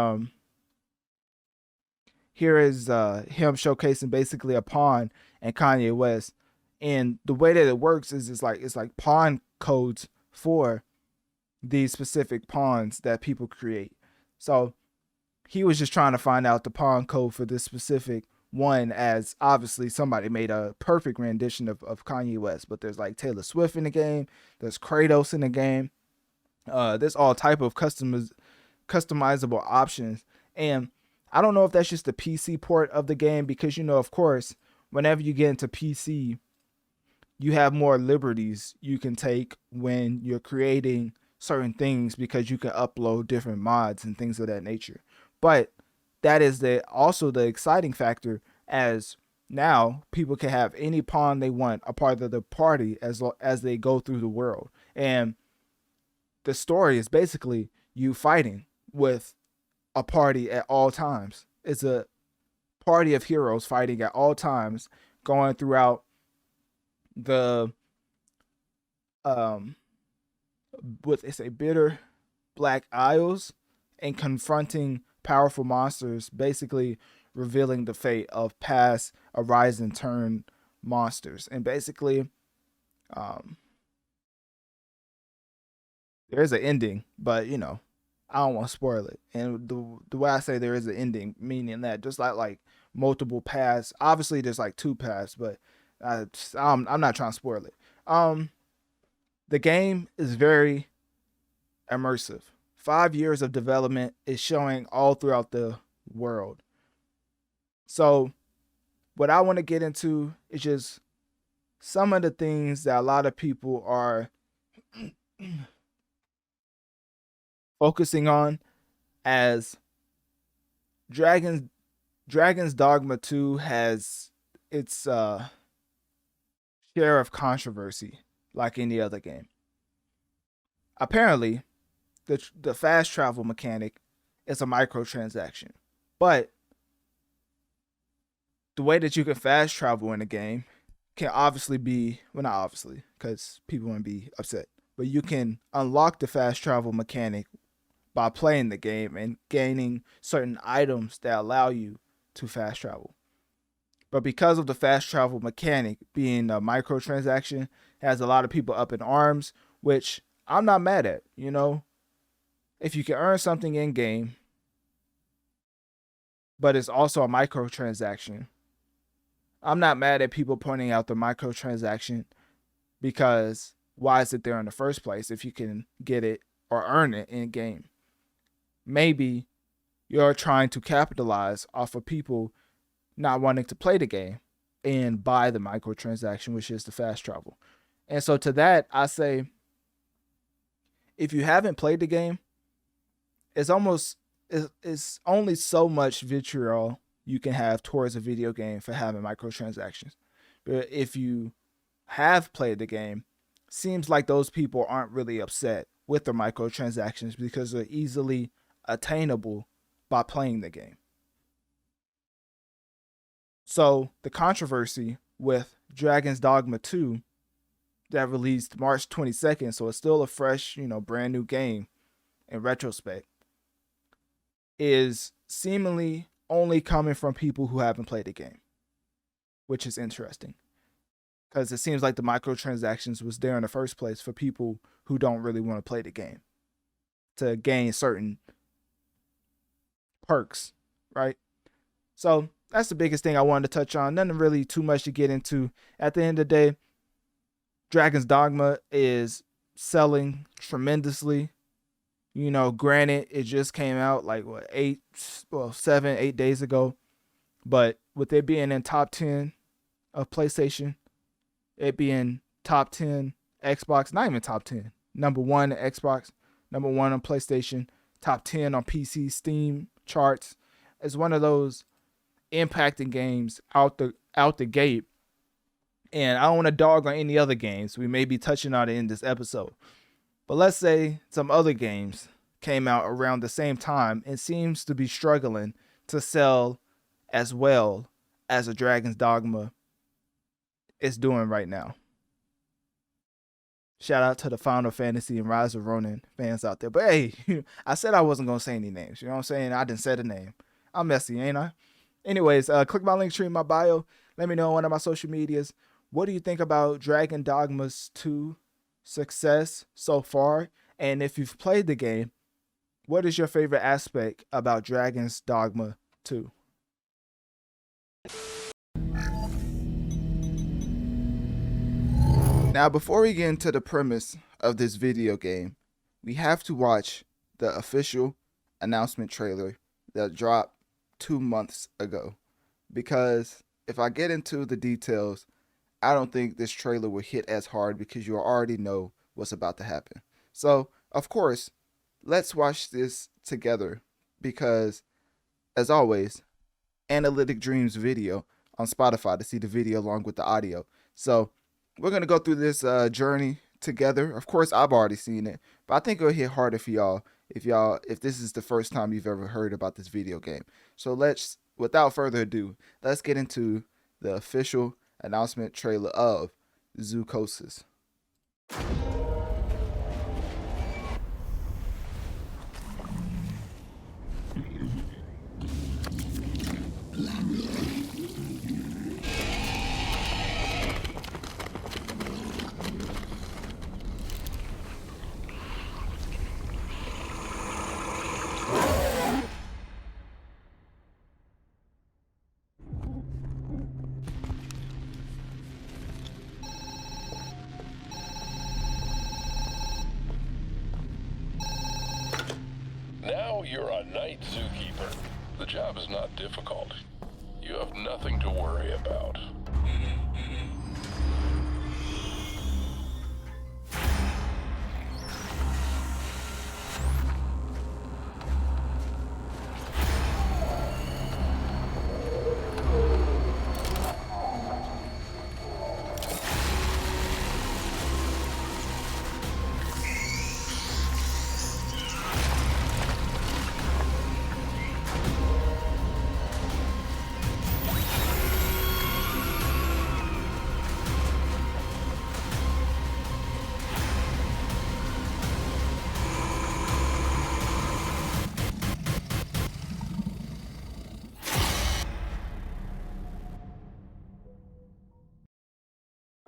here is him showcasing basically a pawn and Kanye West. And the way that it works is it's like pawn codes for these specific pawns that people create. So he was just trying to find out the pawn code for this specific one, as obviously somebody made a perfect rendition of Kanye West. But there's like Taylor Swift in the game. There's Kratos in the game. There's all type of customizable options. And I don't know if that's just the PC port of the game, because, you know, of course, whenever you get into PC, you have more liberties you can take when you're creating certain things, because you can upload different mods and things of that nature. But that is also the exciting factor, as now people can have any pawn they want a part of the party as they go through the world. And the story is basically you fighting with a party at all times. It's a party of heroes fighting at all times, going throughout the bitter Black Isles and confronting powerful monsters, basically revealing the fate of past Arise and Turn monsters. And basically, there's an ending, but you know, I don't want to spoil it. And the way I say there is an ending, meaning that just like multiple paths. Obviously, there's like 2 paths, but I'm not trying to spoil it. The game is very immersive. 5 years of development is showing all throughout the world. So what I want to get into is just some of the things that a lot of people are focusing on, as Dragon's Dogma 2 has its share of controversy like any other game. Apparently, the fast travel mechanic is a microtransaction, but the way that you can fast travel in a game can obviously be, well, not obviously, because people wouldn't be upset, but you can unlock the fast travel mechanic by playing the game and gaining certain items that allow you to fast travel. But because of the fast travel mechanic being a microtransaction, it has a lot of people up in arms, which I'm not mad at. You know, if you can earn something in game, but it's also a microtransaction, I'm not mad at people pointing out the microtransaction, because why is it there in the first place if you can get it or earn it in game? Maybe you're trying to capitalize off of people not wanting to play the game and buy the microtransaction, which is the fast travel. And so to that, I say, if you haven't played the game, it's only so much vitriol you can have towards a video game for having microtransactions. But if you have played the game, seems like those people aren't really upset with the microtransactions because they're easily attainable by playing the game. So the controversy with Dragon's Dogma 2 that released March 22nd, so it's still a fresh, brand new game in retrospect, is seemingly only coming from people who haven't played the game, which is interesting, because it seems like the microtransactions was there in the first place for people who don't really want to play the game to gain certain perks, right? So that's the biggest thing I wanted to touch on. Nothing really too much to get into. At the end of the day, Dragon's Dogma is selling tremendously. Granted, it just came out like 7, 8 days ago. But with it being in top 10 of PlayStation, it being top 10 Xbox, not even top 10, number 1 Xbox, number 1 on PlayStation, top 10 on PC Steam charts, it's one of those impacting games out the gate. And I don't want to dog on any other games. We may be touching on it in this episode. But let's say some other games came out around the same time and seems to be struggling to sell as well as a Dragon's Dogma is doing right now. Shout out to the Final Fantasy and Rise of Ronin fans out there. But hey, I said I wasn't going to say any names. You know what I'm saying? I didn't say the name. I'm messy, ain't I? Anyways, click my link tree in my bio. Let me know on one of my social medias. What do you think about Dragon Dogma's 2 success so far? And if you've played the game, what is your favorite aspect about Dragon's Dogma 2? Now, before we get into the premise of this video game, we have to watch the official announcement trailer that dropped 2 months ago. Because if I get into the details, I don't think this trailer will hit as hard because you already know what's about to happen. So, of course, let's watch this together because, as always, Analytic Dreamz video on Spotify to see the video along with the audio. So, we're going to go through this journey together. Of course, I've already seen it, but I think it'll hit harder for y'all if this is the first time you've ever heard about this video game. So, without further ado, let's get into the official announcement trailer of Zoochosis. Now you're a night zookeeper. The job is not difficult. You have nothing to worry about.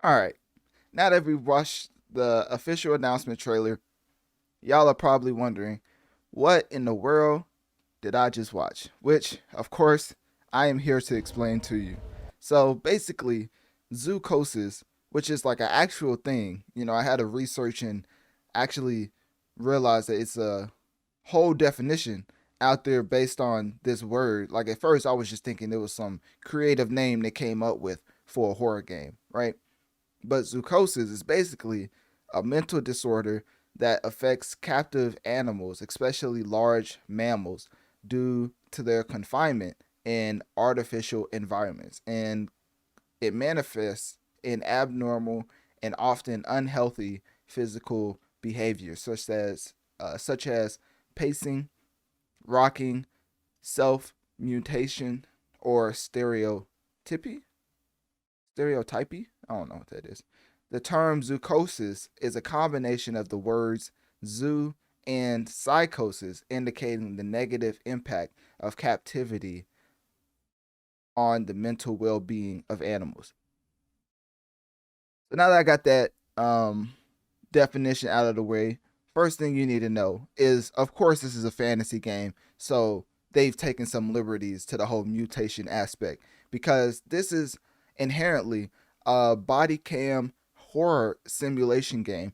All right. Now that we've watched the official announcement trailer, y'all are probably wondering, what in the world did I just watch? Which, of course, I am here to explain to you. So basically, Zoochosis, which is like an actual thing, I had to research and actually realize that it's a whole definition out there based on this word. Like at first I was just thinking it was some creative name they came up with for a horror game, right? But zoochosis is basically a mental disorder that affects captive animals, especially large mammals, due to their confinement in artificial environments. And it manifests in abnormal and often unhealthy physical behavior, such as pacing, rocking, self-mutation, or stereotypy. I don't know what that is. The term zoochosis is a combination of the words zoo and psychosis, indicating the negative impact of captivity on the mental well-being of animals. So now that I got that definition out of the way, first thing you need to know is, of course, this is a fantasy game, so they've taken some liberties to the whole mutation aspect, because this is inherently a body cam horror simulation game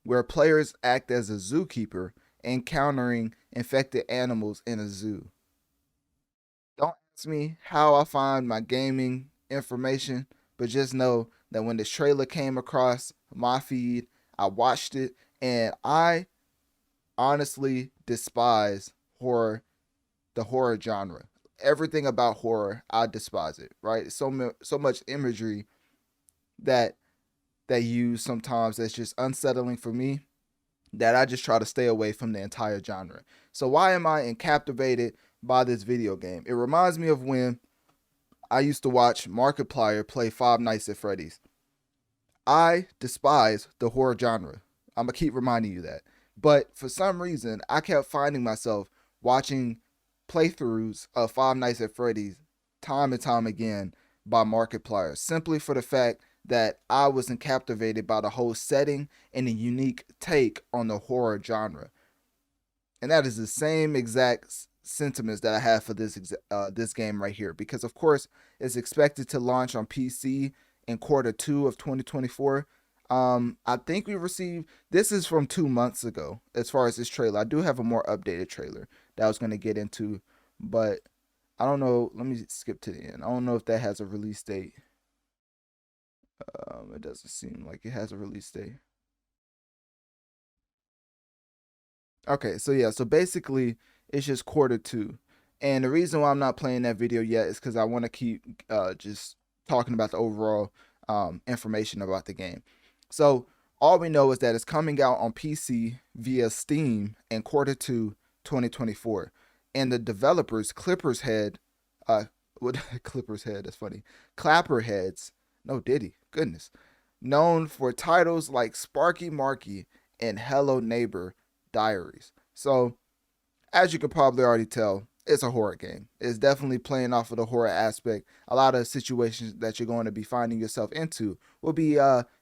where players act as a zookeeper encountering infected animals in a zoo. Don't ask me how I find my gaming information, but just know that when this trailer came across my feed, I watched it, and I honestly despise horror, the horror genre. Everything about horror, I despise it, right? So much imagery that they use sometimes that's just unsettling for me, that I just try to stay away from the entire genre. So why am I captivated by this video game? It reminds me of when I used to watch Markiplier play Five Nights at Freddy's. I despise the horror genre. I'm going to keep reminding you that. But for some reason, I kept finding myself watching playthroughs of Five Nights at Freddy's time and time again by Markiplier, simply for the fact that I wasn't captivated by the whole setting and a unique take on the horror genre. And that is the same exact sentiments that I have for this game right here, because of course it's expected to launch on PC in Q2 of 2024. I think we received, this is from 2 months ago as far as this trailer. I do have a more updated trailer that I was going to get into, but I don't know. Let me skip to the end. I don't know if that has a release date. It doesn't seem like it has a release date. Okay, so yeah, so basically it's just Q2. And the reason why I'm not playing that video yet is because I want to keep just talking about the overall information about the game. So all we know is that it's coming out on PC via Steam in Q2 2024. And the developers, Clapperheads, that's funny. Clapperheads, no Diddy, goodness. Known for titles like Sparky Marky and Hello Neighbor Diaries. So, as you can probably already tell, it's a horror game. It's definitely playing off of the horror aspect. A lot of situations that you're going to be finding yourself into will be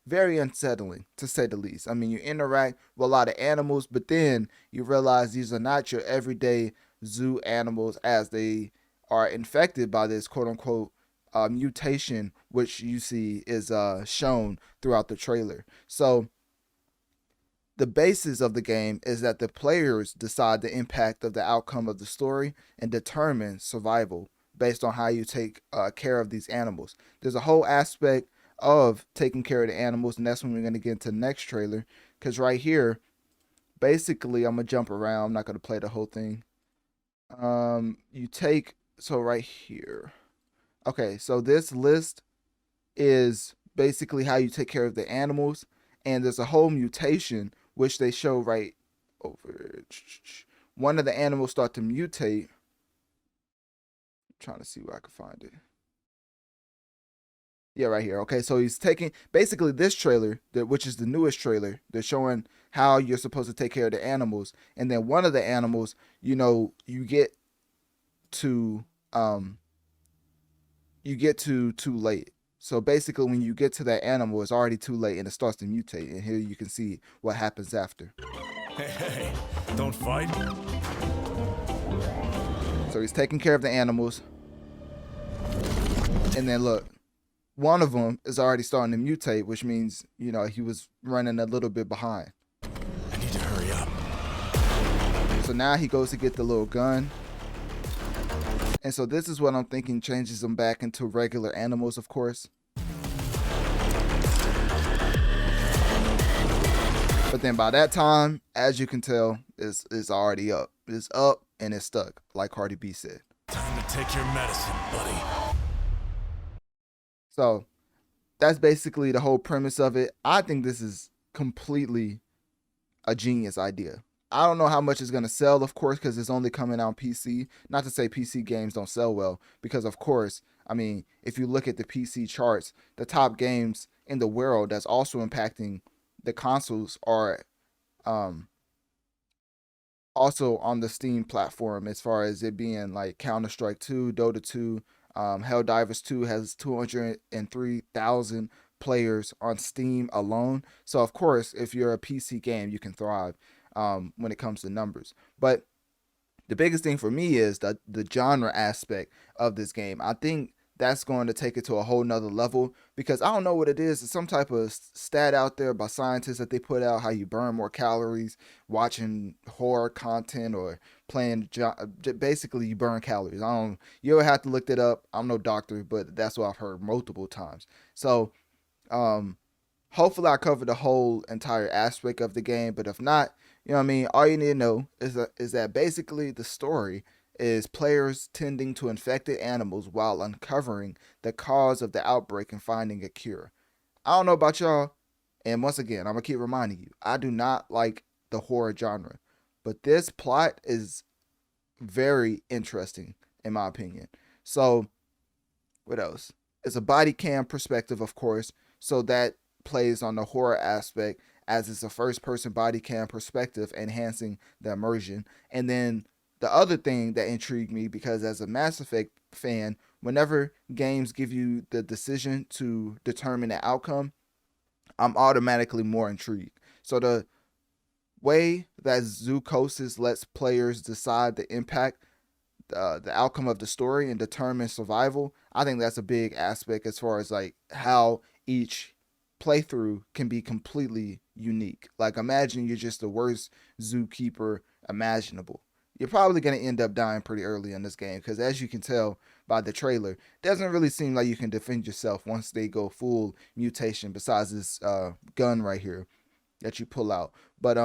very unsettling, to say the least. I mean, you interact with a lot of animals, but then you realize these are not your everyday zoo animals, as they are infected by this quote-unquote mutation, which you see is shown throughout the trailer. So the basis of the game is that the players decide the impact of the outcome of the story and determine survival based on how you take care of these animals. There's a whole aspect of taking care of the animals, and that's when we're going to get into the next trailer, because right here, basically, I'm going to jump around. I'm not going to play the whole thing. So right here. Okay, so this list is basically how you take care of the animals, and there's a whole mutation which they show right over. One of the animals start to mutate. I'm trying to see where I can find it. Yeah, right here. Okay, so he's taking basically this trailer, which is the newest trailer. They're showing how you're supposed to take care of the animals, and then one of the animals, you get to too late. So basically, when you get to that animal, it's already too late and it starts to mutate. And here you can see what happens after. Hey, don't fight. So he's taking care of the animals. And then look, one of them is already starting to mutate, which means, he was running a little bit behind. I need to hurry up. So now he goes to get the little gun. And so this is what I'm thinking changes them back into regular animals, of course. But then by that time, as you can tell, it's already up. It's up and it's stuck, like Cardi B said. Time to take your medicine, buddy. So that's basically the whole premise of it. I think this is completely a genius idea. I don't know how much it's going to sell, of course, because it's only coming out on PC. Not to say PC games don't sell well, because, of course, I mean, if you look at the PC charts, the top games in the world that's also impacting the consoles are also on the Steam platform, as far as it being like Counter-Strike 2, Dota 2, Helldivers 2 has 203,000 players on Steam alone. So, of course, if you're a PC game, you can thrive when it comes to numbers. But the biggest thing for me is the genre aspect of this game. I think that's going to take it to a whole nother level, because I don't know what it is. It's some type of stat out there by scientists that they put out, how you burn more calories watching horror content or playing. Basically, you burn calories. You'll have to look that up. I'm no doctor, but that's what I've heard multiple times. So hopefully I covered the whole entire aspect of the game, but if not, all you need to know is that basically the story is players tending to infected animals while uncovering the cause of the outbreak and finding a cure. I don't know about y'all, and once again, I'm going to keep reminding you, I do not like the horror genre, but this plot is very interesting in my opinion. So, what else? It's a body cam perspective, of course, so that plays on the horror aspect, as it's a first-person body cam perspective, enhancing the immersion. And then the other thing that intrigued me, because as a Mass Effect fan, whenever games give you the decision to determine the outcome, I'm automatically more intrigued. So the way that Zoochosis lets players decide the impact, the outcome of the story and determine survival, I think that's a big aspect as far as like how each playthrough can be completely unique. Like, imagine you're just the worst zookeeper imaginable. You're probably going to end up dying pretty early in this game, because as you can tell by the trailer, it doesn't really seem like you can defend yourself once they go full mutation, besides this gun right here that you pull out. But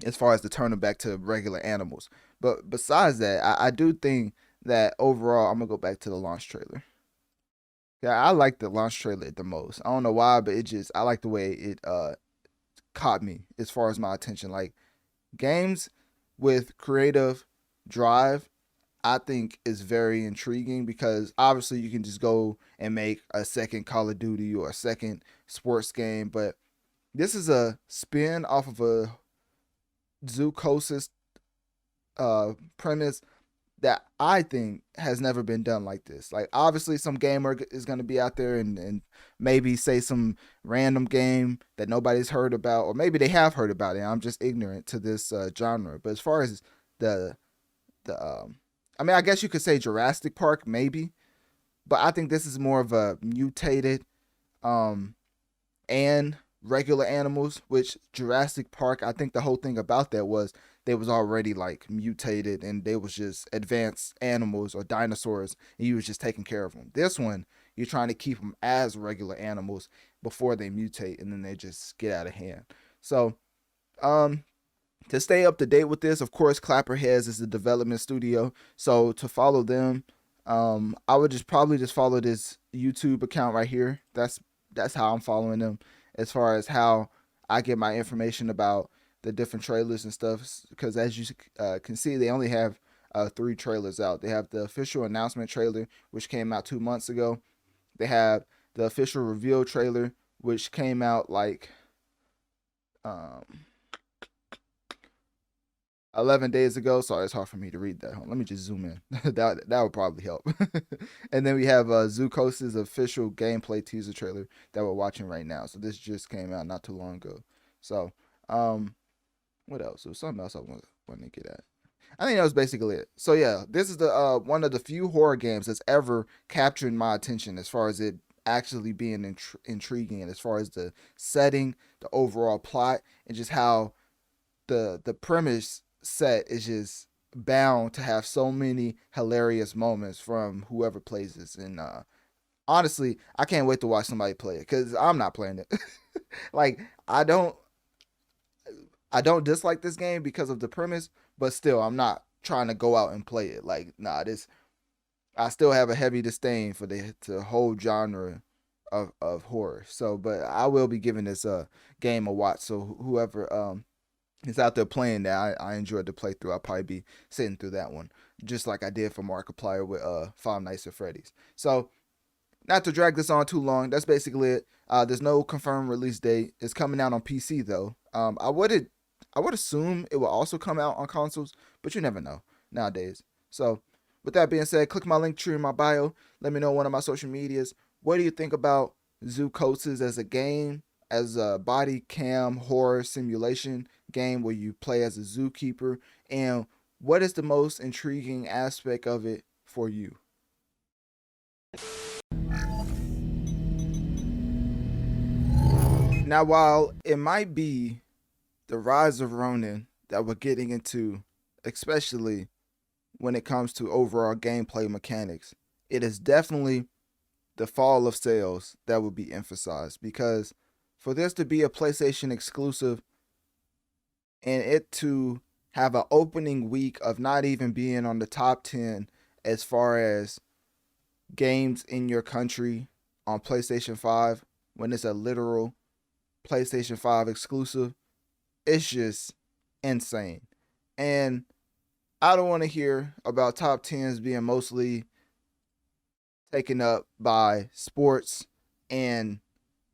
as far as to turn them back to regular animals. But besides that, I do think that overall, I'm going to go back to the launch trailer. Yeah, I like the launch trailer the most. I don't know why, but I like the way it caught me as far as my attention. Like, games with creative drive, I think is very intriguing, because obviously you can just go and make a second Call of Duty or a second sports game, but this is a spin off of a Zoochosis premise that I think has never been done like this. Like, obviously some gamer is going to be out there and maybe say some random game that nobody's heard about, or maybe they have heard about it. I'm just ignorant to this genre. But as far as the I mean, I guess you could say Jurassic Park maybe, but I think this is more of a mutated and regular animals, which Jurassic Park, I think the whole thing about that was they was already like mutated and they was just advanced animals or dinosaurs and you was just taking care of them. This one, you're trying to keep them as regular animals before they mutate and then they just get out of hand. So, to stay up to date with this, of course, Clapperheads is the development studio. So to follow them, I would probably just follow this YouTube account right here. That's how I'm following them as far as how I get my information about the different trailers and stuff. Because as you can see, they only have 3 trailers out. They have the official announcement trailer, which came out 2 months ago. They have the official reveal trailer, which came out like 11 days ago. Sorry, it's hard for me to read that. Let me just zoom in. that would probably help. And then we have Zoochosis' official gameplay teaser trailer that we're watching right now. So this just came out not too long ago. So, what else? There was something else I wanted to get at. I think that was basically it. So yeah, this is the one of the few horror games that's ever captured my attention as far as it actually being intriguing, and as far as the setting, the overall plot, and just how the premise set is just bound to have so many hilarious moments from whoever plays this. And honestly, I can't wait to watch somebody play it, because I'm not playing it. Like, I don't dislike this game because of the premise, but still, I'm not trying to go out and play it. Like, nah, I still have a heavy disdain for the whole genre of horror. So, but I will be giving this game a watch. So whoever is out there playing that, I enjoyed the playthrough. I'll probably be sitting through that one, just like I did for Markiplier with Five Nights at Freddy's. So, not to drag this on too long, that's basically it. There's no confirmed release date. It's coming out on PC though. I would assume it will also come out on consoles, but you never know nowadays. So, with that being said, click my link tree in my bio. Let me know on one of my social medias. What do you think about Zoochosis as a game, as a body cam horror simulation game where you play as a zookeeper? And what is the most intriguing aspect of it for you? Now, while it might be the rise of Ronin that we're getting into, especially when it comes to overall gameplay mechanics, it is definitely the fall of sales that will be emphasized, because for this to be a PlayStation exclusive and it to have an opening week of not even being on the top 10 as far as games in your country on PlayStation 5, when it's a literal PlayStation 5 exclusive, it's just insane. And I don't want to hear about top 10s being mostly taken up by sports and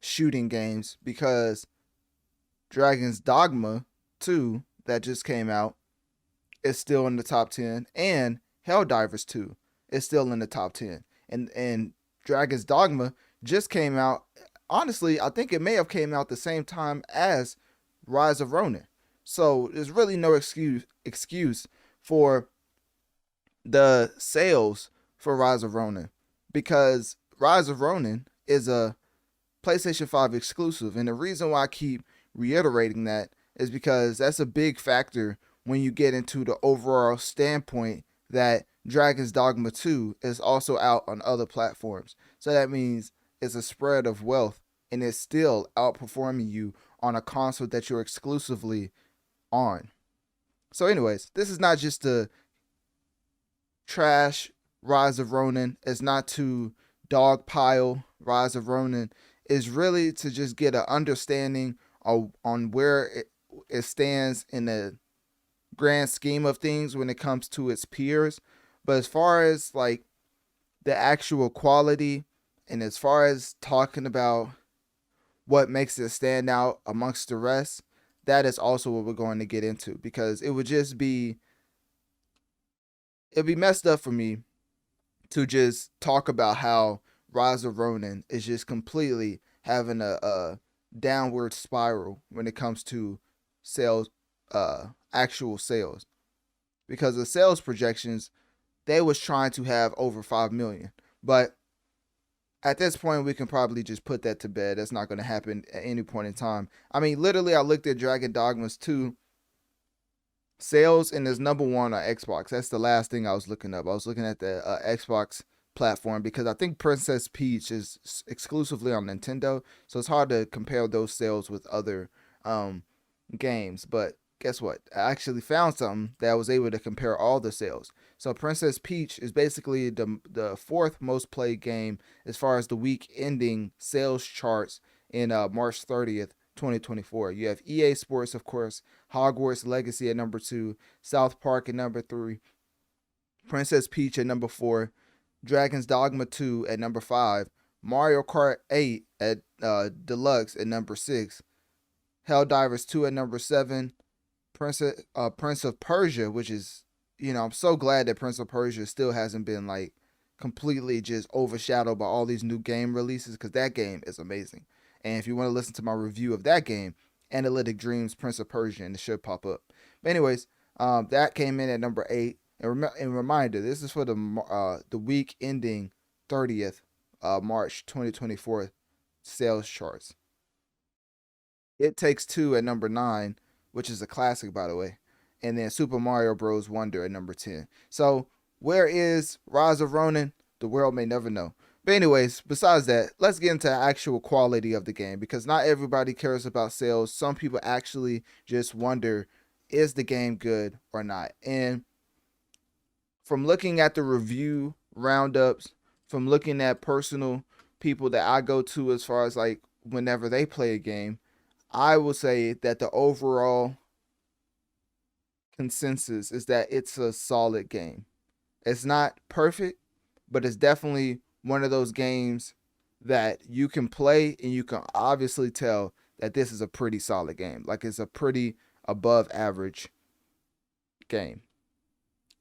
shooting games, because Dragon's Dogma 2 that just came out is still in the top 10, and Helldivers 2 is still in the top 10. And Dragon's Dogma just came out. Honestly, I think it may have came out the same time as Rise of Ronin. So there's really no excuse for the sales for Rise of Ronin, because Rise of Ronin is a PlayStation 5 exclusive. And the reason why I keep reiterating that is because that's a big factor when you get into the overall standpoint that Dragon's Dogma 2 is also out on other platforms. So that means it's a spread of wealth, and it's still outperforming you on a console that you're exclusively on. So anyways, this is not just to trash Rise of Ronin. It's not to dogpile Rise of Ronin. It's really to just get an understanding on where it stands in the grand scheme of things when it comes to its peers. But as far as like the actual quality, and as far as talking about what makes it stand out amongst the rest, that is also what we're going to get into, because it would just be it'd be messed up for me to just talk about how Rise of Ronin is just completely having a downward spiral when it comes to sales, actual sales, because the sales projections, they was trying to have over 5 million, but at this point we can probably just put that to bed. That's not going to happen at any point in time. I mean, literally, I looked at Dragon Dogma's 2 sales, and there's number 1 on Xbox. That's the last thing I was looking up. I was looking at the Xbox platform, because I think Princess Peach is exclusively on Nintendo, so it's hard to compare those sales with other games. But guess what? I actually found something that I was able to compare all the sales. So Princess Peach is basically the 4th most played game as far as the week ending sales charts in March 30th, 2024. You have EA Sports, of course, Hogwarts Legacy at number 2, South Park at number 3, Princess Peach at number 4, Dragon's Dogma 2 at number 5, Mario Kart 8 at Deluxe at number 6, Helldivers 2 at number 7, Prince of Persia, which is, I'm so glad that Prince of Persia still hasn't been like completely just overshadowed by all these new game releases, because that game is amazing. And if you want to listen to my review of that game, Analytic Dreamz, Prince of Persia, and it should pop up. But anyways, that came in at number 8. And reminder, this is for the week ending 30th March 2024 sales charts. It Takes Two at number 9, which is a classic, by the way. And then Super Mario Bros. Wonder at number 10. So where is Rise of Ronin? The world may never know. But anyways, besides that, let's get into the actual quality of the game, because not everybody cares about sales. Some people actually just wonder, is the game good or not? And from looking at the review roundups, from looking at personal people that I go to as far as like whenever they play a game, I will say that the overall consensus is that it's a solid game. It's not perfect, but it's definitely one of those games that you can play and you can obviously tell that this is a pretty solid game. Like, it's a pretty above average game.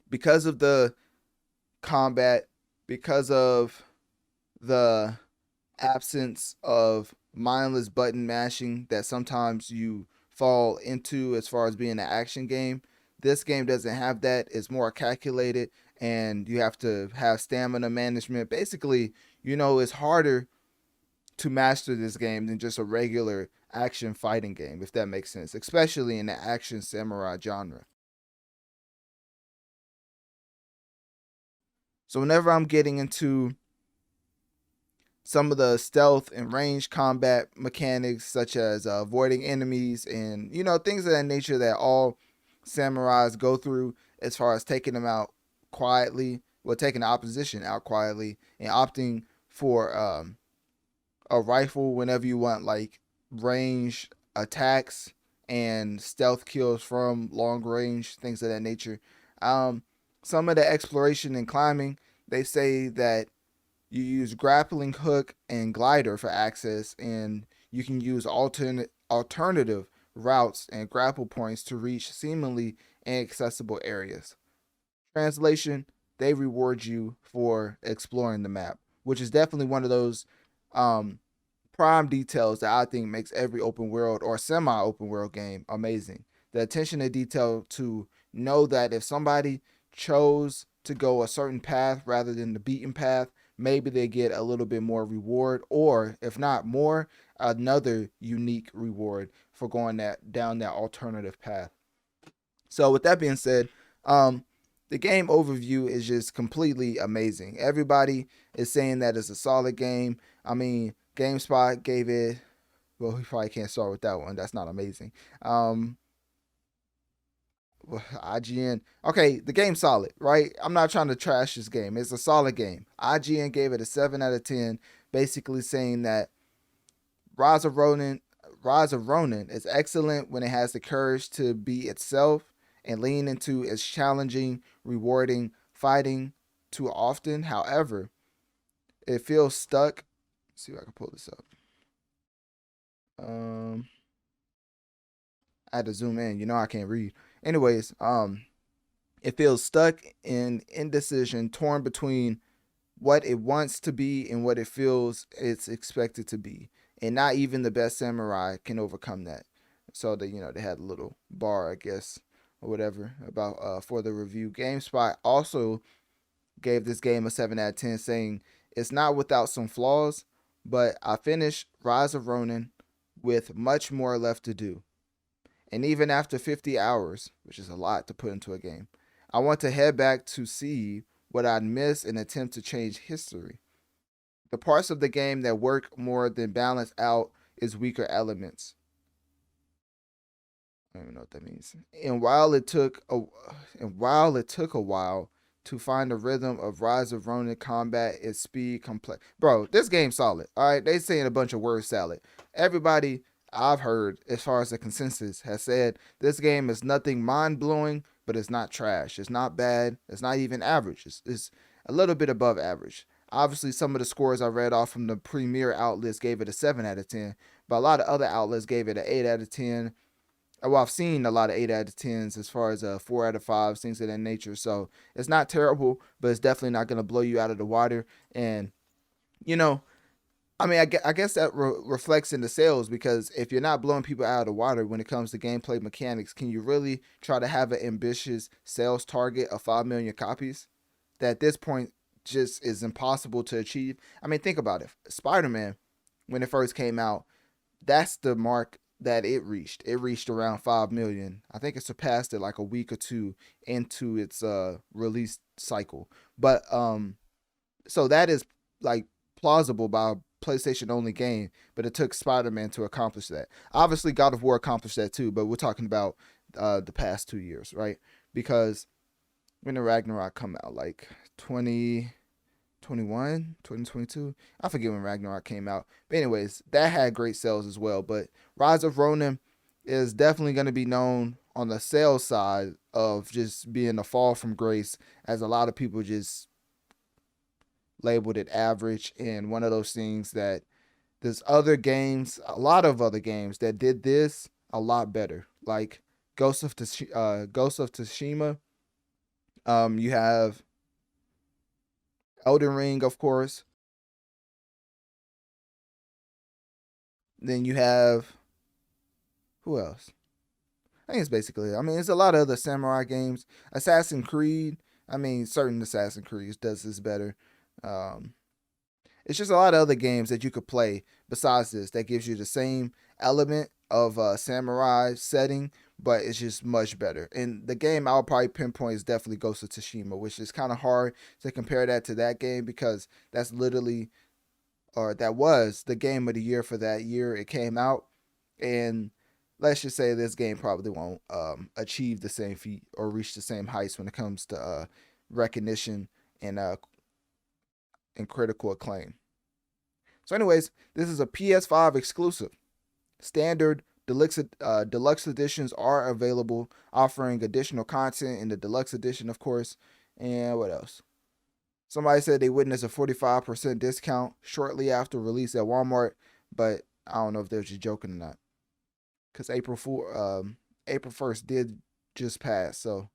Because of the combat, because of the absence of mindless button mashing that sometimes you fall into as far as being an action game, this game doesn't have that. It's more calculated, and you have to have stamina management. Basically, it's harder to master this game than just a regular action fighting game, if that makes sense, especially in the action samurai genre. So whenever I'm getting into some of the stealth and range combat mechanics, such as avoiding enemies and, things of that nature that all samurais go through, as far as taking them out quietly, taking the opposition out quietly, and opting for a rifle whenever you want like range attacks and stealth kills from long range, things of that nature. Some of the exploration and climbing, they say that you use grappling hook and glider for access, and you can use alternative routes and grapple points to reach seemingly inaccessible areas. Translation, they reward you for exploring the map, which is definitely one of those prime details that I think makes every open world or semi-open world game amazing. The attention to detail to know that if somebody chose to go a certain path rather than the beaten path, maybe they get a little bit more reward, or if not more, another unique reward for going down that alternative path. So with that being said, the game overview is just completely amazing. Everybody is saying that it's a solid game. I mean, GameSpot gave it, well, we probably can't start with that one. That's not amazing. IGN, okay, the game's solid, right? I'm not trying to trash this game. It's a solid game. IGN gave it a 7 out of 10, basically saying that Rise of Ronin is excellent when it has the courage to be itself and lean into its challenging, rewarding fighting too often. However, it feels stuck. Let's see if I can pull this up. I had to zoom in. I can't read. Anyways, It feels stuck in indecision, torn between what it wants to be and what it feels it's expected to be. And not even the best samurai can overcome that. So they had a little bar, I guess, or whatever about for the review. GameSpot also gave this game a 7 out of 10, saying it's not without some flaws, but I finished Rise of Ronin with much more left to do. And even after 50 hours, which is a lot to put into a game, I want to head back to see what I'd miss and attempt to change history. The parts of the game that work more than balance out its weaker elements. I don't even know what that means. And while it took a while to find the rhythm of Rise of Ronin combat, its speed, complex. Bro, this game's solid. All right, they saying a bunch of word salad. Everybody I've heard, as far as the consensus, has said this game is nothing mind-blowing, but it's not trash. It's not bad. It's not even average. It's a little bit above average. Obviously, some of the scores I read off from the premier outlets gave it a 7 out of 10, but a lot of other outlets gave it an 8 out of 10. Well, I've seen a lot of 8 out of 10s as far as 4 out of 5, things of that nature. So it's not terrible, but it's definitely not going to blow you out of the water. And, I guess that reflects in the sales, because if you're not blowing people out of the water when it comes to gameplay mechanics, can you really try to have an ambitious sales target of 5 million copies? That at this point just is impossible to achieve. I mean, think about it. Spider-Man, when it first came out, that's the mark that it reached. It reached around 5 million. I think it surpassed it like a week or two into its release cycle. But so that is like plausible by a PlayStation only game, but it took Spider-Man to accomplish that. Obviously God of War accomplished that too, but we're talking about the past 2 years, right? Because when did Ragnarok come out? Like 2021, 2022? I forget when Ragnarok came out. But anyways, that had great sales as well. But Rise of Ronin is definitely going to be known on the sales side of just being a fall from grace, as a lot of people just labeled it average. And one of those things that there's other games, a lot of other games that did this a lot better. Like Ghost of Tsushima. You have Elden Ring, of course. Then you have, who else? I think it's basically it. I mean, it's a lot of other samurai games. Assassin's Creed. I mean, certain Assassin's Creed does this better. It's just a lot of other games that you could play besides this that gives you the same element of samurai setting, but it's just much better. And the game I'll probably pinpoint is definitely Ghost of Tsushima, which is kind of hard to compare that to that game, because that's literally, or that was the game of the year for that year it came out. And let's just say this game probably won't achieve the same feat or reach the same heights when it comes to recognition and critical acclaim. So anyways, this is a PS5 exclusive. Standard deluxe editions are available, offering additional content in the deluxe edition, of course. And what else? Somebody said they witnessed a 45% discount shortly after release at Walmart, but I don't know if they were just joking or not, because April 1st did just pass. So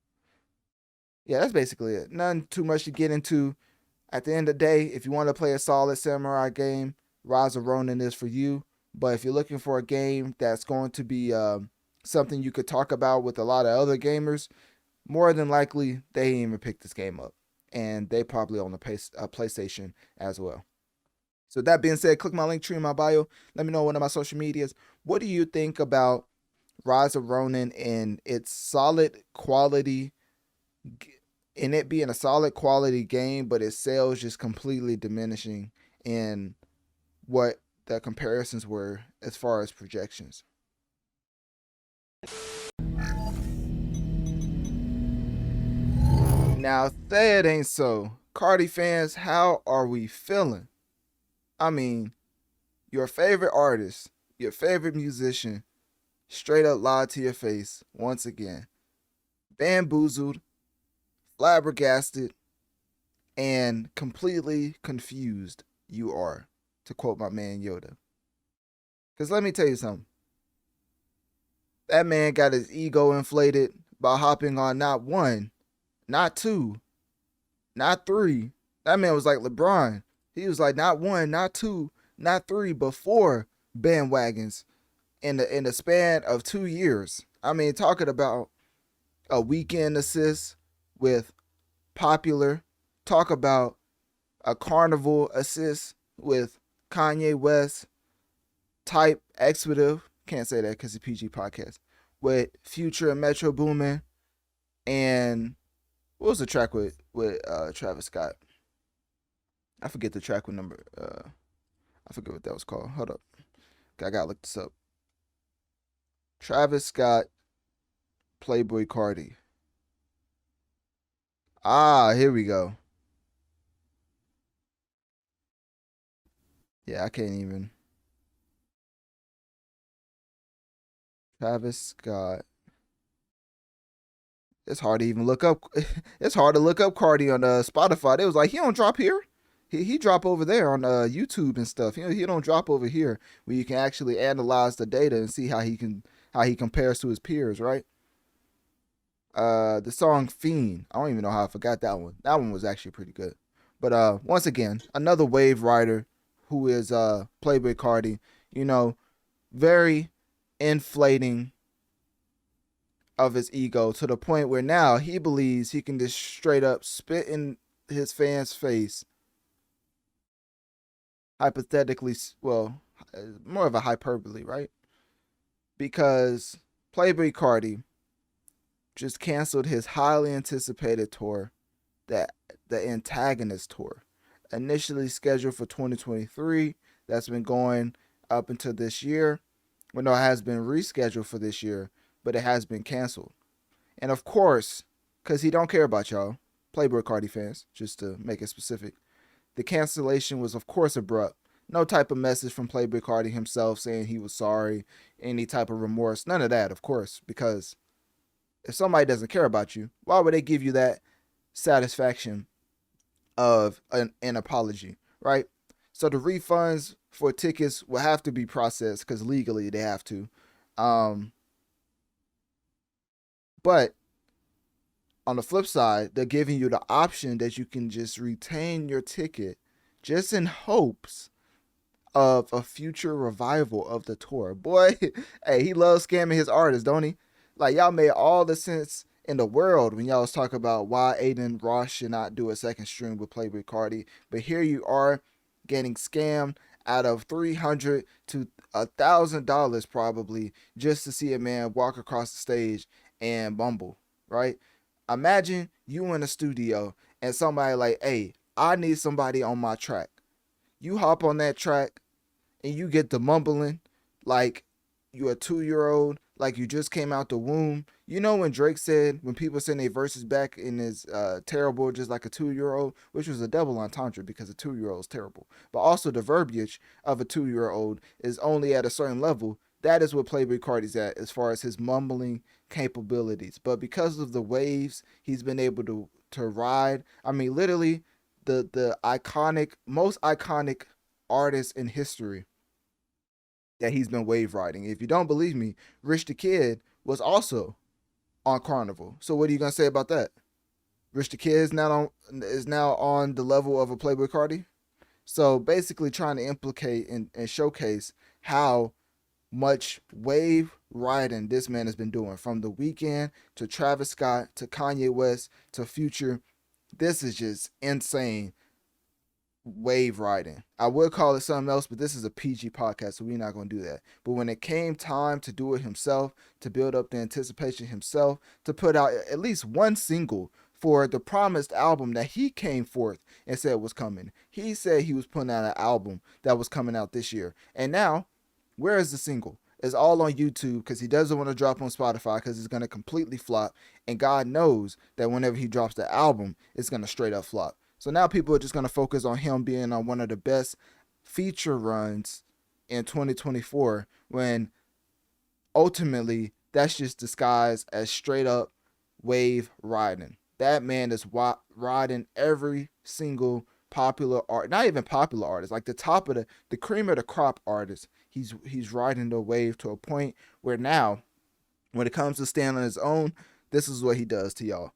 yeah, that's basically it. Nothing too much to get into. At the end of the day, if you want to play a solid samurai game, Rise of Ronin is for you. But if you're looking for a game that's going to be something you could talk about with a lot of other gamers, more than likely they didn't even pick this game up. And they probably own a PlayStation as well. So that being said, click my link tree in my bio. Let me know on one of my social medias. What do you think about Rise of Ronin and its solid quality, and it being a solid quality game, but its sales just completely diminishing in what the comparisons were as far as projections? Now, say it ain't so. Carti fans, how are we feeling? I mean, your favorite artist, your favorite musician, straight up lied to your face once again. Bamboozled, flabbergasted, and completely confused you are, to quote my man Yoda. Because let me tell you something. That man got his ego inflated by hopping on not one, not 2, not 3. That man was like LeBron. He was like not 1, not 2, not 3, but 4 bandwagons in the span of 2 years. I mean, talking about a weekend assist with Popular. Talk about a carnival assist with Kanye West. Type expletive. Can't say that because it's a PG podcast. With Future and Metro Boomin. And what was the track with Travis Scott? I forget the track with number. I forget what that was called. Hold up. I gotta look this up. Travis Scott, Playboi Carti. Ah, here we go. Yeah, I can't even. Travis Scott. It's hard to even look up. It's hard to look up Carti on Spotify. It was like, he don't drop here. He drop over there on YouTube and stuff. He don't drop over here where you can actually analyze the data and see how he compares to his peers, right? The song Fiend. I don't even know how I forgot that one. That one was actually pretty good. But once again, another wave rider who is Playboi Carti, very inflating of his ego to the point where now he believes he can just straight up spit in his fans' face. Hypothetically, well, more of a hyperbole, right? Because Playboi Carti just canceled his highly anticipated tour, the Antagonist Tour, initially scheduled for 2023. That's been going up until this year. Well, no, it has been rescheduled for this year, but it has been canceled. And of course, because he don't care about y'all, Playboi Carti fans, just to make it specific, the cancellation was, of course, abrupt. No type of message from Playboi Carti himself saying he was sorry, any type of remorse, none of that, of course, because if somebody doesn't care about you, why would they give you that satisfaction of an apology, right? So the refunds for tickets will have to be processed because legally they have to. But on the flip side, they're giving you the option that you can just retain your ticket just in hopes of a future revival of the tour. Boy, hey, he loves scamming his artists, don't he? Like, y'all made all the sense in the world when y'all was talking about why Aiden Ross should not do a second stream with Playboi Carti. But here you are getting scammed out of $300 to $1,000 probably just to see a man walk across the stage and bumble, right? Imagine you in a studio and somebody like, hey, I need somebody on my track. You hop on that track and you get to mumbling like you're a 2-year-old, like you just came out the womb. You know when Drake said, when people send their verses back in his terrible, just like a 2-year-old, which was a double entendre because a 2-year-old is terrible. But also the verbiage of a 2-year-old is only at a certain level. That is what Playboi Carti's at as far as his mumbling capabilities. But because of the waves he's been able to ride, I mean, literally the most iconic artist in history that he's been wave riding. If you don't believe me, Rich the Kid was also on Carnival. So what are you gonna say about that? Rich the Kid is now on the level of a Playboi Carti. So basically trying to implicate and showcase how much wave riding this man has been doing, from The Weeknd to Travis Scott to Kanye West to Future. This is just insane wave riding. I would call it something else, but this is a PG podcast, so we're not going to do that. But when it came time to do it himself, to build up the anticipation himself, to put out at least one single for the promised album that he came forth and said was coming. He said he was putting out an album that was coming out this year. And now, where is the single? It's all on YouTube because he doesn't want to drop on Spotify because it's going to completely flop. And God knows that whenever he drops the album, it's going to straight up flop. So now people are just going to focus on him being on one of the best feature runs in 2024, when ultimately that's just disguised as straight up wave riding. That man is riding every single popular art, not even popular artist, like the top of the cream of the crop artist. He's riding the wave to a point where now, when it comes to stand on his own, this is what he does to y'all.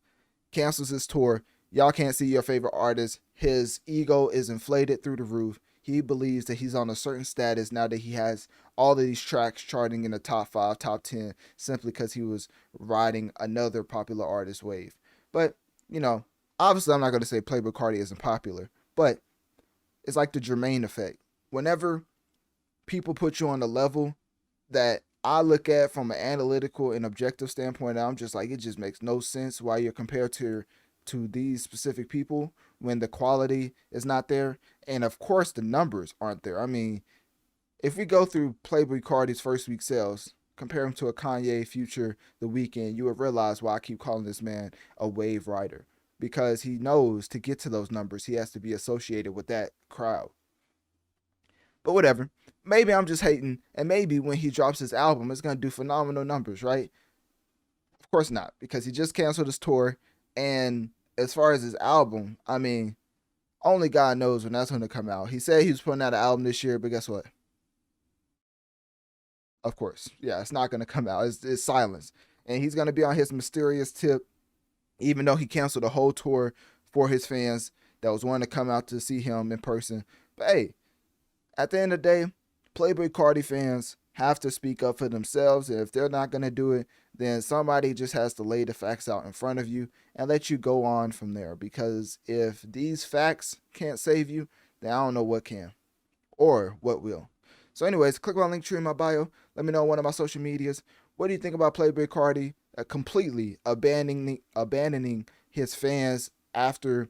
cancels his tour. Y'all can't see your favorite artist. His ego is inflated through the roof. He believes that he's on a certain status now that he has all of these tracks charting in the top 5, top 10, simply because he was riding another popular artist wave. But, you know, obviously I'm not going to say Playboi Carti isn't popular, but it's like the Jermaine effect. Whenever people put you on a level that I look at from an analytical and objective standpoint, I'm just like, it just makes no sense why you're compared to these specific people when the quality is not there. And of course the numbers aren't there. I mean, if we go through Playboi Carti's first week sales, compare him to a Kanye, Future, The Weeknd, you would realize why I keep calling this man a wave rider, because he knows to get to those numbers, he has to be associated with that crowd. But whatever, maybe I'm just hating, and maybe when he drops his album, it's going to do phenomenal numbers, right? Of course not, because he just canceled his tour. And as far as his album, I mean, only God knows when that's going to come out. He said he was putting out an album this year, but guess what? Of course, yeah, it's not going to come out. It's silence. And he's going to be on his mysterious tip, even though he canceled a whole tour for his fans that was wanting to come out to see him in person. But hey, at the end of the day, Playboi Carti fans have to speak up for themselves. And if they're not going to do it, then somebody just has to lay the facts out in front of you and let you go on from there. Because if these facts can't save you, then I don't know what can or what will. So anyways, click on the link tree in my bio. Let me know on one of my social medias. What do you think about Playboi Carti completely abandoning his fans after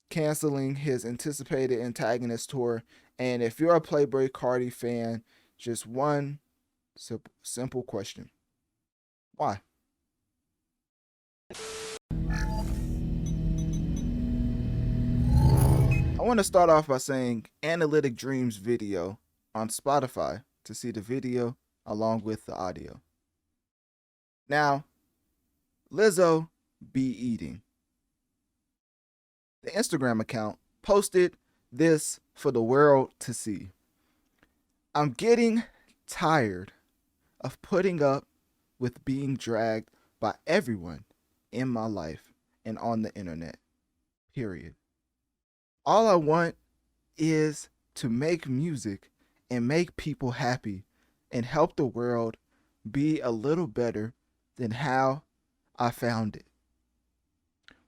canceling his anticipated antagonist tour? And if you're a Playboi Carti fan, just one simple question. Why? I want to start off by saying Analytic Dreamz video on Spotify to see the video along with the audio. Now, Lizzo be eating. The Instagram account posted this for the world to see. I'm getting tired of putting up with being dragged by everyone in my life and on the internet. Period. All I want is to make music and make people happy and help the world be a little better than how I found it.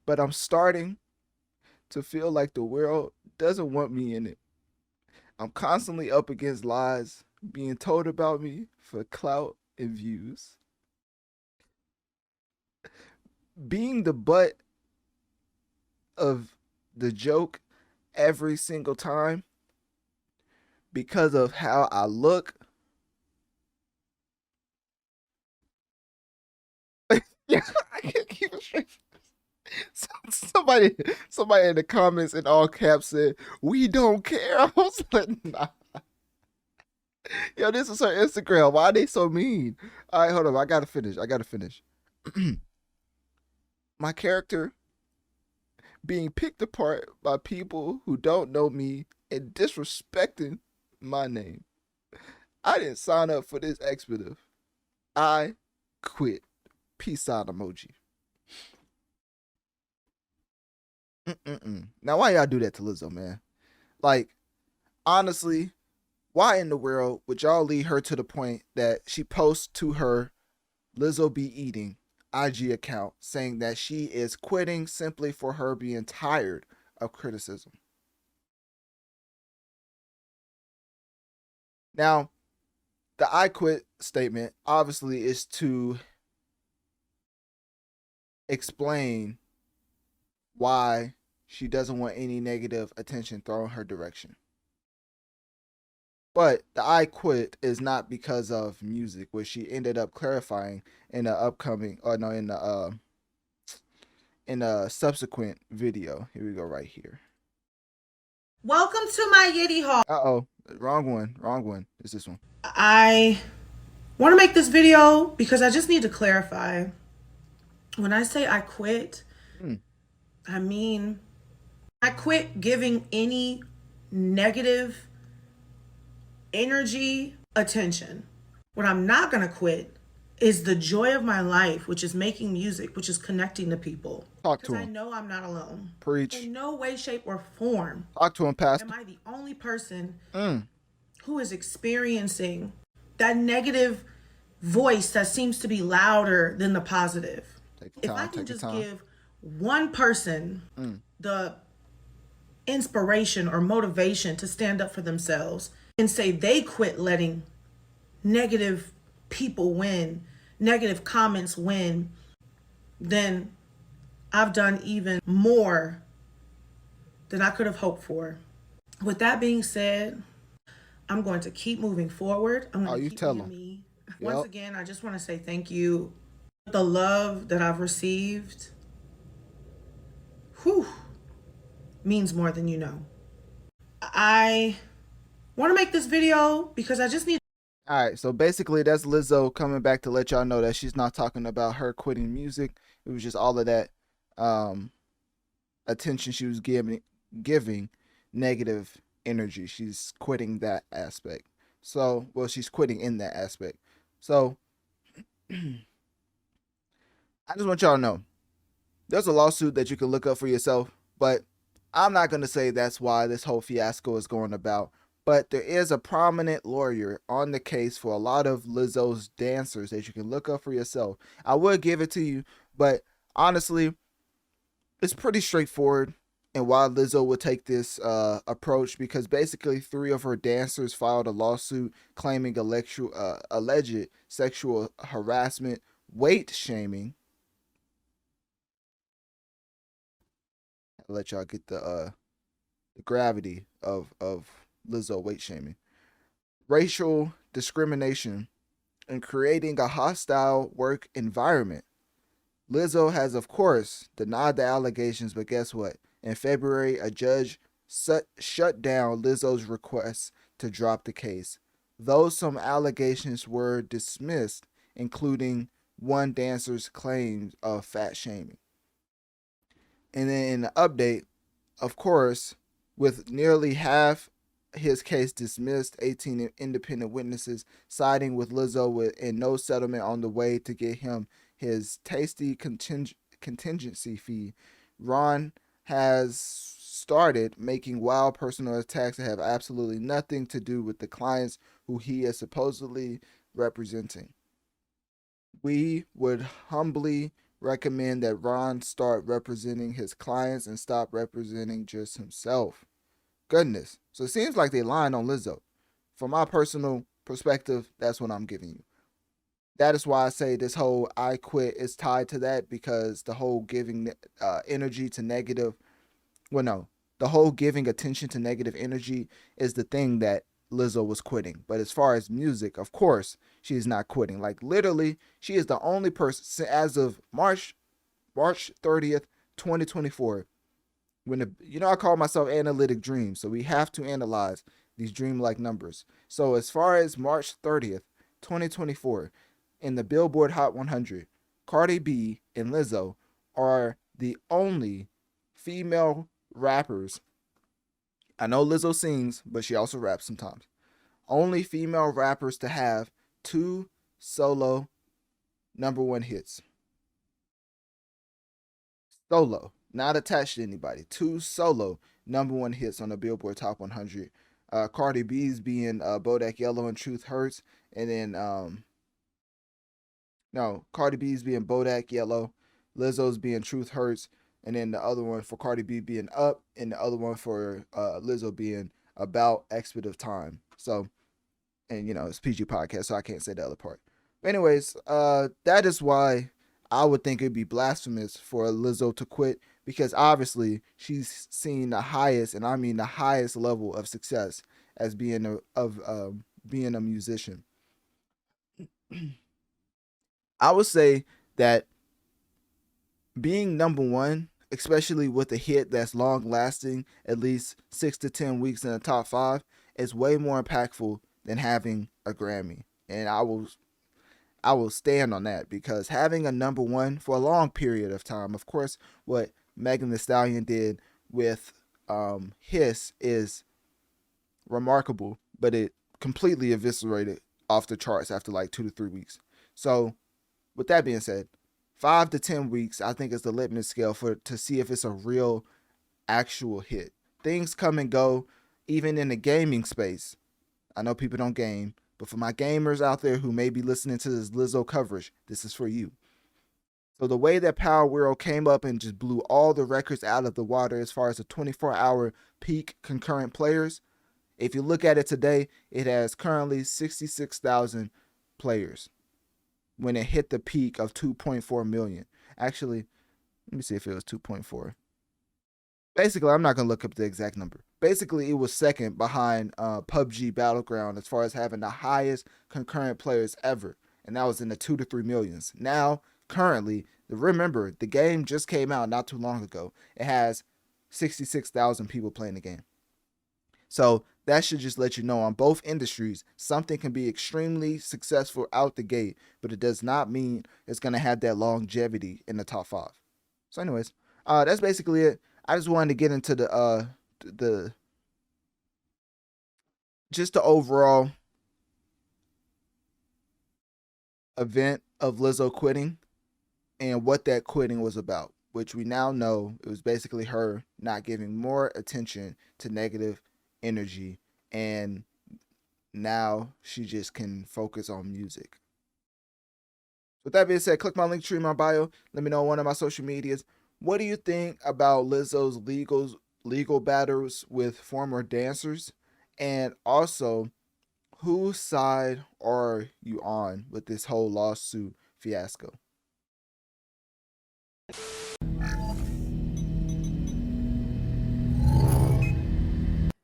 But I'm starting to feel like the world doesn't want me in it. I'm constantly up against lies being told about me for clout and views. Being the butt of the joke every single time because of how I look. Yeah, I can't keep it straight. Somebody in the comments in all caps said, "We don't care." I was like, nah. Yo, this is her Instagram. Why are they so mean? All right, hold on. I gotta finish. My character being picked apart by people who don't know me and disrespecting my name. I didn't sign up for this expletive. I quit. Peace out emoji. Now, why y'all do that to Lizzo, man? Like, honestly, why in the world would y'all lead her to the point that she posts to her Lizzo be eating IG account saying that she is quitting simply for her being tired of criticism? Now, the I quit statement obviously is to explain why she doesn't want any negative attention thrown her direction. But the I quit is not because of music, which she ended up clarifying in the in a subsequent video. Here we go, right here. Welcome to my Yiddy Hall. Uh-oh, wrong one. It's this one. I want to make this video because I just need to clarify. When I say I quit, I mean I quit giving any negative energy attention. What I'm not going to quit is the joy of my life, which is making music, which is connecting to people. Talk to Because I him. know I'm not alone. Preach. In no way, shape, or form Talk to him, Pastor. am I the only person Mm. who is experiencing that negative voice that seems to be louder than the positive. If I can just give one person the inspiration or motivation to stand up for themselves and say they quit letting negative people win, negative comments win, then I've done even more than I could have hoped for. With that being said, I'm going to keep moving forward. I'm going to keep being me. Once again, I just want to say thank you. The love that I've received, means more than you know. I want to make this video because I just need. All right, so basically that's Lizzo coming back to let y'all know that she's not talking about her quitting music. It was just all of that attention she was giving negative energy. She's quitting that aspect. So, well, she's quitting in that aspect. So, I just want y'all to know there's a lawsuit that you can look up for yourself, but I'm not going to say that's why this whole fiasco is going about. But there is a prominent lawyer on the case for a lot of Lizzo's dancers that you can look up for yourself. I would give it to you, but honestly, it's pretty straightforward and why Lizzo would take this approach, because basically 3 of her dancers filed a lawsuit claiming alleged sexual harassment, weight shaming. I'll let y'all get the gravity of Lizzo weight shaming, racial discrimination, and creating a hostile work environment. Lizzo has, of course, denied the allegations, but guess what? In February, a judge shut down Lizzo's request to drop the case, though some allegations were dismissed, including one dancer's claims of fat shaming. And then in the update, of course, with nearly half his case dismissed, 18 independent witnesses siding with Lizzo and no settlement on the way to get him his tasty contingency fee, Ron has started making wild personal attacks that have absolutely nothing to do with the clients who he is supposedly representing. We would humbly recommend that Ron start representing his clients and stop representing just himself. Goodness. So it seems like they lying on Lizzo. From my personal perspective, that's what I'm giving you. That is why I say this whole I quit is tied to that, because the whole giving energy to negative, the whole giving attention to negative energy is the thing that Lizzo was quitting. But as far as music, of course, she is not quitting. Like literally, she is the only person as of March 30th, 2024. When I call myself Analytic Dreamz, so we have to analyze these dreamlike numbers. So as far as March 30th, 2024, in the Billboard Hot 100, Cardi B and Lizzo are the only female rappers. I know Lizzo sings, but she also raps sometimes. Only female rappers to have 2 solo #1 hits. Solo, not attached to anybody. 2 solo #1 hits on the Billboard Top 100. Cardi B's being Bodak Yellow and Truth Hurts, and then Cardi B's being Bodak Yellow, Lizzo's being Truth Hurts, and then the other one for Cardi B being Up, and the other one for Lizzo being About Expletive Time. So, and it's PG podcast, so I can't say the other part. But anyways, that is why I would think it'd be blasphemous for Lizzo to quit, because obviously she's seen the highest, and I mean the highest level of success as being a musician. I would say that being #1, especially with a hit that's long lasting, at least 6 to 10 weeks in the top 5, is way more impactful than having a Grammy. And I will stand on that, because having a #1 for a long period of time, of course, what Megan Thee Stallion did with Hiss is remarkable, but it completely eviscerated off the charts after like 2 to 3 weeks. So with that being said, 5 to 10 weeks, I think, is the litmus scale to see if it's a real, actual hit. Things come and go, even in the gaming space. I know people don't game, but for my gamers out there who may be listening to this Lizzo coverage, this is for you. So the way that Power World came up and just blew all the records out of the water as far as the 24-hour peak concurrent players, if you look at it today, it has currently 66,000 players when it hit the peak of 2.4 million. Actually, let me see if it was 2.4. Basically, I'm not going to look up the exact number. Basically, it was second behind PUBG Battleground as far as having the highest concurrent players ever. And that was in the 2 to 3 millions. Now, currently, remember, the game just came out not too long ago. It has 66,000 people playing the game. So that should just let you know on both industries, something can be extremely successful out the gate, but it does not mean it's going to have that longevity in the top 5. So anyways, that's basically it. I just wanted to get into the overall event of Lizzo quitting and what that quitting was about, which we now know it was basically her not giving more attention to negative energy, and now she just can focus on music. With that being said, click my link tree in my bio. Let me know on one of my social medias. What do you think about Lizzo's legal battles with former dancers? And also, whose side are you on with this whole lawsuit fiasco?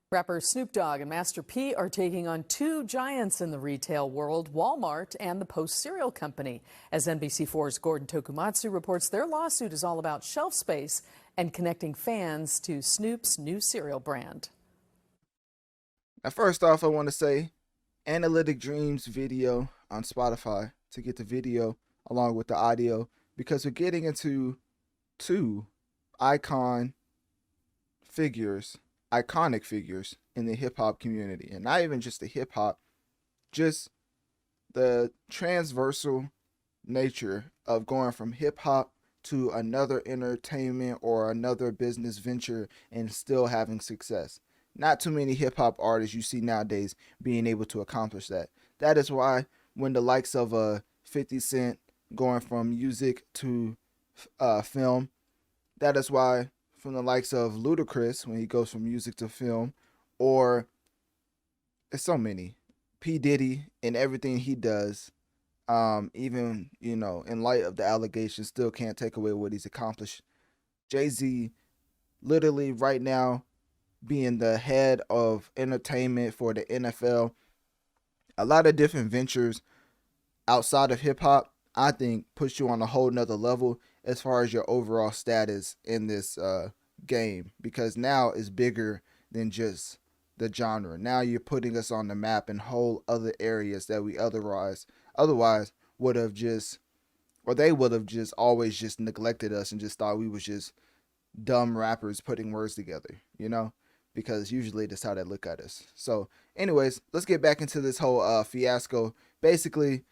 Rapper Snoop Dogg and Master P are taking on two giants in the retail world, Walmart and the Post cereal company. As NBC4's Gordon Tokumatsu reports, their lawsuit is all about shelf space and connecting fans to Snoop's new cereal brand. Now, first off, I want to say Analytic Dreamz video on Spotify to get the video along with the audio, because we're getting into two iconic figures in the hip-hop community, and not even just the hip-hop, just the transversal nature of going from hip-hop to another entertainment or another business venture and still having success. Not too many hip-hop artists you see nowadays being able to accomplish that. That is why when the likes of 50 Cent going from music to film, that is why from the likes of Ludacris when he goes from music to film, or it's so many, P. Diddy and everything he does, even, you know, in light of the allegations, still can't take away what he's accomplished. Jay-Z literally right now being the head of entertainment for the NFL, a lot of different ventures outside of hip-hop, I think puts you on a whole nother level as far as your overall status in this game, because now it's bigger than just the genre. Now you're putting us on the map in whole other areas that we otherwise would have just, or they would have just always just neglected us and just thought we was just dumb rappers putting words together, you know, because usually that's how they look at us. So anyways, let's get back into this whole fiasco. Basically,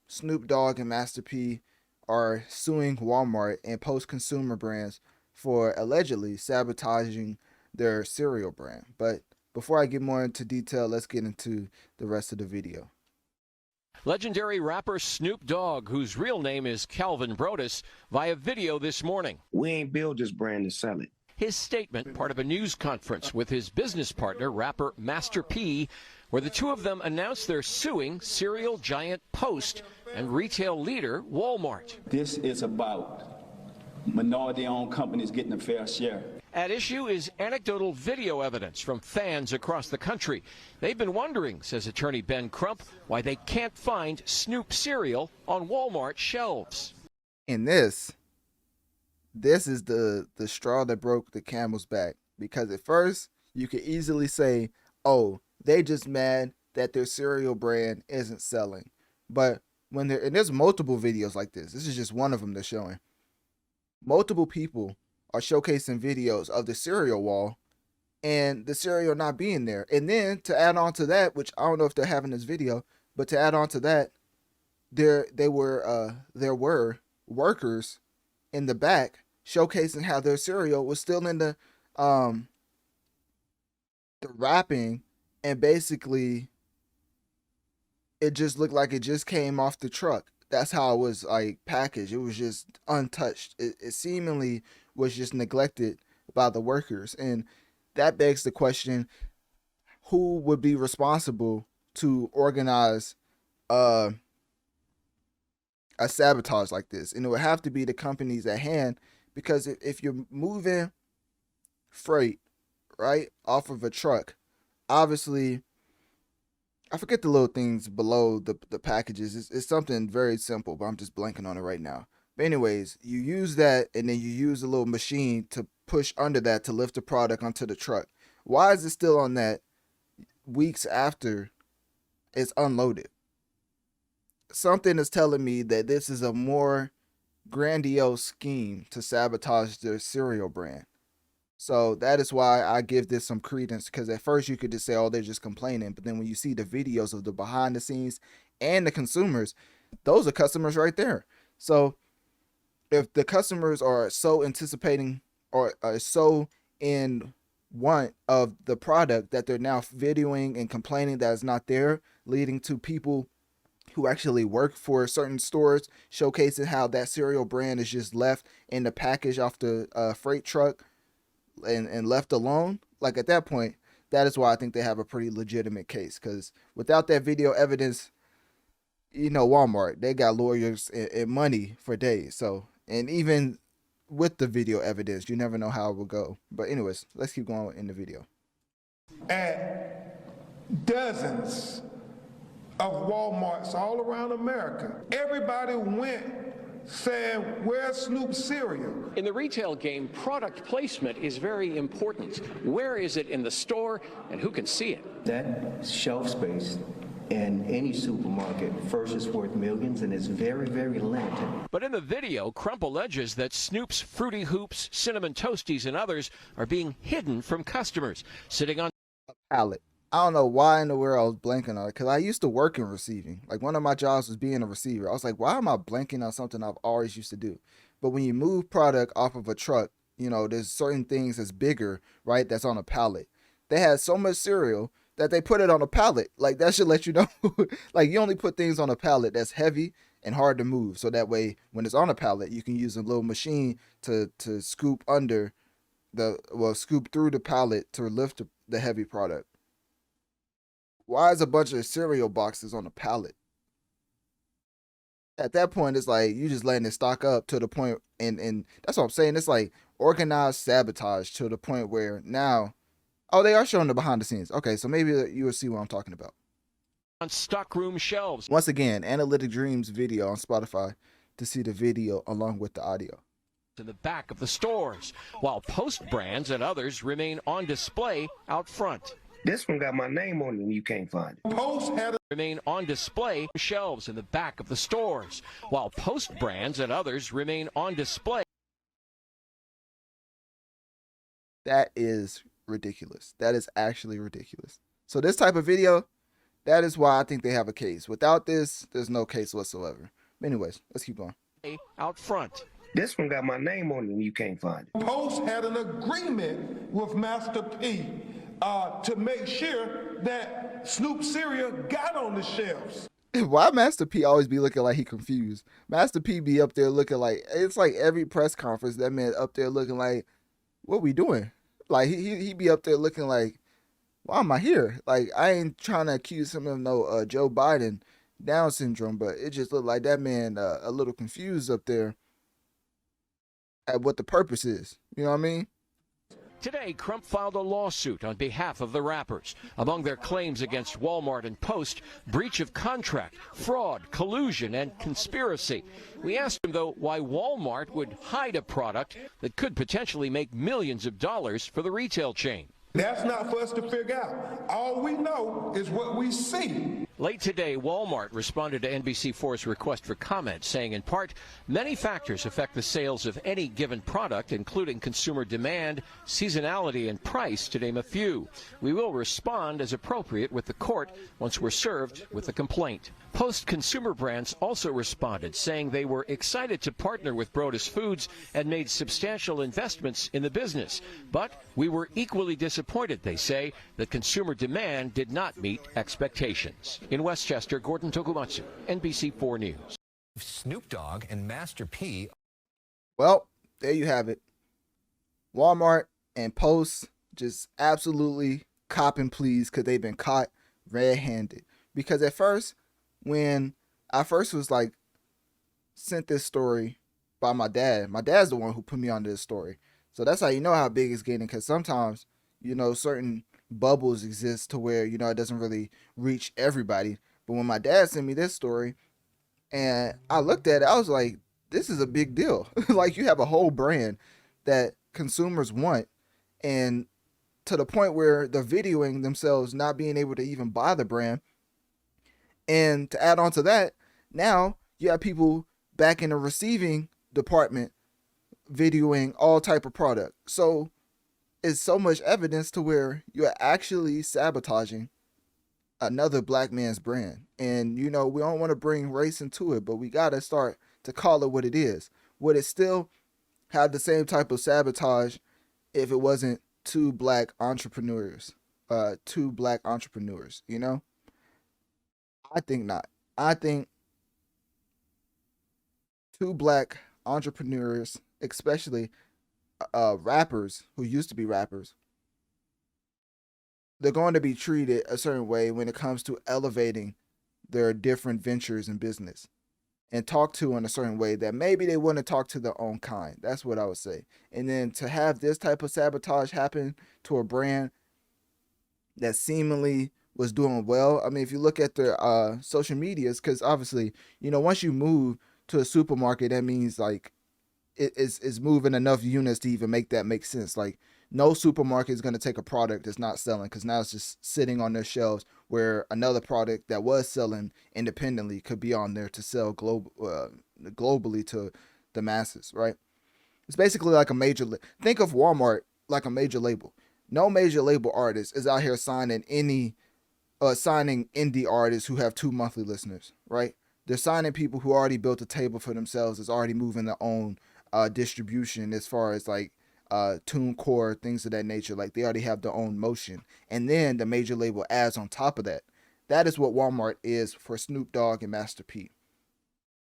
Snoop Dogg and Master P are suing Walmart and Post Consumer Brands for allegedly sabotaging their cereal brand. But before I get more into detail, let's get into the rest of the video. Legendary rapper Snoop Dogg, whose real name is Calvin Brodus, via video this morning. We ain't build this brand to sell it. His statement, part of a news conference with his business partner, rapper Master P, where the two of them announced they're suing cereal giant Post and retail leader Walmart. This is about minority-owned companies getting a fair share. At issue is anecdotal video evidence from fans across the country. They've been wondering, says attorney Ben Crump, why they can't find Snoop cereal on Walmart shelves. And this is the straw that broke the camel's back, because at first you could easily say, oh, they just mad that their cereal brand isn't selling. But when and there's multiple videos like this is just one of them they're showing. Multiple people are showcasing videos of the cereal wall and the cereal not being there. And then to add on to that, which I don't know if they're having this video, but to add on to that, there were workers in the back showcasing how their cereal was still in the wrapping, and basically it just looked like it just came off the truck. That's how it was like packaged. It was just untouched. It seemingly was just neglected by the workers, and that begs the question: who would be responsible to organize a sabotage like this? And it would have to be the companies at hand, because if you're moving freight right off of a truck, obviously, I forget the little things below the packages. It's something very simple, but I'm just blanking on it right now. But anyways, you use that, and then you use a little machine to push under that to lift the product onto the truck. Why is it still on that weeks after it's unloaded? Something is telling me that this is a more grandiose scheme to sabotage their cereal brand. So that is why I give this some credence, because at first you could just say, oh, they're just complaining. But then when you see the videos of the behind the scenes and the consumers, those are customers right there. So if the customers are so anticipating or are so in want of the product that they're now videoing and complaining that it's not there, leading to people who actually work for certain stores showcasing how that cereal brand is just left in the package off the freight truck and left alone. Like, at that point, that is why I think they have a pretty legitimate case, because without that video evidence, you know, Walmart, they got lawyers and money for days. So, and even with the video evidence, you never know how it will go. But anyways, let's keep going in the video. At dozens of Walmarts all around America, everybody went saying, where's Snoop's cereal? In the retail game, product placement is very important. Where is it in the store, and who can see it? That shelf space in any supermarket first is worth millions, and it's very, very limited. But in the video, Crump alleges that Snoop's Fruity Hoops, Cinnamon Toasties, and others are being hidden from customers, sitting on a pallet. I don't know why in the world I was blanking on it, because I used to work in receiving. Like, one of my jobs was being a receiver. I was like, why am I blanking on something I've always used to do? But when you move product off of a truck, you know, there's certain things that's bigger, right, that's on a pallet. They had so much cereal that they put it on a pallet. Like, that should let you know. Like, you only put things on a pallet that's heavy and hard to move. So that way, when it's on a pallet, you can use a little machine to scoop under scoop through the pallet to lift the heavy product. Why is a bunch of cereal boxes on a pallet? At that point, it's like you just letting it stock up to the point, and that's what I'm saying. It's like organized sabotage to the point where now, oh, they are showing the behind the scenes. Okay, so maybe you will see what I'm talking about. On stockroom shelves. Once again, Analytic Dreamz video on Spotify to see the video along with the audio. In the back of the stores, while Post brands and others remain on display out front. This one got my name on it and you can't find it. Post had remain on display shelves in the back of the stores, while Post brands and others remain on display. That is ridiculous. That is actually ridiculous. So this type of video, that is why I think they have a case. Without this, there's no case whatsoever. But anyways, let's keep going. Out front. This one got my name on it and you can't find it. Post had an agreement with Master P to make sure that Snoop cereal got on the shelves. Why Master P always be looking like he confused? Master P be up there looking like, it's like every press conference, that man up there looking like, what we doing? Like, he be up there looking like, why am I here? Like, I ain't trying to accuse him of no Joe Biden Down syndrome, but it just looked like that man a little confused up there at what the purpose is. You know what I mean? Today, Crump filed a lawsuit on behalf of the rappers. Among their claims against Walmart and Post, breach of contract, fraud, collusion, and conspiracy. We asked him, though, why Walmart would hide a product that could potentially make millions of dollars for the retail chain. That's not for us to figure out. All we know is what we see. Late today, Walmart responded to NBC4's request for comment, saying in part, many factors affect the sales of any given product, including consumer demand, seasonality, and price, to name a few. We will respond as appropriate with the court once we're served with a complaint. Post-consumer brands also responded, saying they were excited to partner with Brodus Foods and made substantial investments in the business. But we were equally disappointed, they say, that consumer demand did not meet expectations. In Westchester, Gordon Tokumatsu, NBC4 News. Snoop Dogg and Master P. Well, there you have it. Walmart and Post just absolutely cop and please because they've been caught red-handed. Because at first, when I first was like sent this story by my dad's the one who put me onto this story. So that's how you know how big it's getting, because sometimes, certain bubbles exist to where, it doesn't really reach everybody. But when my dad sent me this story and I looked at it, I was like, this is a big deal. Like, you have a whole brand that consumers want, and to the point where they're videoing themselves not being able to even buy the brand. And to add on to that, now you have people back in the receiving department videoing all type of product. So it's so much evidence to where you're actually sabotaging another black man's brand. And, we don't want to bring race into it, but we got to start to call it what it is. Would it still have the same type of sabotage if it wasn't two black entrepreneurs? I think not. I think two black entrepreneurs, especially rappers who used to be rappers, they're going to be treated a certain way when it comes to elevating their different ventures in business and talked to in a certain way that maybe they wouldn't talk to their own kind. That's what I would say. And then to have this type of sabotage happen to a brand that seemingly was doing well. I mean, if you look at their social medias, because obviously, once you move to a supermarket, that means like it's moving enough units to even make that make sense. Like, no supermarket is going to take a product that's not selling, because now it's just sitting on their shelves, where another product that was selling independently could be on there to sell globally to the masses, right? It's basically like a major. Think of Walmart like a major label. No major label artist is out here signing indie artists who have 2 monthly listeners, right? They're signing people who already built a table for themselves, is already moving their own distribution as far as like TuneCore, things of that nature. Like, they already have their own motion. And then the major label adds on top of that. That is what Walmart is for Snoop Dogg and Master P.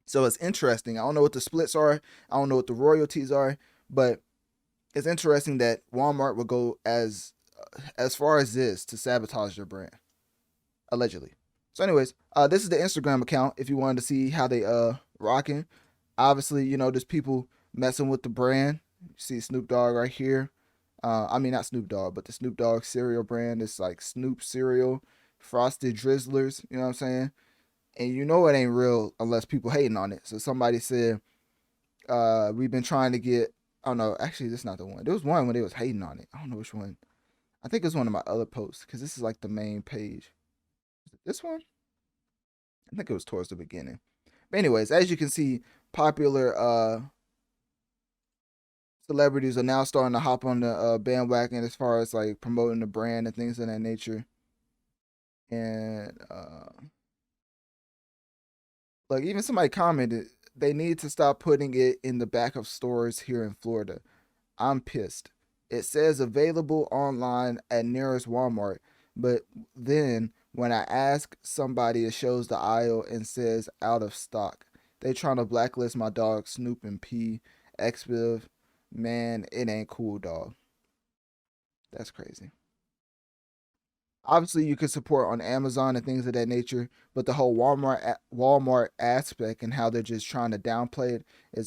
So it's interesting. I don't know what the splits are. I don't know what the royalties are, but it's interesting that Walmart would go as far as this to sabotage their brand, allegedly. So anyways, this is the Instagram account if you wanted to see how they rocking. Obviously, there's people messing with the brand. You see Snoop Dogg right here. I mean, not Snoop Dogg, but the Snoop Dogg cereal brand is like Snoop cereal, Frosted Drizzlers, you know what I'm saying? And it ain't real unless people hating on it. So somebody said, we've been trying to get, oh no, actually this is not the one. There was one when they was hating on it. I don't know which one. I think it's one of my other posts, because this is like the main page. Is it this one? I think it was towards the beginning. But anyways, as you can see, popular celebrities are now starting to hop on the bandwagon as far as like promoting the brand and things of that nature. And like, even somebody commented, they need to stop putting it in the back of stores here in Florida. I'm pissed. It says available online at nearest Walmart, but then when I ask somebody, it shows the aisle and says out of stock. They trying to blacklist my dog Snoop and P. Expiv. Man, it ain't cool, dog. That's crazy. Obviously, you can support on Amazon and things of that nature, but the whole Walmart aspect and how they're just trying to downplay it is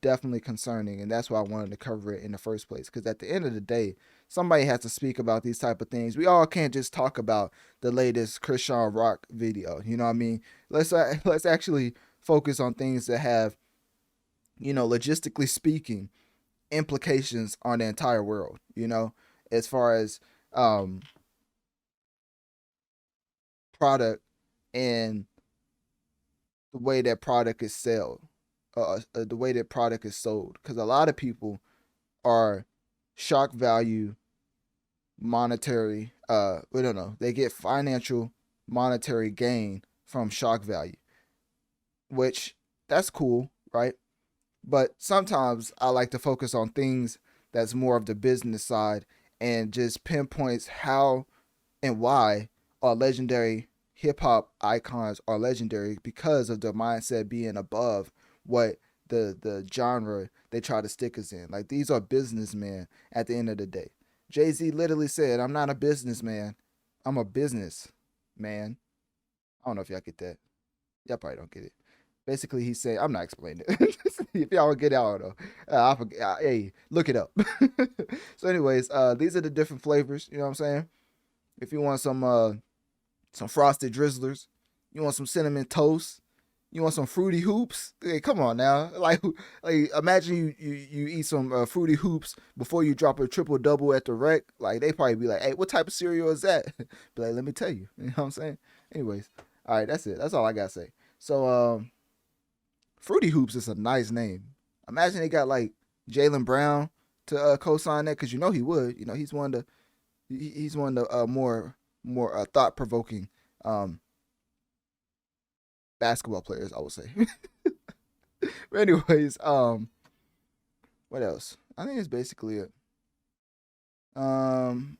definitely concerning, and that's why I wanted to cover it in the first place. Because at the end of the day, somebody has to speak about these type of things. We all can't just talk about the latest Christian Rock video. You know what I mean? Let's actually focus on things that have, logistically speaking, implications on the entire world. As far as product in the way that product is sold, the way that product is sold. Because a lot of people are shock value monetary, we don't know, they get financial monetary gain from shock value, which that's cool, right? But sometimes I like to focus on things that's more of the business side and just pinpoints how and why our legendary hip hop icons are legendary because of the mindset being above what the genre they try to stick us in. Like, these are businessmen at the end of the day. Jay-Z literally said, "I'm not a businessman, I'm a business man." I don't know if y'all get that. Y'all probably don't get it. Basically, he's saying, I'm not explaining it. If y'all don't get it, I don't know. I forget. Hey, look it up. So anyways, these are the different flavors. You know what I'm saying? If you want some frosted drizzlers, you want some cinnamon toast, you want some fruity hoops. Hey, come on now. Like imagine you eat some fruity hoops before you drop a triple double at the rec. Like, they probably be like, "Hey, what type of cereal is that?" Be like, "Let me tell you." You know what I'm saying? Anyways, all right, that's it. That's all I gotta say. So Fruity Hoops is a nice name. Imagine they got like Jaylen Brown to co-sign that, because you know he would. You know, he's one of the more thought provoking basketball players, I would say. But anyways, what else? I think it's basically it. Some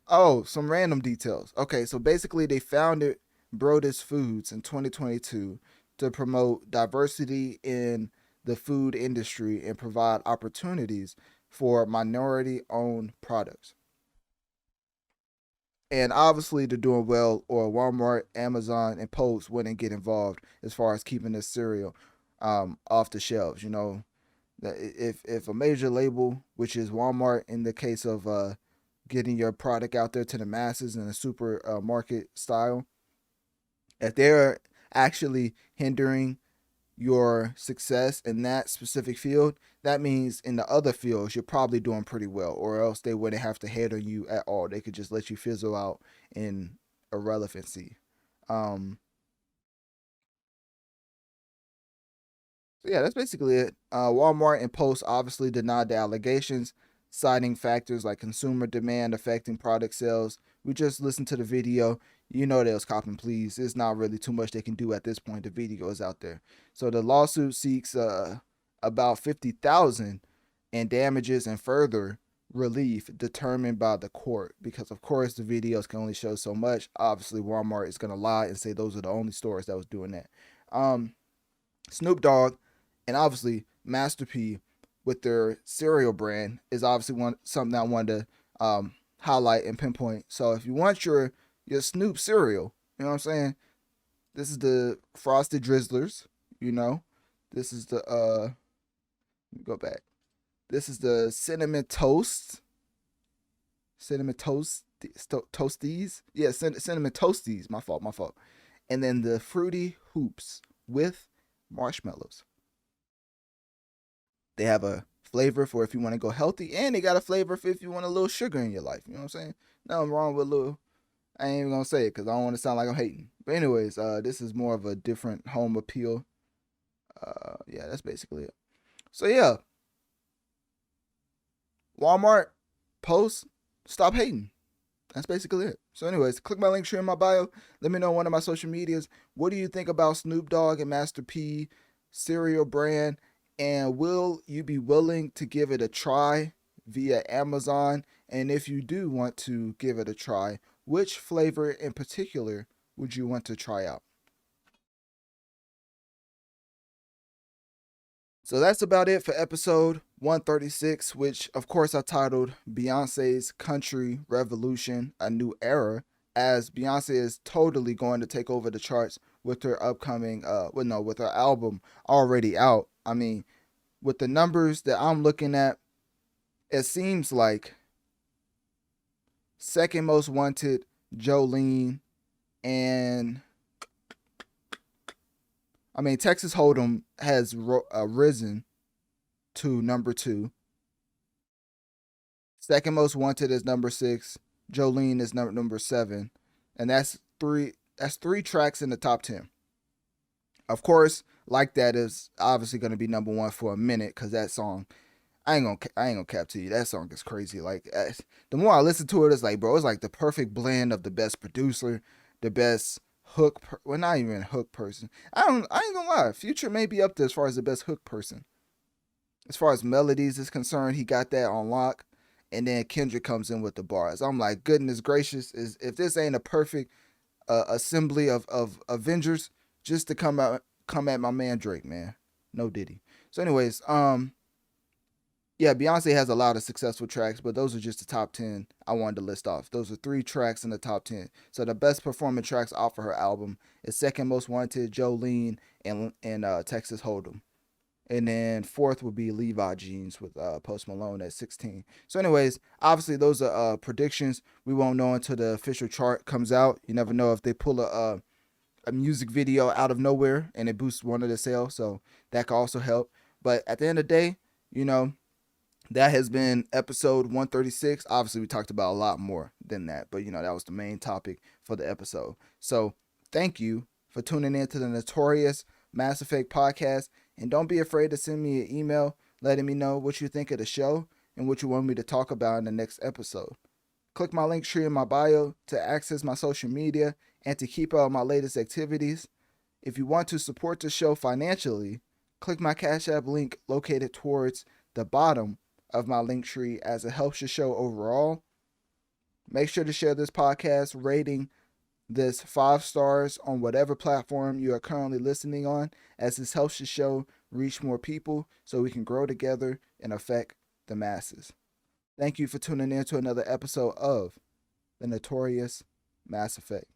random details. Okay, so basically they founded Brodus Foods in 2022 to promote diversity in the food industry and provide opportunities for minority-owned products. And obviously they're doing well, or Walmart, Amazon, and Post wouldn't get involved as far as keeping this cereal off the shelves. You know, if a major label, which is Walmart in the case of getting your product out there to the masses in a supermarket style, if they're actually hindering your success in that specific field, that means in the other fields you're probably doing pretty well, or else they wouldn't have to hate on you at all. They could just let you fizzle out in irrelevancy. So yeah, that's basically it. Walmart and Post obviously denied the allegations, citing factors like consumer demand affecting product sales. We just listened to the video. You know they was copping please. There's not really too much they can do at this point. The video is out there. So the lawsuit seeks about $50,000 in damages and further relief determined by the court, because of course the videos can only show so much. Obviously Walmart is gonna lie and say those are the only stores that was doing that. Snoop Dogg and obviously Master P with their cereal brand is obviously something I wanted to highlight and pinpoint. So if you want your Snoop cereal, you know what I'm saying? This is the Frosted Drizzlers, you know. This is the let me go back. This is the cinnamon toast. Cinnamon toast toasties. Yeah, cinnamon toasties. My fault. And then the Fruity Hoops with marshmallows. They have a flavor for if you want to go healthy, and they got a flavor for if you want a little sugar in your life. You know what I'm saying? Nothing wrong with a little. I ain't even gonna say it because I don't want to sound like I'm hating. But anyways, this is more of a different home appeal. Yeah, that's basically it. So yeah, Walmart, Post, stop hating. That's basically it. So anyways, click my link tree in my bio. Let me know on one of my social medias. What do you think about Snoop Dogg and Master P cereal brand? And will you be willing to give it a try via Amazon? And if you do want to give it a try, which flavor in particular would you want to try out? So that's about it for episode 136, which of course I titled Beyonce's Country Revolution, A New Era, as Beyonce is totally going to take over the charts with her upcoming, with her album already out. I mean, with the numbers that I'm looking at, it seems like second most wanted, Jolene, and I mean, Texas Hold'em has risen to number 2. Second most wanted is number 6. Jolene is number 7, and that's three tracks in the top 10. Of course, Like That is obviously going to be number one for a minute, because that song, I ain't gonna cap to you, that song is crazy. Like, the more I listen to it, it's like, bro, it's like the perfect blend of the best producer, the best hook, well, not even hook person. I ain't gonna lie, Future may be up there as far as the best hook person. As far as melodies is concerned, he got that on lock. And then Kendrick comes in with the bars. I'm like, goodness gracious, if this ain't a perfect assembly of Avengers just to come at my man Drake, man. No Diddy. So anyways, yeah, Beyonce has a lot of successful tracks, but those are just the top 10 I wanted to list off. Those are 3 tracks in the top 10. So the best performing tracks off of her album is Second Most Wanted, Jolene, and Texas Hold'em. And then 4th would be Levi Jeans with Post Malone at 16. So anyways, obviously those are predictions. We won't know until the official chart comes out. You never know if they pull a music video out of nowhere and it boosts one of the sales. So that could also help. But at the end of the day, you know, that has been episode 136. Obviously, we talked about a lot more than that. But, you know, that was the main topic for the episode. So thank you for tuning in to the Notorious Mass Effect podcast. And don't be afraid to send me an email letting me know what you think of the show and what you want me to talk about in the next episode. Click my link tree in my bio to access my social media and to keep up with my latest activities. If you want to support the show financially, click my Cash App link located towards the bottom of my link tree, as it helps the show overall. Make sure to share this podcast, rating this 5 stars on whatever platform you are currently listening on, as this helps the show reach more people so we can grow together and affect the masses. Thank you for tuning in to another episode of the Notorious Mass Effect.